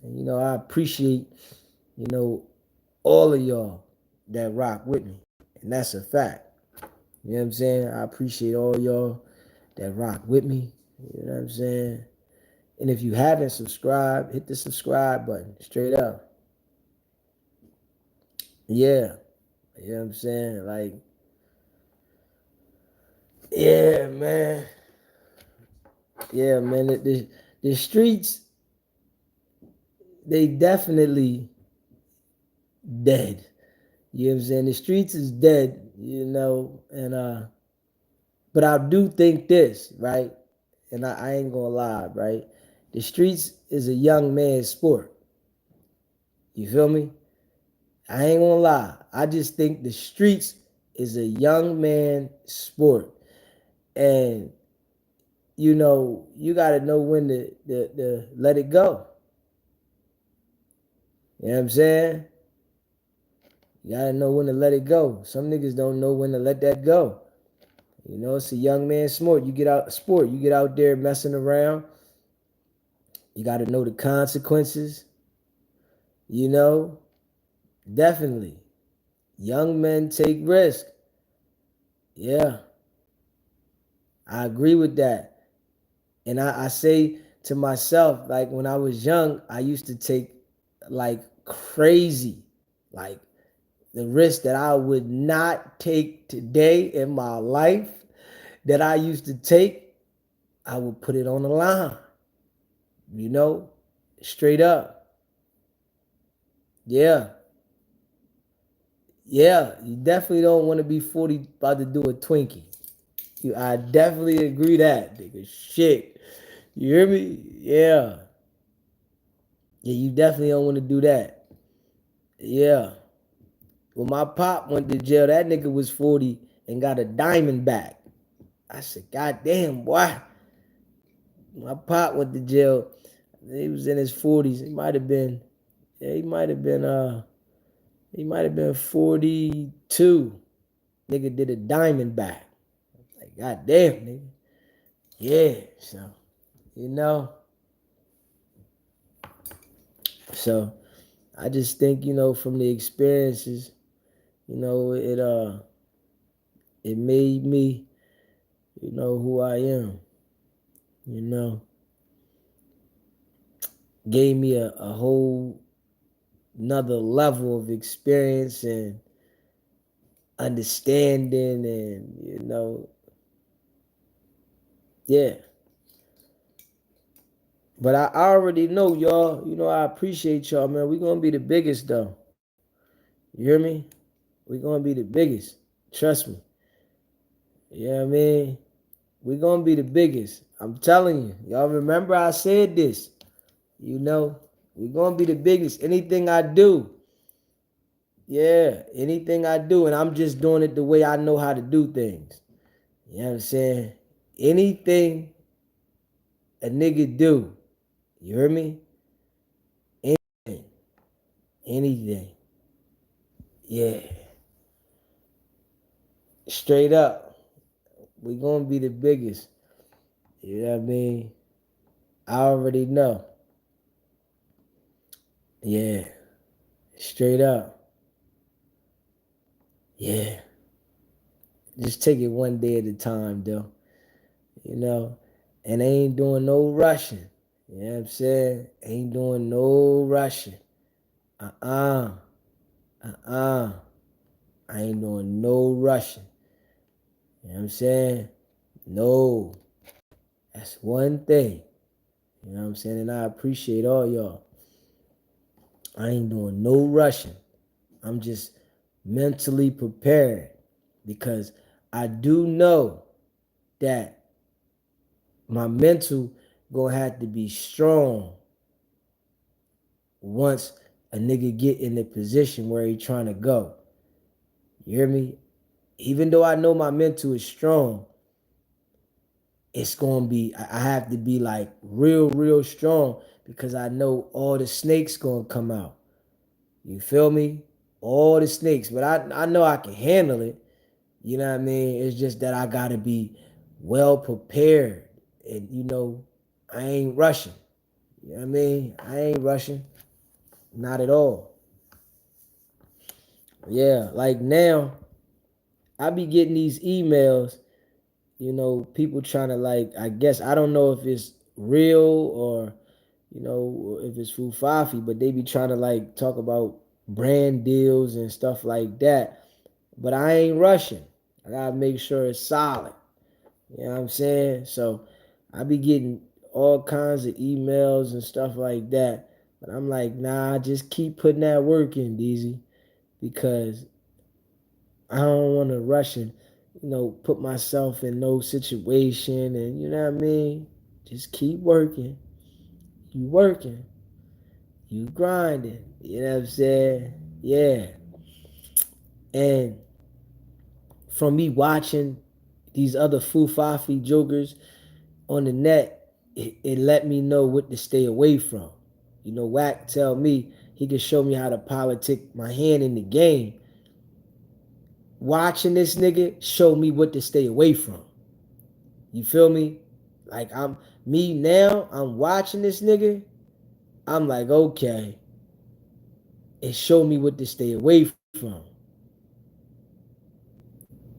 And, you know, I appreciate, you know, all of y'all that rock with me. And that's a fact. You know what I'm saying? I appreciate all y'all that rock with me. You know what I'm saying? And if you haven't subscribed, hit the subscribe button straight up. Yeah. You know what I'm saying? Like, yeah, man. Yeah, man. The streets, they definitely dead. You know what I'm saying? The streets is dead, you know, and but I do think this, right? And I ain't gonna lie, right? The streets is a young man's sport. You feel me? I ain't gonna lie. I just think the streets is a young man sport. And you know, you gotta know when to let it go. You know what I'm saying? You gotta know when to let it go. Some niggas don't know when to let that go. You know, it's a young man sport. You get out there messing around. You gotta know the consequences. You know, definitely. Young men take risk. Yeah, I agree with that. And I say to myself, like when I was young, I used to take like crazy, like the risk that I would not take today in my life that I used to take, I would put it on the line, you know, straight up. Yeah. Yeah. You definitely don't want to be 40 about to do a Twinkie. I definitely agree that, nigga. Shit. You hear me? Yeah. Yeah, you definitely don't want to do that. Yeah. When my pop went to jail, that nigga was 40 and got a diamond back. I said, God damn, boy. My pop went to jail. He was in his 40s. He might have been, yeah, he might have been 42. Nigga did a diamond back. Like, God damn, nigga. Yeah, so, you know. So I just think, you know, from the experiences, you know, it made me, you know, who I am. You know. Gave me a whole another level of experience and understanding and, you know, yeah. But I already know y'all, you know, I appreciate y'all, man. We gonna be the biggest though. You hear me? We gonna be the biggest. Trust me. You know what I mean? We gonna be the biggest. I'm telling you. Y'all remember I said this. You know, we gonna be the biggest. Anything I do, yeah, anything I do, and I'm just doing it the way I know how to do things. You know what I'm saying? Anything a nigga do, you hear me? Anything. Anything. Yeah. Straight up. We gonna be the biggest. You know what I mean? I already know. Yeah. Straight up. Yeah. Just take it one day at a time, though. You know? And I ain't doing no rushing. You know what I'm saying? Ain't doing no rushing. Uh-uh. Uh-uh. I ain't doing no rushing. You know what I'm saying? No. That's one thing. You know what I'm saying? And I appreciate all y'all. I ain't doing no rushing. I'm just mentally prepared because I do know that my mental gonna have to be strong once a nigga get in the position where he trying to go. You hear me? Even though I know my mental is strong, it's gonna be, I have to be like real strong, because I know all the snakes gonna come out. You feel me? All the snakes. But I know I can handle it. You know what I mean? It's just that I gotta be well prepared. And I ain't rushing. You know what I mean? I ain't rushing. Not at all. Yeah, like now, I be getting these emails, people trying to, like, I guess, I don't know if it's real or, if it's fufafi, but they be trying to, like, talk about brand deals and stuff like that. But I ain't rushing. I gotta make sure it's solid. You know what I'm saying? So I be getting all kinds of emails and stuff like that. But I'm like, nah, just keep putting that work in, DZ, because I don't want to rush and, put myself in no situation, and you know what I mean? Just keep working. You working. You grinding. You know what I'm saying? Yeah. And from me watching these other fufafi jokers on the net, it let me know what to stay away from. Wack tell me he can show me how to politic my hand in the game. Watching this nigga show me what to stay away from. You feel me? Like, I'm watching this nigga. I'm like, okay, it showed me what to stay away from.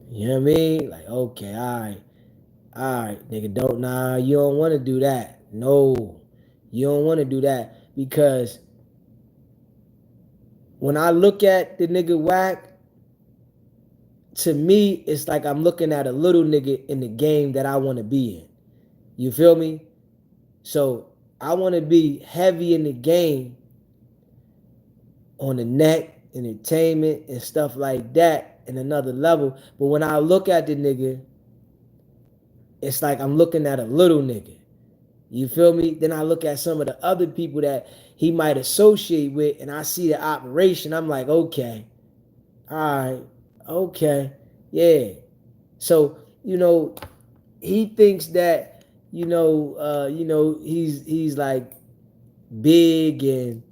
You know what I mean? Like, okay, all right, nigga, you don't want to do that. No, you don't want to do that, because when I look at the nigga Wack, to me, it's like I'm looking at a little nigga in the game that I want to be in. You feel me? So I want to be heavy in the game on the net, entertainment, and stuff like that, in another level. But when I look at the nigga, it's like I'm looking at a little nigga. You feel me? Then I look at some of the other people that he might associate with, and I see the operation. I'm like, okay, all right, okay, yeah. So, he thinks that, he's like big, and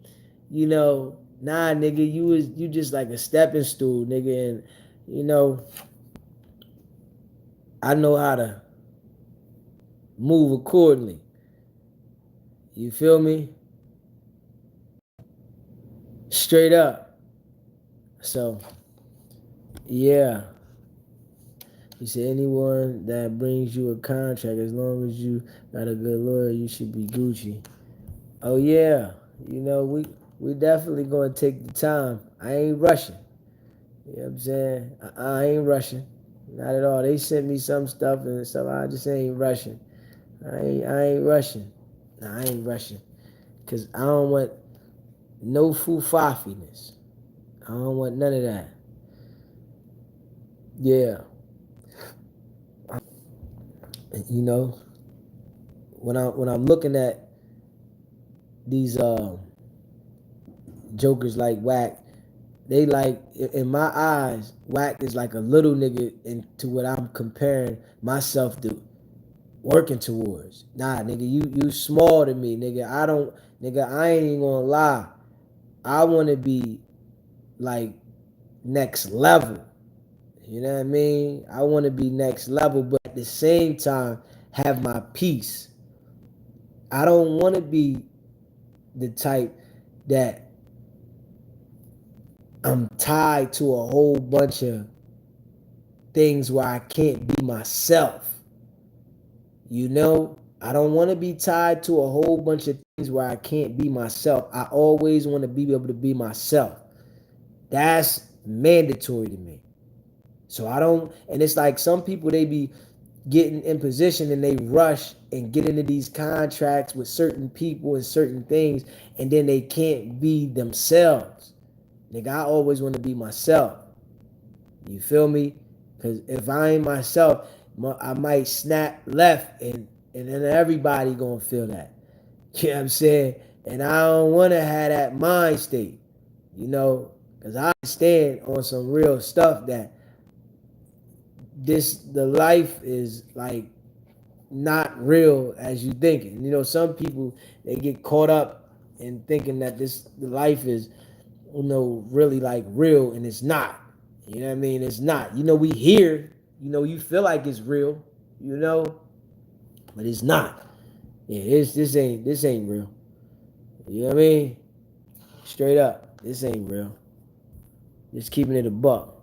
nah, nigga, you just like a stepping stool, nigga, and I know how to move accordingly. You feel me? Straight up. So, yeah. He said, anyone that brings you a contract, as long as you got a good lawyer, you should be Gucci. Oh yeah, we definitely gonna take the time. I ain't rushing. You know what I'm saying? I ain't rushing. Not at all. They sent me some stuff and stuff. I just ain't rushing. I ain't rushing. Nah, I ain't rushing. Cause I don't want no foofafiness. I don't want none of that. Yeah. You know, when I'm looking at these jokers like Wack, they like, in my eyes, Wack is like a little nigga into what I'm comparing myself to working towards. Nah, nigga, you small to me, nigga. I ain't even gonna lie. I wanna be like next level. You know what I mean? I wanna be next level, but at the same time have my peace. I don't wanna be the type that I'm tied to a whole bunch of things where I can't be myself. I don't want to be tied to a whole bunch of things where I can't be myself. I always want to be able to be myself. That's mandatory to me. So I don't, and it's like some people, they be getting in position and they rush and get into these contracts with certain people and certain things, and then they can't be themselves. Nigga, I always want to be myself. You feel me? Because if I ain't myself, I might snap left, and then everybody gonna feel that. You know what I'm saying? And I don't want to have that mind state, because I stand on some real stuff that the life is like not real as you thinking. You know, some people, they get caught up in thinking that this life is, you know, really like real, and it's not. You know what I mean? It's not. You know, we hear, you know, you feel like it's real, you know, but it's not. Yeah, this ain't real. You know what I mean? Straight up, this ain't real. Just keeping it a buck.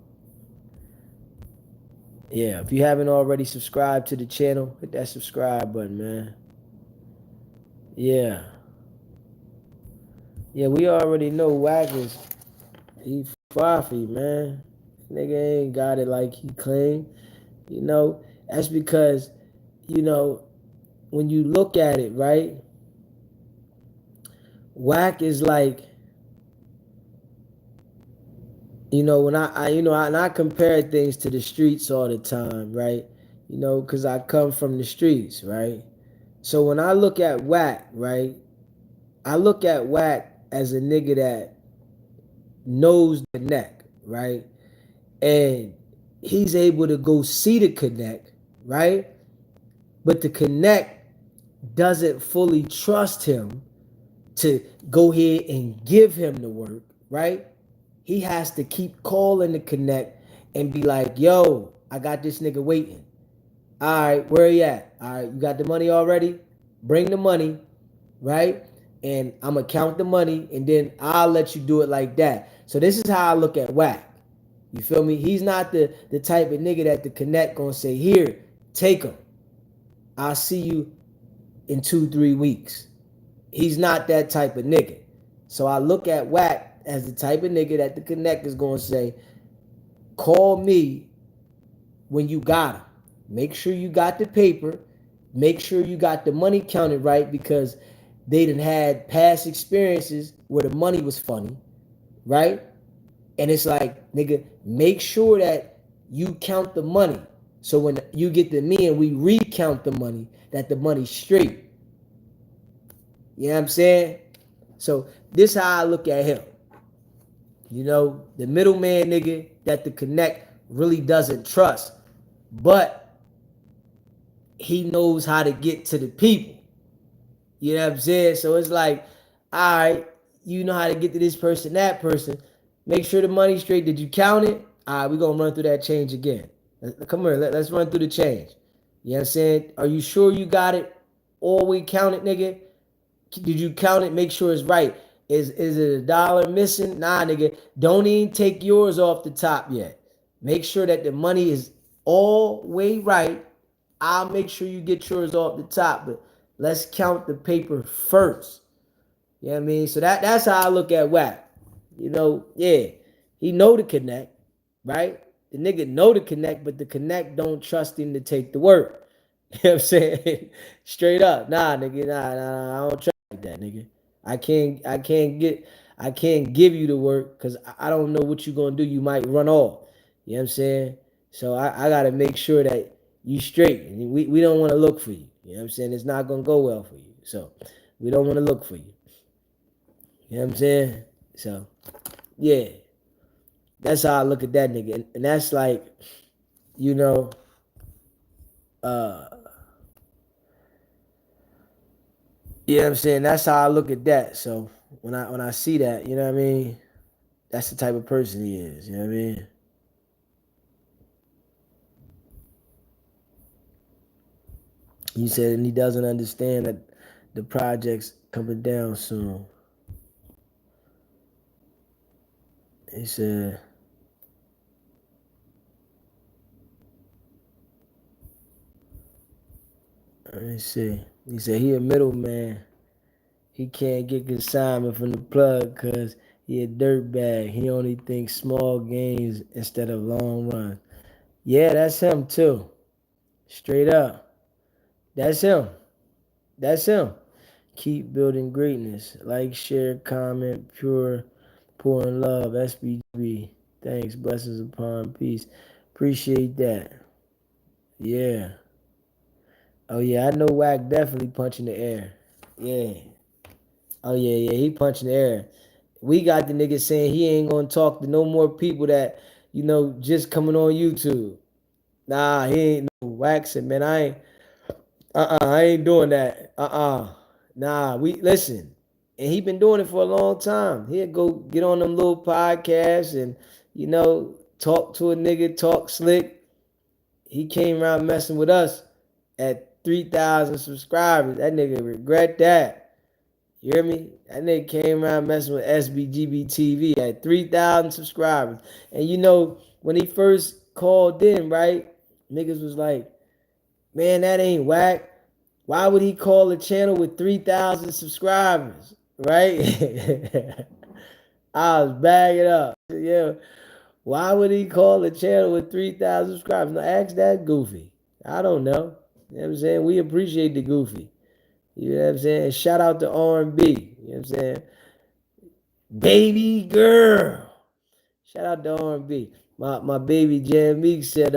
Yeah, if you haven't already subscribed to the channel, hit that subscribe button, man. Yeah. Yeah, we already know Wack is, he frothy, man. Nigga ain't got it like he claimed. You know, that's because, you know, when you look at it, right? Wack is like, you know, when and I compare things to the streets all the time, right? You know, because I come from the streets, right? So when I look at Wack, right? I look at Wack as a nigga that knows the neck, right? And he's able to go see the connect, right? But the connect doesn't fully trust him to go ahead and give him the work, right? He has to keep calling the connect and be like, yo, I got this nigga waiting. All right, where he at? All right, you got the money already? Bring the money, right? And I'm gonna count the money, and then I'll let you do it like that. So this is how I look at Wack. You feel me? He's not the type of nigga that the connect gonna say, here, take him. I'll see you in 2-3 weeks. He's not that type of nigga. So I look at Wack as the type of nigga that the connect is gonna say, call me when you got him. Make sure you got the paper. Make sure you got the money counted right, because they done had past experiences where the money was funny, right? And it's like, nigga, make sure that you count the money. So when you get to me and we recount the money, that the money's straight. You know what I'm saying? So this is how I look at him. You know, the middleman nigga that the connect really doesn't trust. But he knows how to get to the people. You know what I'm saying? So it's like, all right, you know how to get to this person, that person. Make sure the money's straight. Did you count it? All right, we're going to run through that change again. Come here, let's run through the change. You know what I'm saying? Are you sure you got it? All we counted, nigga? Did you count it? Make sure it's right. Is it a dollar missing? Nah, nigga. Don't even take yours off the top yet. Make sure that the money is all way right. I'll make sure you get yours off the top, but let's count the paper first. You know what I mean? So that's how I look at Wack. You know, yeah. He know the connect, right? The nigga know the connect, but the connect don't trust him to take the work. You know what I'm saying? Straight up. Nah, nigga, nah, I don't trust like that, nigga. I can't give you the work because I don't know what you're gonna do. You might run off. You know what I'm saying? So I gotta make sure that you straight. And we don't want to look for you. You know what I'm saying? It's not gonna go well for you. So we don't want to look for you. You know what I'm saying? So yeah. That's how I look at that nigga. And that's like, you know, uh you know what I'm saying? That's how I look at that. So when I see that, you know what I mean? That's the type of person he is, you know what I mean? He said, and he doesn't understand that the project's coming down soon. He said, let me see. He said he a middleman. He can't get consignment from the plug because he a dirtbag. He only thinks small games instead of long runs. Yeah, that's him too. Straight up. That's him. That's him. Keep building greatness. Like, share, comment, pouring love. Sbgbtv. Thanks. Blessings upon peace. Appreciate that. Yeah. Oh yeah, I know Wack definitely punching the air. Yeah. Oh yeah, yeah, he punching the air. We got the nigga saying he ain't gonna talk to no more people that, you know, just coming on YouTube. Nah, he ain't no waxing, man. I ain't doing that. Nah, we listen. And he been doing it for a long time. He'll go get on them little podcasts and, talk to a nigga, talk slick. He came around messing with us at 3,000 subscribers. That nigga regret that. You hear me? That nigga came around messing with Sbgbtv at 3,000 subscribers. And when he first called in, right? Niggas was like, man, that ain't whack. Why would he call a channel with 3,000 subscribers? Right? I was bagging up. Yeah. Why would he call a channel with 3,000 subscribers? Now, ask that goofy. I don't know. You know what I'm saying? We appreciate the goofy. You know what I'm saying? Shout out to R&B. You know what I'm saying? Baby girl. Shout out to R&B. My baby Jan Meek said,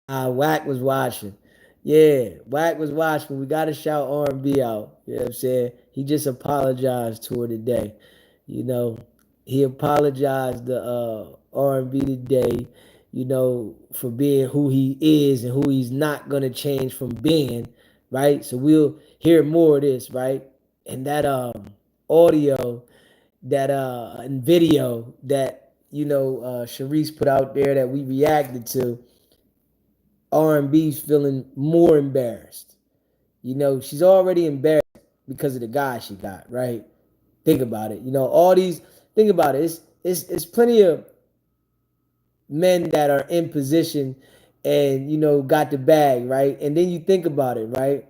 Wack was watching. Yeah, Wack was watching. We got to shout R&B out. You know what I'm saying? He just apologized to her today. He apologized to R&B today, for being who he is and who he's not going to change from being, right? So we'll hear more of this, right? And that audio, that and video that, Sharice put out there that we reacted to, R&B's feeling more embarrassed. She's already embarrassed because of the guy she got, right? Think about it. Think about it. It's plenty of men that are in position and, got the bag, right? And then you think about it, right?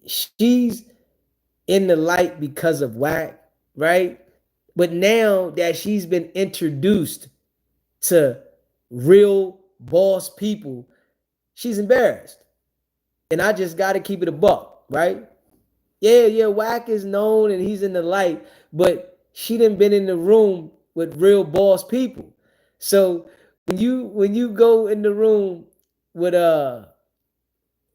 She's in the light because of whack, right? But now that she's been introduced to real boss people, she's embarrassed. And I just got to keep it a buck, right? Yeah, Wack is known and he's in the light, but she done been in the room with real boss people. So when you go in the room with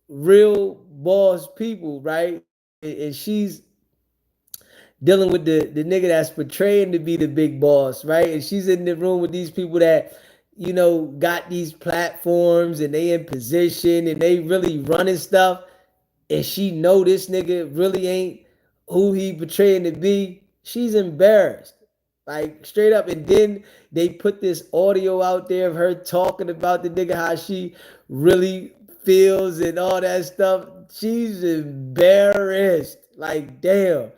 real boss people, right? And she's dealing with the nigga that's portraying to be the big boss, right? And she's in the room with these people that, got these platforms and they in position and they really running stuff. And she know this nigga really ain't who he portraying to be. She's embarrassed. Like straight up. And then they put this audio out there of her talking about the nigga, how she really feels and all that stuff. She's embarrassed. Like, damn.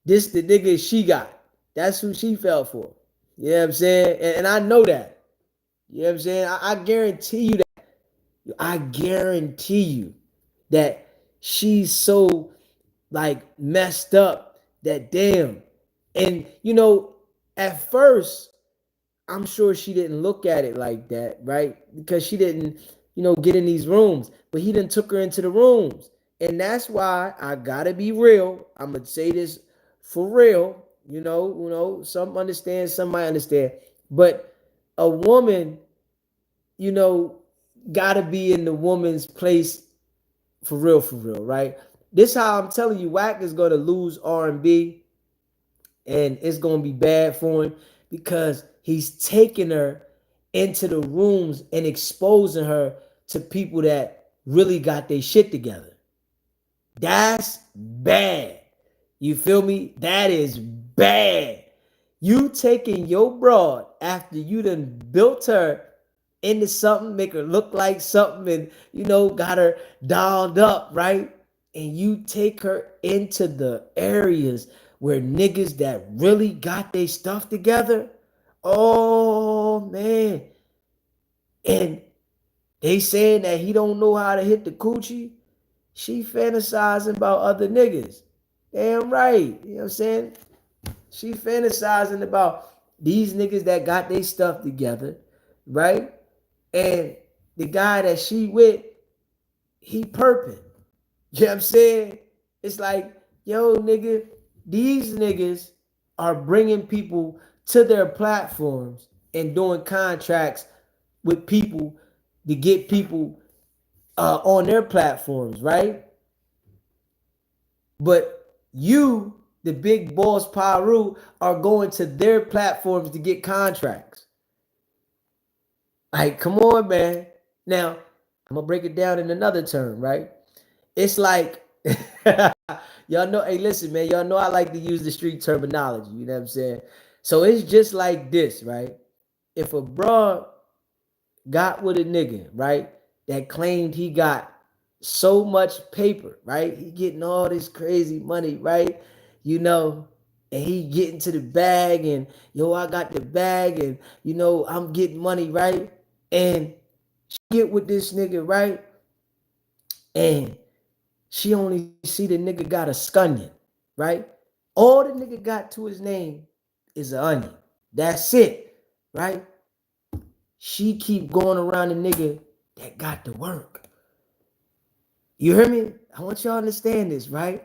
This the nigga she got. That's who she fell for. You know what I'm saying? And I know that. You know what I'm saying? I guarantee you that. I guarantee you that she's so like messed up that damn. And at first, I'm sure she didn't look at it like that, right? Because she didn't, get in these rooms. But he done took her into the rooms. And that's why I gotta be real. I'm gonna say this for real. Some understand, some might understand. But a woman, you know, gotta be in the woman's place for real, right? This how I'm telling you, Wack is gonna lose R&B and it's gonna be bad for him because he's taking her into the rooms and exposing her to people that really got their shit together. That's bad. You feel me? That is bad. You taking your broad after you done built her into something, make her look like something, and got her dolled up, right? And you take her into the areas where niggas that really got their stuff together. Oh man. And they saying that he don't know how to hit the coochie. She fantasizing about other niggas. Damn right. You know what I'm saying? She fantasizing about these niggas that got their stuff together, right? And the guy that she with, he perping. You know what I'm saying? It's like, yo, nigga, these niggas are bringing people to their platforms and doing contracts with people to get people on their platforms, right? But you, the big boss Paru, are going to their platforms to get contracts. Like, come on, man. Now, I'm going to break it down in another term, right? it's like y'all know, hey, listen, man, y'all know I like to use the street terminology, you know what I'm saying? So it's just like this, right? If a broad got with a nigga, right, that claimed he got so much paper, right? He getting all this crazy money, right? You know, and he getting to the bag and yo, I got the bag and you know, I'm getting money, right? And she get with this nigga, right? And she only see the nigga got a scunion, right? All the nigga got to his name is an onion. That's it, right? She keep going around the nigga that got to work. You hear me? I want y'all to understand this, right?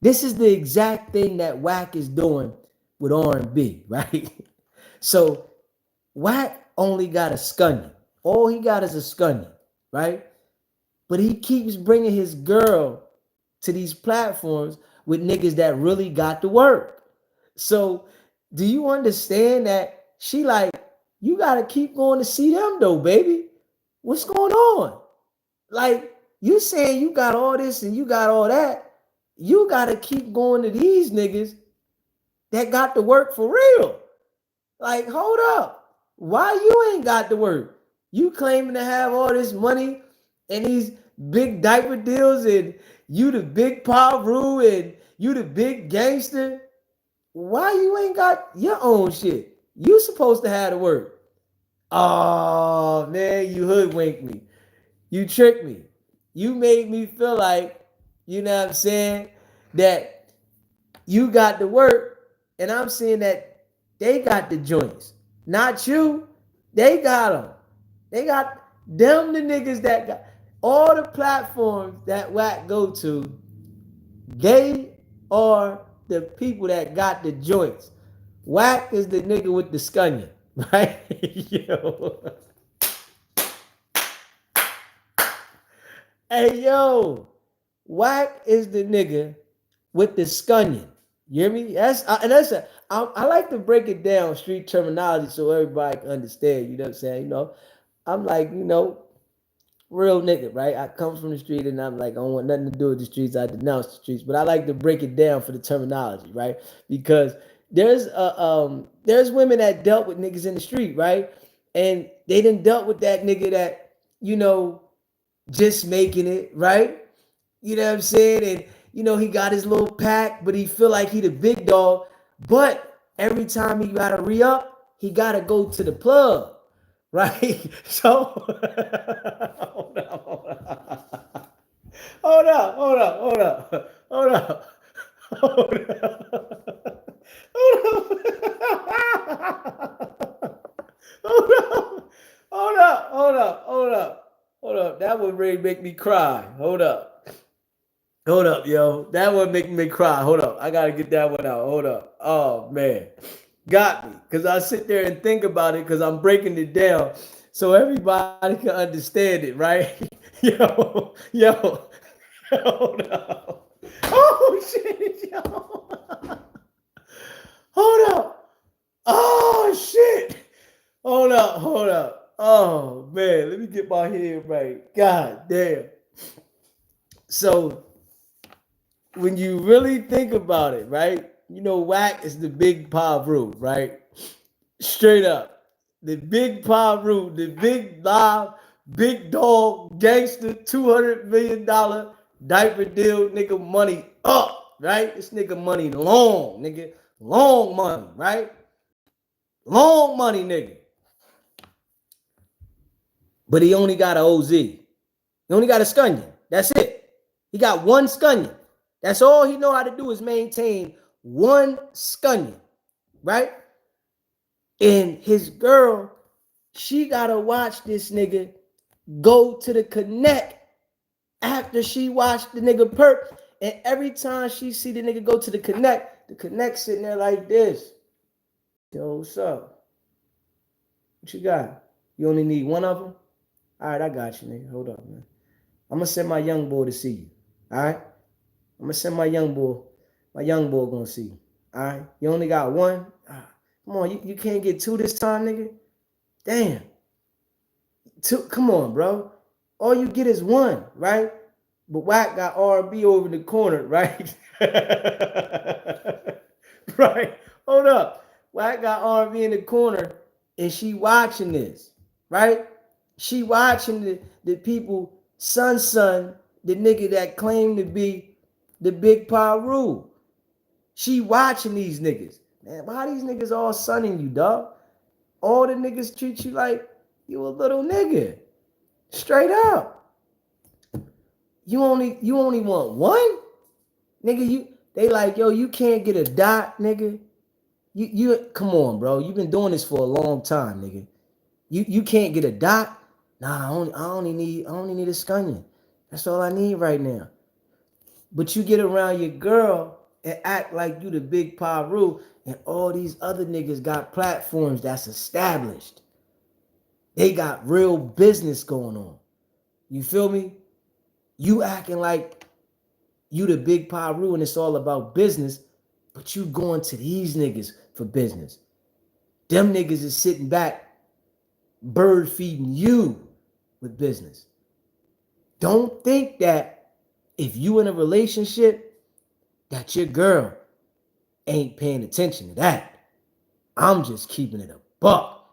This is the exact thing that Wack is doing with R&B, right? So Wack only got a scunion. All he got is a scunion, right? But he keeps bringing his girl to these platforms with niggas that really got to work. So do you understand that she like, you got to keep going to see them though, baby? What's going on? Like, you saying you got all this and you got all that. You got to keep going to these niggas that got to work for real. Like, hold up. Why you ain't got to work? You claiming to have all this money and these big diaper deals and you the big Paru and you the big gangster. Why you ain't got your own shit? You supposed to have to work. Oh, man, you hoodwinked me. You tricked me. You made me feel like, you know what I'm saying, that you got to work, and I'm saying that they got the joints. Not you. They got them. They got them, the niggas that got all the platforms that Wack go to. They are the people that got the joints. Wack is the nigga with the scunion, right? Yo. Hey, yo. Wack is the nigga with the scunion. You hear me? I like to break it down street terminology so everybody can understand. You know what I'm saying? You know, I'm like, you know, real nigga, right? I come from the street and I'm like, I don't want nothing to do with the streets. I denounce the streets, but I like to break it down for the terminology, right? Because there's women that dealt with niggas in the street, right? And they done dealt with that nigga that, you know, just making it, right? You know what I'm saying? And you know, he got his little pack, but he feel like he the big dog. But every time he gotta re-up, he gotta go to the plug, right? So hold up, hold up, hold up, hold up, hold up, hold up, hold up, hold up, hold up, hold up, hold up. That would really make me cry. Hold up. Hold up, yo. That one make me cry. Hold up. I gotta get that one out. Hold up. Oh man. Got me. Cause I sit there and think about it because I'm breaking it down so everybody can understand it, right? Yo. Hold up. Oh shit, yo. Hold up. Oh shit. Hold up. Oh man. Let me get my head right. God damn. So when you really think about it, right? You know, Wack is the big Paru, right? Straight up. The big Paru, the big live, big dog, gangster, $200 million diaper deal, nigga, money up, right? This nigga money long, nigga. Long money, right? Long money, nigga. But he only got an OZ. He only got a scunion. That's it. He got one scunion. That's all he know how to do is maintain one scunion, right? And his girl, she gotta watch this nigga go to the connect after she watched the nigga perk. And every time she see the nigga go to the connect sitting there like this. Yo, what's up? What you got? You only need one of them? All right, I got you, nigga. Hold up, man. I'm gonna send my young boy to see you. All right? I'm gonna send my young boy. My young boy gonna see you. All right? You only got one? Come on, you can't get two this time, nigga? Damn. Two, come on, bro. All you get is one, right? But Wack got R&B over in the corner, right? Right. Hold up. Wack got R&B in the corner, and she watching this, right? She watching the people, son, the nigga that claimed to be the big Paru. She watching these niggas. Man, why these niggas all sunning you, dog? All the niggas treat you like you a little nigga. Straight up. You only want one? Nigga, they like, yo, you can't get a dot, nigga. You come on, bro. You've been doing this for a long time, nigga. You can't get a dot? Nah, I only need a scunion. That's all I need right now. But you get around your girl and act like you the big Paru, and all these other niggas got platforms that's established. They got real business going on. You feel me? You acting like you the big Paru and it's all about business, but you going to these niggas for business. Them niggas is sitting back, bird feeding you with business. Don't think that if you in a relationship, that your girl ain't paying attention to that. I'm just keeping it a buck.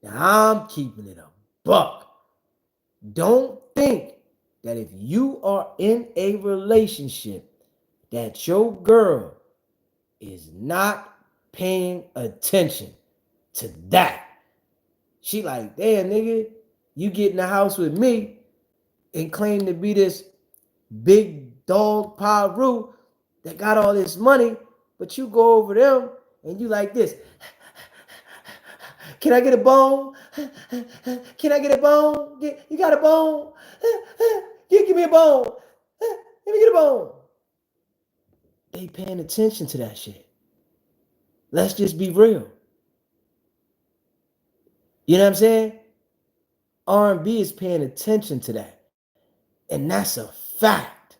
Now I'm keeping it a buck. Don't think that if you are in a relationship, that your girl is not paying attention to that. She like, damn, nigga, you get in the house with me and claim to be this big dog Paru that got all this money, but you go over them and you like this. Can I get a bone? Can I get a bone? You got a bone? Give me a bone. Let me get a bone. They paying attention to that shit. Let's just be real. You know what I'm saying? R&B is paying attention to that. And that's a fact.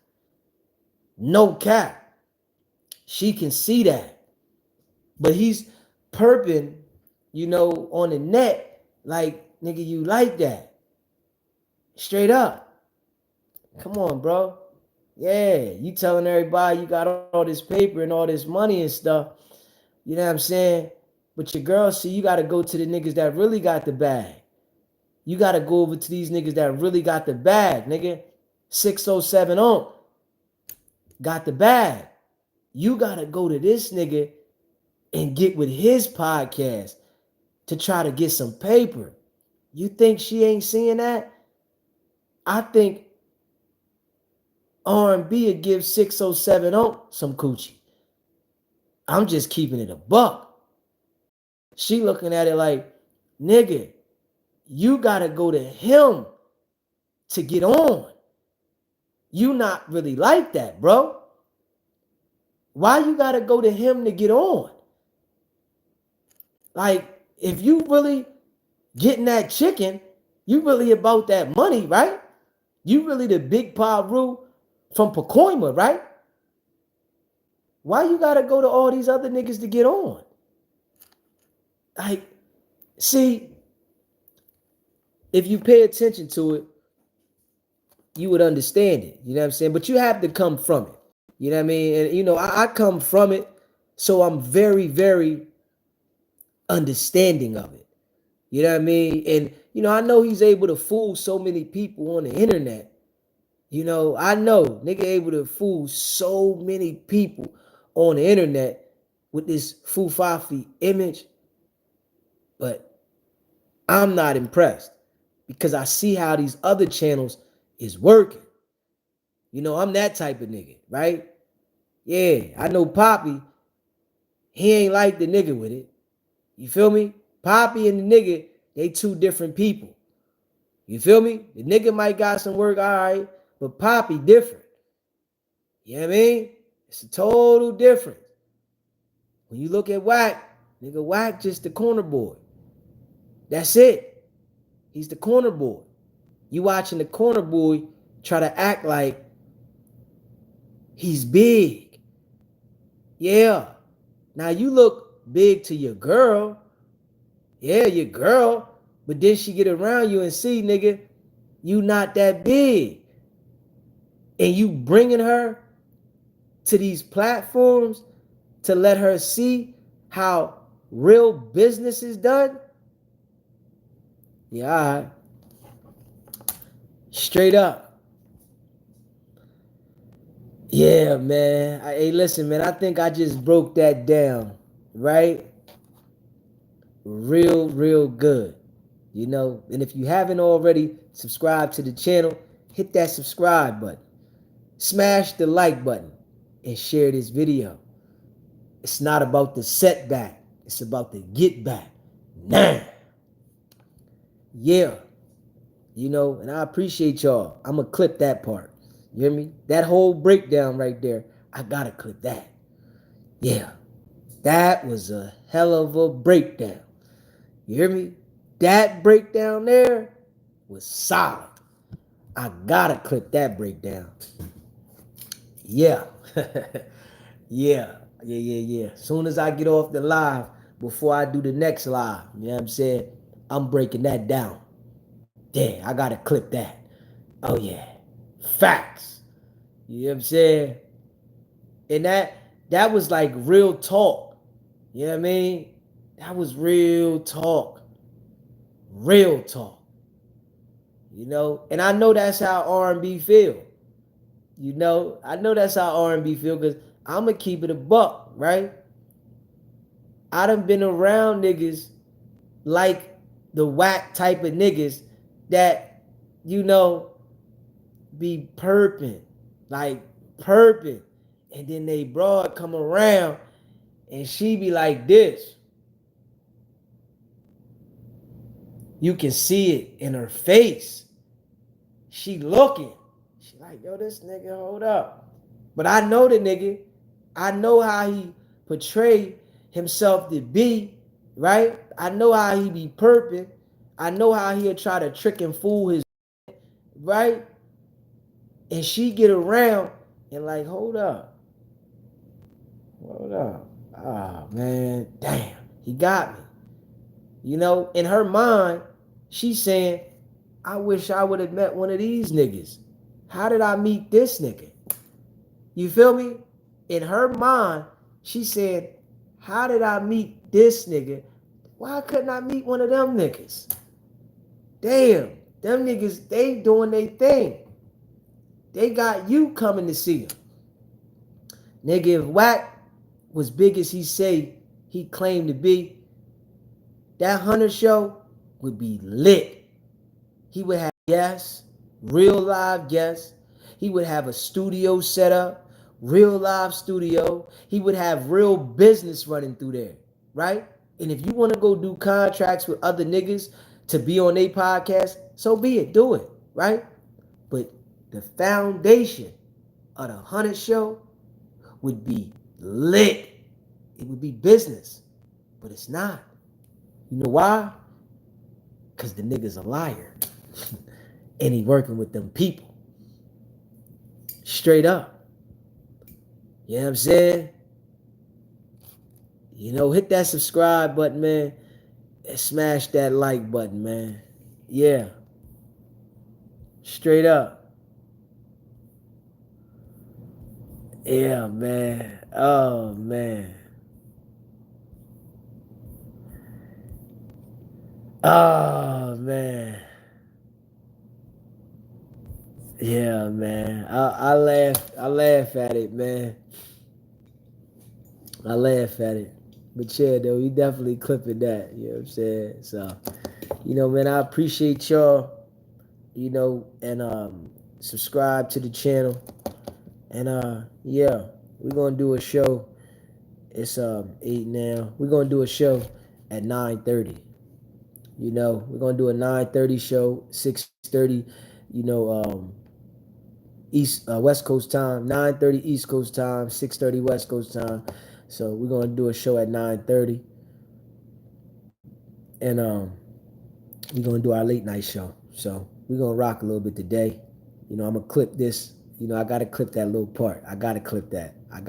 No cap. She can see that. But he's perping, on the net like, nigga, you like that. Straight up. Come on, bro. Yeah, you telling everybody you got all this paper and all this money and stuff. You know what I'm saying? But your girl, see, you got to go to the niggas that really got the bag. You got to go over to these niggas that really got the bag, nigga. 607 on. Got the bag. You got to go to this nigga and get with his podcast to try to get some paper. You think she ain't seeing that? I think R&B would give 607 on some coochie. I'm just keeping it a buck. She looking at it like, nigga, you gotta go to him to get on. You not really like that, bro. Why you gotta go to him to get on? Like, if you really getting that chicken, you really about that money, right? You really the big Paru from Pacoima, right? Why you gotta go to all these other niggas to get on? Like, see, if you pay attention to it, you would understand it. You know what I'm saying? But you have to come from it. You know what I mean? And, I come from it, so I'm very, very understanding of it. You know what I mean? And, I know he's able to fool so many people on the internet. I know nigga able to fool so many people on the internet with this Fufafi image, but I'm not impressed because I see how these other channels is working. I'm that type of nigga, right? Yeah, I know Poppy, he ain't like the nigga with it. You feel me? Poppy and the nigga, they two different people. You feel me? The nigga might got some work, all right, but Poppy different. You know what I mean? It's a total difference. When you look at Wack, nigga, Wack just the corner boy. That's it. He's the corner boy. You watching the corner boy try to act like he's big. Yeah. Now you look big to your girl. Yeah, your girl. But then she get around you and see, nigga, you not that big. and you bringing her to these platforms to let her see how real business is done, yeah, all right. Straight up. Yeah, man. Hey, listen, man, I think I just broke that down, right? Real good. And if you haven't already subscribed to the channel, hit that subscribe button. Smash the like button and share this video. It's not about the setback. It's about the get back. Now. Yeah. And I appreciate y'all. I'm going to clip that part. You hear me? That whole breakdown right there, I got to clip that. Yeah. That was a hell of a breakdown. You hear me? That breakdown there was solid. I got to clip that breakdown. Yeah. Yeah. Soon as I get off the live, before I do the next live, you know what I'm saying? I'm breaking that down. Yeah, I gotta clip that. Oh yeah. Facts. You know what I'm saying? And that was like real talk. You know what I mean? That was real talk. Real talk. And I know that's how R&B feel. I know that's how R&B feel because I'ma keep it a buck, right? I done been around niggas like the whack type of niggas that, be perping, like perping. And then they broad come around and she be like this. You can see it in her face. She looking. She like, yo, this nigga, hold up. But I know the nigga. I know how he portray himself to be, right? I know how he be perping. I know how he'll try to trick and fool his, right? And she get around and like, hold up. Ah, man, damn, he got me. In her mind, she's saying, I wish I would have met one of these niggas. How did I meet this nigga? You feel me? In her mind, she said, how did I meet this nigga? Why couldn't I meet one of them niggas? Damn, them niggas, they doing their thing. They got you coming to see them. Nigga, if Wack was big as he say he claimed to be, that Hunter show would be lit. He would have guests, real live guests. He would have a studio set up, real live studio. He would have real business running through there, right? And if you want to go do contracts with other niggas to be on their podcast, so be it, do it, right? But the foundation of the Hunter show would be lit. It would be business, but it's not. You know why? Because the nigga's a liar. And he working with them people. Straight up. You know what I'm saying? Hit that subscribe button, man. And smash that like button, man. Yeah. Straight up. Yeah, man. Oh, man. Oh, man. Yeah, man. I laugh at it, man. I laugh at it. But yeah, though, we definitely clipping that. You know what I'm saying? So, man, I appreciate y'all, and subscribe to the channel. And yeah, we're gonna do a show. It's 8 now. We're gonna do a show at 9:30. We're gonna do a 9:30 show, 6:30, West Coast time, 9:30 East Coast time, 6:30 West Coast time. So we're gonna do a show at 9:30, and we're gonna do our late night show. So we're gonna rock a little bit today. I'm gonna clip this. I gotta clip that little part. I gotta clip that. I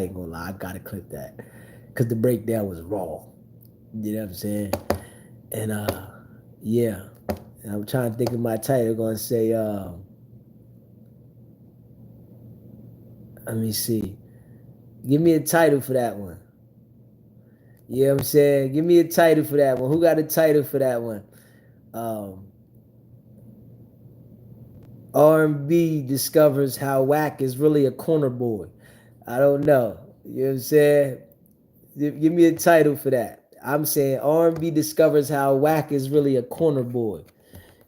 ain't gonna lie. I gotta clip that because the breakdown was raw. You know what I'm saying? And yeah. And I'm trying to think of my title. Gonna say Let me see. Give me a title for that one. You know what I'm saying? Give me a title for that one. Who got a title for that one? Um, R&B discovers how Whack is really a corner boy. I don't know. You know what I'm saying? Give me a title for that. I'm saying R&B discovers how Whack is really a corner boy.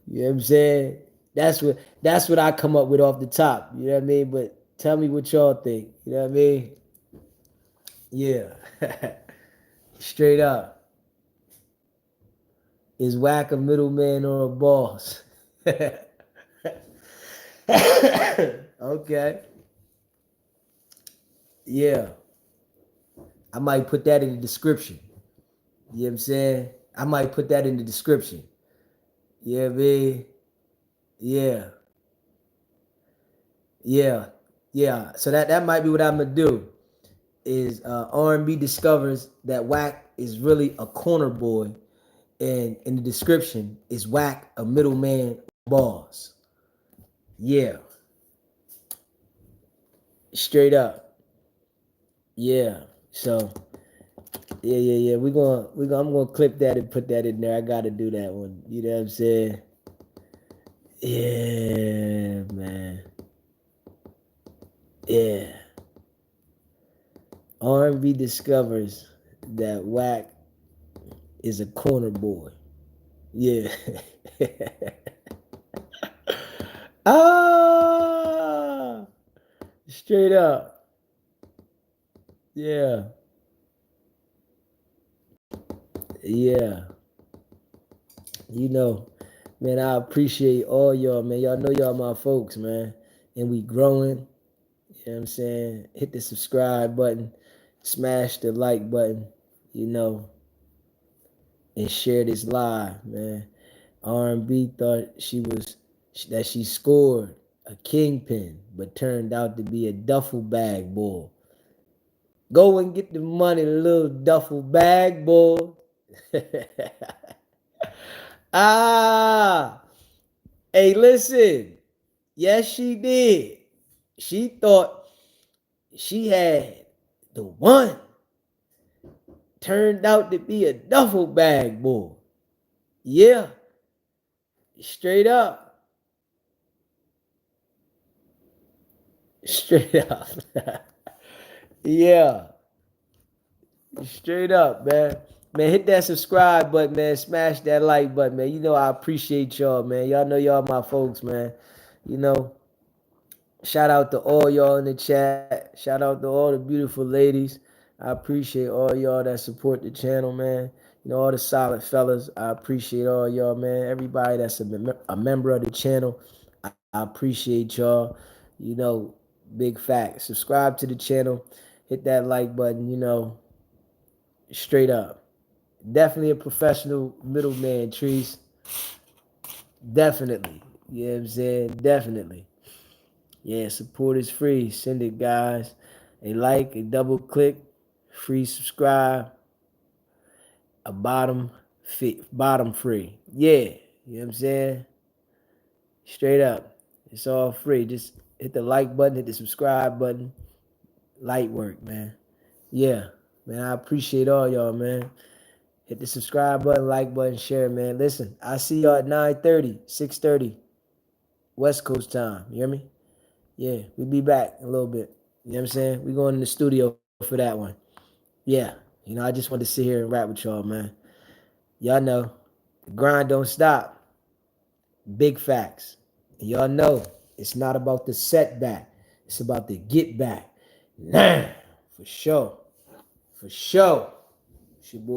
You know what I'm saying? That's what I come up with off the top. You know what I mean? But tell me what y'all think. You know what I mean? Yeah. Straight up. Is Whack a middleman or a boss? Okay. Yeah. I might put that in the description. You know what I'm saying? I might put that in the description. Yeah, man. Yeah. Yeah. Yeah. So that might be what I'm gonna do. Is R&B discovers that Whack is really a corner boy, and in the description is Whack a middleman boss. Yeah. Straight up. Yeah. So yeah. I'm gonna clip that and put that in there. I gotta do that one. You know what I'm saying? Yeah, man. Yeah. R&B discovers that Whack is a corner boy. Yeah. Ah, straight up. Yeah. Yeah. You know, man, I appreciate all y'all, man. Y'all know y'all my folks, man. And we growing. You know what I'm saying? Hit the subscribe button, smash the like button, you know, and share this live, man. R&B thought she scored a kingpin, but turned out to be a duffel bag bull. Go and get the money, little duffel bag bull. Ah, hey, listen. Yes, she did. She thought she had the one. Turned out to be a duffel bag bull. Yeah, straight up. Straight up. Yeah, straight up, man. Man, hit that subscribe button, man. Smash that like button, man. You know I appreciate y'all, man. Y'all know y'all my folks, man. You know, shout out to all y'all in the chat. Shout out to all the beautiful ladies. I appreciate all y'all that support the channel, man. You know, all the solid fellas. I appreciate all y'all, man. Everybody that's a member of the channel. I appreciate y'all. You know, big fact. Subscribe to the channel. Hit that like button, you know, straight up. Definitely a professional middleman, Trees. Definitely. You know what I'm saying? Definitely. Yeah, support is free. Send it, guys. A like, a double click, free subscribe, a bottom free. Yeah, you know what I'm saying? Straight up. It's all free. Just hit the like button, hit the subscribe button. Light work, man. Yeah, man, I appreciate all y'all, man. Hit the subscribe button, like button, share, man. Listen, I see y'all at 9:30, 6:30, West Coast time. You hear me? Yeah, we'll be back in a little bit. You know what I'm saying? We going in the studio for that one. Yeah, you know, I just want to sit here and rap with y'all, man. Y'all know, the grind don't stop. Big facts. And y'all know, it's not about the setback. It's about the get back. Nah, for sure. For sure. It's your boy.